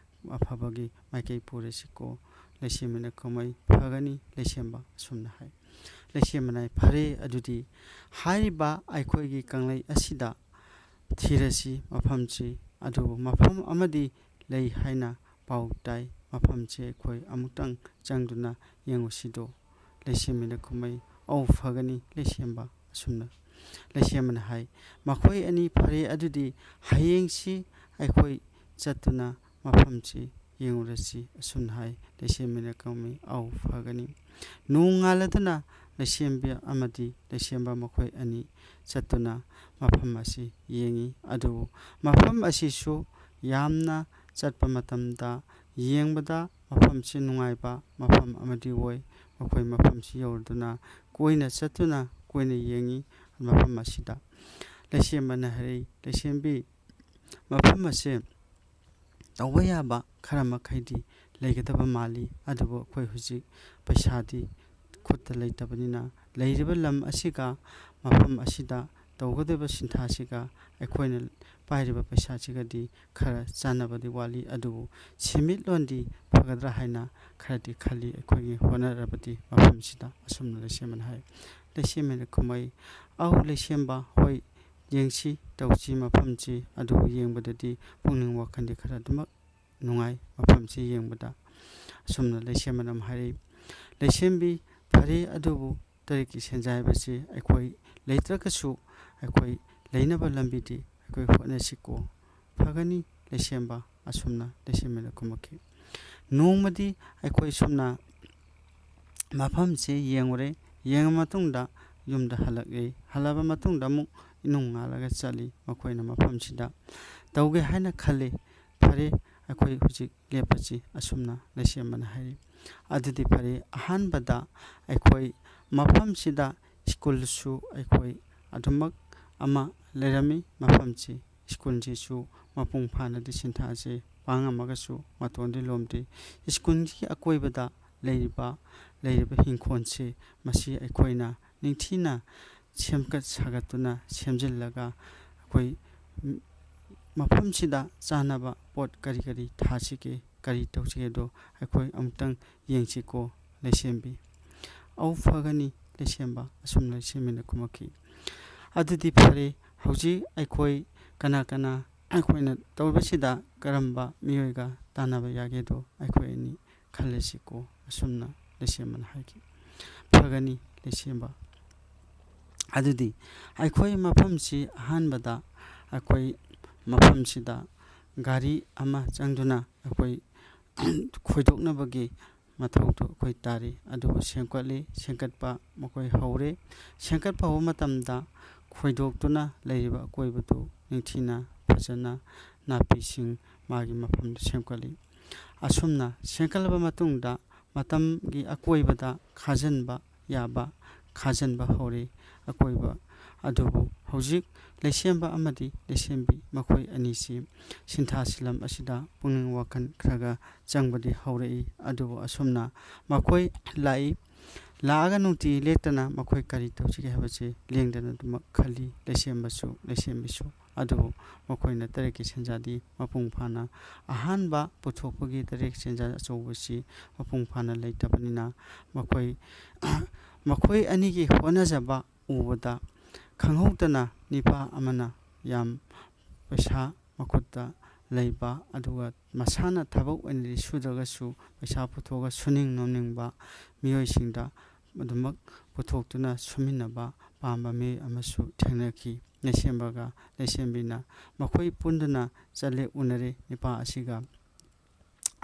ꯑꯐꯕꯒꯤ ꯃꯥꯏꯀꯩ ꯄꯨꯔꯁꯤꯀꯣ꯫ ꯂꯩꯁꯦꯝꯕꯤꯅ ꯈꯨꯝꯃꯩ, ꯐꯒꯅꯤ ꯂꯩꯁꯦꯝꯕ ꯑꯁꯨꯝꯅ ꯍꯥꯏ꯫ ꯂꯩꯁꯦꯝꯕꯅ ꯐꯔꯦ, ꯑꯗꯨꯗꯤ ꯍꯥꯏꯔꯤꯕ ꯑꯩꯈꯣꯏꯒꯤ ꯀꯪꯂꯩ ꯑꯁꯤꯗ ꯊꯤꯔꯁꯤ ꯃꯐꯝꯁꯤ, ꯑꯗꯨꯕꯨ ꯃꯐꯝ ꯑꯃꯗꯤ ꯂꯩ ꯍꯥꯏꯅ ꯄꯥꯎ ꯇꯥꯏ, ꯃꯐꯝꯁꯤ ꯑꯩꯈꯣꯏ ꯑꯃꯨꯛꯇꯪ ꯆꯪꯗꯨꯅ ꯌꯦꯡꯉꯨꯁꯤꯗꯣ꯫ ꯂꯩꯁꯦꯝꯕꯤꯅ ꯈꯨꯝꯃꯩ, ꯑꯧ ꯐꯒꯅꯤ ꯂꯩꯁꯦꯝꯕ ꯑꯁꯨꯝꯅ꯫ ꯂꯩꯁꯦꯝꯕꯅ ꯍꯥꯏ, ꯃꯈꯣꯏ ꯑꯅꯤ ꯐꯔꯦ, ꯑꯗꯨꯗꯤ ꯍꯌꯦꯡꯁꯤ ꯑꯩꯈꯣꯏ ꯆꯠꯇꯨꯅ ꯃꯐꯝꯁꯤ ꯌꯦꯡꯉꯨꯔꯁꯤ ꯑꯁꯨꯝꯅ ꯍꯥꯏ꯫ ꯂꯩꯁꯦꯝꯕꯤꯅ ꯈꯨꯝꯃꯩ, ꯑꯧ ꯐꯒꯅꯤ꯫ ꯅꯣꯡ ꯉꯥꯜꯂꯗꯨꯅ ꯂꯩꯁꯦꯝꯕꯤ ꯑꯃꯗꯤ ꯂꯩꯁꯦꯝꯕ ꯃꯈꯣꯏ ꯑꯅꯤ ꯆꯠꯇꯨꯅ ꯃꯐꯝ ꯑꯁꯤ ꯌꯦꯡꯉꯤ, ꯑꯗꯨꯕꯨ ꯃꯐꯝ ꯑꯁꯤꯁꯨ ꯌꯥꯝꯅ ꯆꯠꯄ ꯃꯇꯝꯗ ꯌꯦꯡꯕꯗ ꯃꯐꯝꯁꯤ ꯅꯨꯡꯉꯥꯏꯕ ꯃꯐꯝ ꯑꯃꯗꯤ ꯑꯣꯏ꯫ ꯃꯈꯣꯏ ꯃꯐꯝꯁꯤ ꯌꯧꯔꯗꯨꯅ ꯀꯣꯏꯅ ꯆꯠꯇꯨꯅ ꯀꯣꯏꯅ ꯌꯦꯡꯉꯤ ꯃꯐꯝ ꯑꯁꯤꯗ꯫ ꯂꯩꯁꯦꯝꯕꯅ ꯍꯥꯏꯔꯛꯏ, ꯂꯩꯁꯦꯝꯕꯤ, ꯃꯐꯝ ꯑꯁꯦ ꯇꯧꯕ ꯌꯥꯕ ꯈꯔ ꯃꯈꯩꯗꯤ ꯂꯩꯒꯗꯕ ꯃꯥꯜꯂꯤ, ꯑꯗꯨꯕꯨ ꯑꯩꯈꯣই ꯍꯧꯖꯤꯛ ꯄꯩꯁꯥꯗꯤ ꯈꯨꯠꯇ ꯂꯩꯇꯕꯅꯤꯅ ꯂꯩꯔꯤꯕ ꯂꯝ ꯑꯁꯤꯒ ꯃꯐꯝ ꯑꯁꯤꯗ ꯇꯧꯒꯗꯕ ꯁꯤꯟꯊꯥꯁꯤꯒ ꯑꯩꯈꯣꯏꯅ ꯄꯥꯏꯔꯤꯕ ꯄꯩꯁꯥꯁꯤꯒꯗꯤ ꯈꯔ ꯆꯥꯟꯅꯕꯗꯤ ꯋꯥꯠꯂꯤ, ꯑꯗꯨꯕꯨ ꯁꯦꯟꯃꯤꯠꯂꯣꯟꯗꯤ ꯐꯒꯗ꯭ꯔꯥ ꯍꯥꯏꯅ ꯈꯔꯗꯤ ꯈꯜꯂꯤ ꯑꯩꯈꯣꯏꯒꯤ ꯍꯣꯠꯅꯔꯕꯗꯤ ꯃꯐꯝꯁꯤꯗ ꯑꯁꯨꯝꯅ ꯂꯩꯁꯦꯝꯕꯅ ꯍꯥꯏ꯫ ꯂꯩꯁꯦꯝꯕꯤꯅ ꯈꯨꯝꯃꯩ, ꯑꯧ ꯂꯩꯁꯦꯝꯕ, ꯍꯣꯏ ꯌꯦꯡꯁꯤ ꯇꯧꯁꯤ ꯃꯐꯝꯁꯤ, ꯑꯗꯨꯕꯨ ꯌꯦꯡꯕꯗꯗꯤ ꯄꯨꯛꯅꯤꯡ ꯋꯥꯈꯜꯗꯤ ꯈꯔ ꯑꯗꯨꯃꯛ ꯅꯨꯡꯉꯥꯏ ꯃꯐꯝꯁꯤ ꯌꯦꯡꯕꯗ ꯑꯁꯨꯝꯅ ꯂꯩꯁꯦꯝꯕꯅ ꯑꯃꯨꯛ ꯍꯥꯏꯔꯛꯏ꯫ ꯂꯩꯁꯦꯝꯕꯤ, ꯐꯔꯦ, ꯑꯗꯨꯕꯨ ꯇꯔꯦꯠꯀꯤ ꯁꯦꯟꯖꯥ ꯍꯥꯏꯕꯁꯤ ꯑꯩꯈꯣꯏ ꯂꯩꯇ꯭ꯔꯒꯁꯨ ꯑꯩꯈꯣꯏ ꯂꯩꯅꯕ ꯂꯝꯕꯤꯗꯤ ꯑꯩꯈꯣꯏ ꯍꯣꯠꯅꯁꯤꯀꯣ꯫ ꯐꯒꯅꯤ ꯂꯩꯁꯦꯝꯕ ꯑꯁꯨꯝꯅ ꯂꯩꯁꯦꯝꯕꯤꯅ ꯈꯨꯝꯃꯛꯈꯤ꯫ ꯅꯣꯡꯃꯗꯤ ꯑꯩꯈꯣꯏ ꯁꯨꯝꯅ ꯃꯐꯝꯁꯤ ꯌꯦꯡꯉꯨꯔꯦ, ꯌꯦꯡꯉ ꯃꯇꯨꯡꯗ ꯌꯨꯝꯗ ꯍꯜꯂꯛꯏ, ꯍꯜꯂꯕ ꯃꯇꯨꯡꯗ ꯑꯃꯨꯛ ꯏꯅꯨꯡ ꯉꯥꯜꯂꯒ ꯆꯠꯂꯤ, ꯃꯈꯣꯏꯅ ꯃꯐꯝꯁꯤꯗ ꯇꯧꯒꯦ ꯍꯥꯏꯅ ꯈꯜꯂꯤ꯫ ꯐꯔꯦ, ꯑꯩꯈꯣꯏ ꯍꯧꯖꯤꯛ ꯂꯦꯞꯄꯁꯤ ꯑꯁꯨꯝꯅ ꯂꯩꯁꯦꯝꯕꯅ ꯍꯥꯏꯔꯤ꯫ ꯑꯗꯨꯗꯤ ꯐꯔꯦ, ꯑꯍꯥꯟꯕꯗ ꯑꯩꯈꯣꯏ ꯃꯐꯝꯁꯤꯗ ꯁ꯭ꯀꯨꯜꯁꯨ ꯑꯩꯈꯣꯏ ꯑꯗꯨꯃꯛ ꯑꯃ ꯂꯩꯔꯝꯃꯤ, ꯃꯐꯝꯁꯤ ꯁ꯭ꯀꯨꯜꯁꯤꯁꯨ ꯃꯄꯨꯡ ꯐꯥꯅꯗꯤ ꯁꯤꯟꯊꯥꯁꯤ ꯄꯥꯡꯉꯝꯃꯒꯁꯨ ꯃꯇꯣꯟꯗꯤ ꯂꯣꯝꯗꯦ꯫ ꯁ꯭ꯀꯨꯜꯒꯤ ꯑꯀꯣꯏꯕꯗ ꯂꯩꯔꯤꯕ ꯍꯤꯡꯈꯣꯜꯁꯤ ꯃꯁꯤ ꯑꯩꯈꯣꯏꯅ ꯅꯤꯡꯊꯤꯅ ꯁꯦꯝꯒꯠ ꯁꯥꯒꯠꯇꯨꯅ ꯁꯦꯝꯖꯤꯜꯂꯒ ꯑꯩꯈꯣꯏ ꯃꯐꯝꯁꯤꯗ ꯆꯥꯅꯕ ꯄꯣꯠ ꯀꯔꯤ ꯀꯔꯤ ꯊꯥꯁꯤꯒꯦ, ꯀꯔꯤ ꯇꯧꯁꯤꯒꯦꯗꯣ ꯑꯩꯈꯣꯏ ꯑꯃꯨꯛꯇꯪ ꯌꯦꯡꯁꯤꯀꯣ ꯂꯩꯁꯦꯝꯕꯤ꯫ ꯑꯧ ꯐꯒꯅꯤ ꯂꯩꯁꯦꯝꯕ ꯑꯁꯨꯝꯅ ꯂꯩꯁꯦꯝꯕꯤꯅ ꯈꯨꯝꯃꯛꯈꯤ꯫ ꯑꯗꯨꯗꯤ ꯐꯔꯦ, ꯍꯧꯖꯤꯛ ꯑꯩꯈꯣꯏ ꯀꯅꯥ ꯀꯅꯥ ꯑꯩꯈꯣꯏꯅ ꯇꯧꯔꯤꯕꯁꯤꯗ ꯀꯔꯝꯕ ꯃꯤꯑꯣꯏꯒ ꯇꯥꯟꯅꯕ ꯌꯥꯒꯦꯗꯣ ꯑꯩꯈꯣꯏ ꯑꯅꯤ ꯈꯜꯂꯁꯤꯀꯣ ꯑꯁꯨꯝꯅ ꯂꯩꯁꯦꯝꯕꯅ ꯍꯥꯏꯈꯤ꯫ ꯐꯒꯅꯤ ꯂꯩꯁꯦꯝꯕ, ꯑꯗꯨꯗꯤ ꯑꯩꯈꯣꯏ ꯃꯐꯝꯁꯤ ꯑꯍꯥꯟꯕꯗ ꯑꯩꯈꯣꯏ ꯃꯐꯝꯁꯤꯗ ꯒꯥꯔꯤ ꯑꯃ ꯆꯪꯗꯨꯅ ꯑꯩꯈꯣꯏ ꯈꯣꯏꯗꯣꯛꯅꯕꯒꯤ ꯃꯊꯧꯗꯣ ꯑꯩꯈꯣꯏ ꯇꯥꯔꯤ, ꯑꯗꯨꯕꯨ ꯁꯦꯝꯒꯠꯂꯤ, ꯁꯦꯝꯒꯠꯄ ꯃꯈꯣꯏ ꯍꯧꯔꯦ꯫ ꯁꯦꯝꯒꯠꯄ ꯍꯧꯕ ꯃꯇꯝꯗ ꯈꯣꯏꯗꯣꯛꯇꯨꯅ ꯂꯩꯔꯤꯕ ꯑꯀꯣꯏꯕꯗꯨ ꯅꯤꯡꯊꯤꯅ ꯐꯖꯅ ꯅꯥꯄꯤꯁꯤꯡ ꯃꯥꯒꯤ ꯃꯐꯝꯗ ꯁꯦꯝꯒꯠꯂꯤ꯫ ꯑꯁꯨꯝꯅ ꯁꯦꯝꯒꯠꯂꯕ ꯃꯇꯨꯡꯗ ꯃꯇꯝꯒꯤ ꯑꯀꯣꯏꯕꯗ ꯈꯥꯖꯤꯟꯕ ꯌꯥꯕ ꯈꯥꯖꯤꯟꯕ ꯍꯧꯔꯦ ꯑꯀꯣꯏꯕ, ꯑꯗꯨꯕꯨ ꯍꯧꯖꯤꯛ ꯂꯩꯁꯦꯝꯕ ꯑꯃꯗꯤ ꯂꯩꯁꯦꯝꯕꯤ ꯃꯈꯣꯏ ꯑꯅꯤꯁꯤ ꯁꯤꯟꯊꯥ ꯁꯤꯂꯝ ꯑꯁꯤꯗ ꯄꯨꯛꯅꯤꯡ ꯋꯥꯈꯜ ꯈꯔꯒ ꯆꯪꯕꯗꯤ ꯍꯧꯔꯛꯏ, ꯑꯗꯨꯕꯨ ꯑꯁꯨꯝꯅ ꯃꯈꯣꯏ ꯂꯥꯛꯏ, ꯂꯥꯛꯑꯒ ꯅꯨꯡꯇꯤ ꯂꯦꯛꯇꯅ ꯃꯈꯣꯏ ꯀꯔꯤ ꯇꯧꯁꯤꯒꯦ ꯍꯥꯏꯕꯁꯤ ꯂꯦꯡꯗꯅ ꯑꯗꯨꯃꯛ ꯈꯜꯂꯤ ꯂꯩꯁꯦꯝꯕꯁꯨ ꯂꯩꯁꯦꯝꯕꯤꯁꯨ, ꯑꯗꯨꯕꯨ ꯃꯈꯣꯏꯅ ꯇꯔꯦꯠꯀꯤ ꯁꯦꯟꯖꯥꯗꯤ ꯃꯄꯨꯡ ꯐꯥꯅ ꯑꯍꯥꯟꯕ ꯄꯨꯊꯣꯛꯄꯒꯤ ꯇꯔꯦꯠꯀꯤ ꯁꯦꯟꯖꯥ ꯑꯆꯧꯕꯁꯤ ꯃꯄꯨꯡ ꯐꯥꯅ ꯂꯩꯇꯕꯅꯤꯅ ꯃꯈꯣꯏ ꯑꯅꯤꯒꯤ ꯍꯣꯠꯅꯖꯕ ꯎꯕꯗ ꯈꯪꯍꯧꯗꯅ ꯅꯤꯄꯥ ꯑꯃꯅ ꯌꯥꯝ ꯄꯩꯁꯥ ꯃꯈꯨꯠꯇ ꯂꯩꯕ, ꯑꯗꯨꯒ ꯃꯁꯥꯅ ꯊꯕꯛ ꯑꯣꯏꯅꯗꯤ ꯁꯨꯗ꯭ꯔꯒꯁꯨ ꯄꯩꯁꯥ ꯄꯨꯊꯣꯛꯑꯒ ꯁꯨꯅꯤꯡ ꯅꯣꯝꯅꯤꯡꯕ ꯃꯤꯑꯣꯏꯁꯤꯡꯗ ꯑꯗꯨꯃꯛ ꯄꯨꯊꯣꯛꯇꯨꯅ ꯁꯨꯃꯤꯟꯅꯕ ꯄꯥꯝꯕ ꯃꯤꯑꯣꯏ ꯑꯃꯁꯨ ꯊꯦꯡꯅꯈꯤ꯫ ꯂꯩꯁꯦꯝꯕꯒ ꯂꯩꯁꯦꯝꯕꯤꯅ ꯃꯈꯣꯏ ꯄꯨꯟꯗꯨꯅ ꯆꯠꯂꯦ, ꯎꯅꯔꯦ ꯅꯤꯄꯥ ꯑꯁꯤꯒ,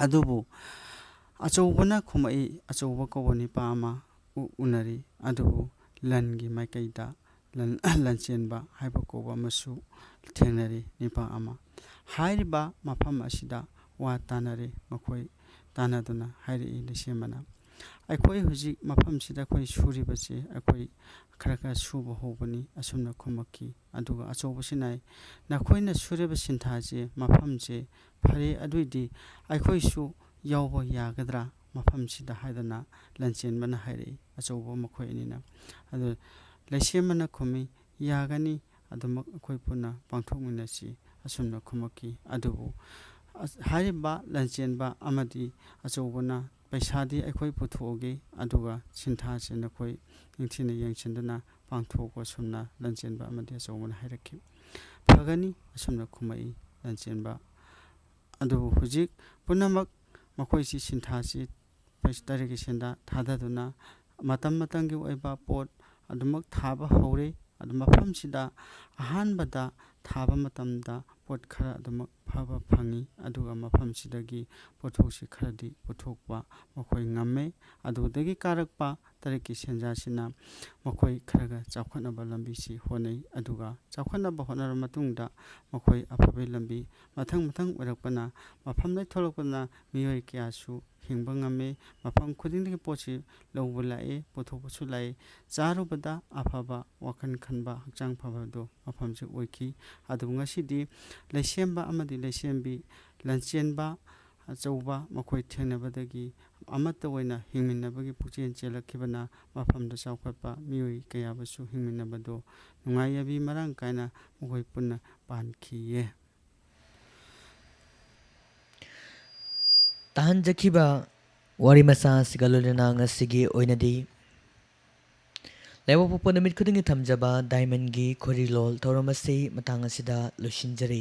ꯑꯗꯨꯕꯨ ꯑꯆꯧꯕꯅ ꯈꯨꯝꯃꯛꯏ, ꯑꯆꯧꯕ ꯀꯧꯕ ꯅꯤꯄꯥ ꯑꯃ ꯎꯅꯔꯤ, ꯑꯗꯨꯕꯨ ꯂꯟꯒꯤ ꯃꯥꯏꯀꯩꯗ ꯂꯟꯆꯦꯟꯕ ꯍꯥꯏꯕ ꯀꯧꯕ ꯑꯃꯁꯨ ꯊꯦꯡꯅꯔꯤ ꯅꯤꯄꯥ ꯑꯃ꯫ ꯍꯥꯏꯔꯤꯕ ꯃꯐꯝ ꯑꯁꯤꯗ ꯋꯥ ꯇꯥꯟꯅꯔꯦ, ꯃꯈꯣꯏ ꯇꯥꯟꯅꯗꯨꯅ ꯍꯥꯏꯔꯛꯏ ꯂꯩꯁꯦꯝꯕꯅ, ꯑꯩꯈꯣꯏ ꯍꯧꯖꯤꯛ ꯃꯐꯝꯁꯤꯗ ꯑꯩꯈꯣꯏ ꯁꯨꯔꯤꯕꯁꯤ ꯑꯩꯈꯣꯏ ꯈꯔ ꯁꯨꯕ ꯍꯧꯕꯅꯤ ꯑꯁꯨꯝꯅ ꯈꯨꯝꯃꯛꯈꯤ ꯑꯗꯨꯒ ꯑꯆꯧꯕꯁꯤꯅ ꯅꯈꯣꯏꯅ ꯁꯨꯔꯤꯕ ꯁꯤꯟꯊꯥꯁꯦ ꯃꯐꯝꯁꯦ ꯐꯔꯦ ꯑꯗꯨꯏꯗꯤ ꯑꯩꯈꯣꯏꯁꯨ ꯌꯥꯎꯕ ꯌꯥꯒꯗ꯭ꯔꯥ ꯃꯐꯝꯁꯤꯗ ꯍꯥꯏꯗꯅ ꯂꯟꯆꯦꯟꯕꯅ ꯍꯥꯏꯔꯛꯏ ꯑꯆꯧꯕ ꯃꯈꯣꯏ ꯑꯅꯤꯅ ꯑꯗꯨ ꯂꯩꯁꯦꯝꯕꯅ ꯈꯨꯝꯃꯤ ꯌꯥꯒꯅꯤ ꯑꯗꯨꯃꯛ ꯑꯩꯈꯣꯏ ꯄꯨꯟꯅ ꯄꯥꯡꯊꯣꯛꯃꯤꯟꯅꯁꯤ ꯑꯁꯨꯝꯅ ꯈꯨꯝꯃꯛꯈꯤ ꯑꯗꯨꯕꯨ ꯍꯥꯏꯔꯤꯕ ꯂꯟꯆꯦꯟꯕ ꯑꯃꯗꯤ ꯑꯆꯧꯕꯅ ꯄꯩꯁꯥꯗꯤ ꯑꯩꯈꯣꯏ ꯄꯨꯊꯣꯛꯑꯒꯦ ꯑꯗꯨꯒ ꯁꯤꯟꯊꯥꯁꯤ ꯅꯈꯣꯏ ꯅꯤꯡꯊꯤꯅ ꯌꯦꯡꯁꯤꯟꯗꯨꯅ ꯄꯥꯡꯊꯣꯛꯄ ꯑꯁꯨꯝꯅ ꯂꯟꯆꯦꯟꯕ ꯑꯃꯗꯤ ꯑꯆꯧꯕꯅ ꯍꯥꯏꯔꯛꯈꯤ ꯐꯒꯅꯤ ꯑꯁꯨꯝꯅ ꯈꯨꯝꯃꯛꯏ ꯂꯟꯆꯦꯟꯕ ꯑꯗꯨꯕꯨ ꯍꯧꯖꯤꯛ ꯄꯨꯝꯅꯃꯛ ꯃꯈꯣꯏꯁꯤ ꯁꯤꯟꯊꯥꯁꯤ ꯇꯔꯦꯠꯀꯤ ꯁꯦꯟꯗ ꯊꯥꯗꯗꯨꯅ ꯃꯇꯝ ꯃꯇꯝꯒꯤ ꯑꯣꯏꯕ ꯄꯣꯠ ꯑꯗꯨꯃꯛ ꯊꯥꯕ ꯍꯧꯔꯦ ꯑꯗꯨ ꯃꯐꯝꯁꯤꯗ ꯑꯍꯥꯟꯕꯗ ꯊꯥꯕ ꯃꯇꯝꯗ ꯄꯣꯠ ꯈꯔ ꯑꯗꯨꯃꯛ ꯐꯕ ꯐꯪꯉꯤ ꯑꯗꯨꯒ ꯃꯐꯝꯁꯤꯗꯒꯤ ꯄꯣꯠꯊꯣꯛꯁꯤ ꯈꯔꯗꯤ ꯄꯨꯊꯣꯛꯄ ꯃꯈꯣꯏ ꯉꯝꯃꯦ ꯑꯗꯨꯗꯒꯤ ꯀꯥꯔꯛꯄ ꯇꯔꯦꯠꯀꯤ ꯁꯦꯟꯖꯥꯁꯤꯅ ꯃꯈꯣꯏ ꯈꯔꯒ ꯆꯥꯎꯈꯠꯅꯕ ꯂꯝꯕꯤꯁꯤ ꯍꯣꯠꯅꯩ ꯑꯗꯨꯒ ꯆꯥꯎꯈꯠꯅꯕ ꯍꯣꯠꯅꯔꯕ ꯃꯇꯨꯡꯗ ꯃꯈꯣꯏ ꯑꯐꯕ ꯂꯝꯕꯤ ꯃꯊꯪ ꯑꯣꯏꯔꯛꯄꯅ ꯃꯐꯝꯗꯩ ꯊꯣꯛꯂꯛꯄꯅ ꯃꯤꯑꯣꯏ ꯀꯌꯥꯁꯨ ꯍꯤꯡꯕ ꯉꯝꯃꯦ ꯃꯐꯝ ꯈꯨꯗꯤꯡꯗꯒꯤ ꯄꯣꯠꯁꯤ ꯂꯧꯕ ꯂꯥꯛꯑꯦ ꯄꯨꯊꯣꯛꯄꯁꯨ ꯂꯥꯛꯑꯦ ꯆꯥꯔꯨꯕꯗ ꯑꯐꯕ ꯋꯥꯈꯜ ꯈꯟꯕ ꯍꯛꯆꯥꯡ ꯐꯕꯗꯣ ꯃꯐꯝꯁꯤ ꯑꯣꯏꯈꯤ ꯑꯗꯨꯕꯨ ꯉꯁꯤꯗꯤ ꯂꯩꯁꯦꯝꯕ ꯑꯃꯗꯤ ꯂꯩꯁꯦꯝꯕꯤ ꯂꯟꯆꯦꯟꯕ ꯑꯆꯧꯕ ꯃꯈꯣꯏ ꯊꯦꯡꯅꯕꯗꯒꯤ ꯑꯃꯠꯇ ꯑꯣꯏꯅ ꯍꯤꯡꯃꯤꯟꯅꯕꯒꯤ ꯄꯨꯛꯆꯦꯜ ꯆꯦꯜꯂꯛꯈꯤꯕꯅ ꯃꯐꯝꯗ ꯆꯥꯎꯈꯠꯄ ꯃꯤꯑꯣꯏ ꯀꯌꯥꯕꯨꯁꯨ ꯍꯤꯡꯃꯤꯟꯅꯕꯗꯣ ꯅꯨꯡꯉꯥꯏ ꯃꯔꯥꯡ ꯀꯥꯏꯅ ꯃꯈꯣꯏ ꯄꯨꯟꯅ ꯄꯥꯟꯈꯤꯌꯦ ꯇꯥꯍꯟꯖꯈꯤꯕ ꯋꯥꯔꯤ ꯃꯆꯥ ꯑꯁꯤꯒ ꯂꯣꯏꯅꯅ ꯉꯁꯤꯒꯤ ꯑꯣꯏꯅꯗꯤ ꯂꯩꯕꯥꯛꯄꯣꯛꯄ ꯅꯨꯃꯤꯠ ꯈꯨꯗꯤꯡꯒꯤ ꯊꯝꯖꯕ ꯗꯥꯏꯃꯟꯒꯤ ꯈꯣꯏꯔꯤꯂꯣꯜ ꯊꯧꯔꯝ ꯑꯁꯤ ꯃꯇꯥꯡ ꯑꯁꯤꯗ ꯂꯣꯏꯁꯤꯟꯖꯔꯤ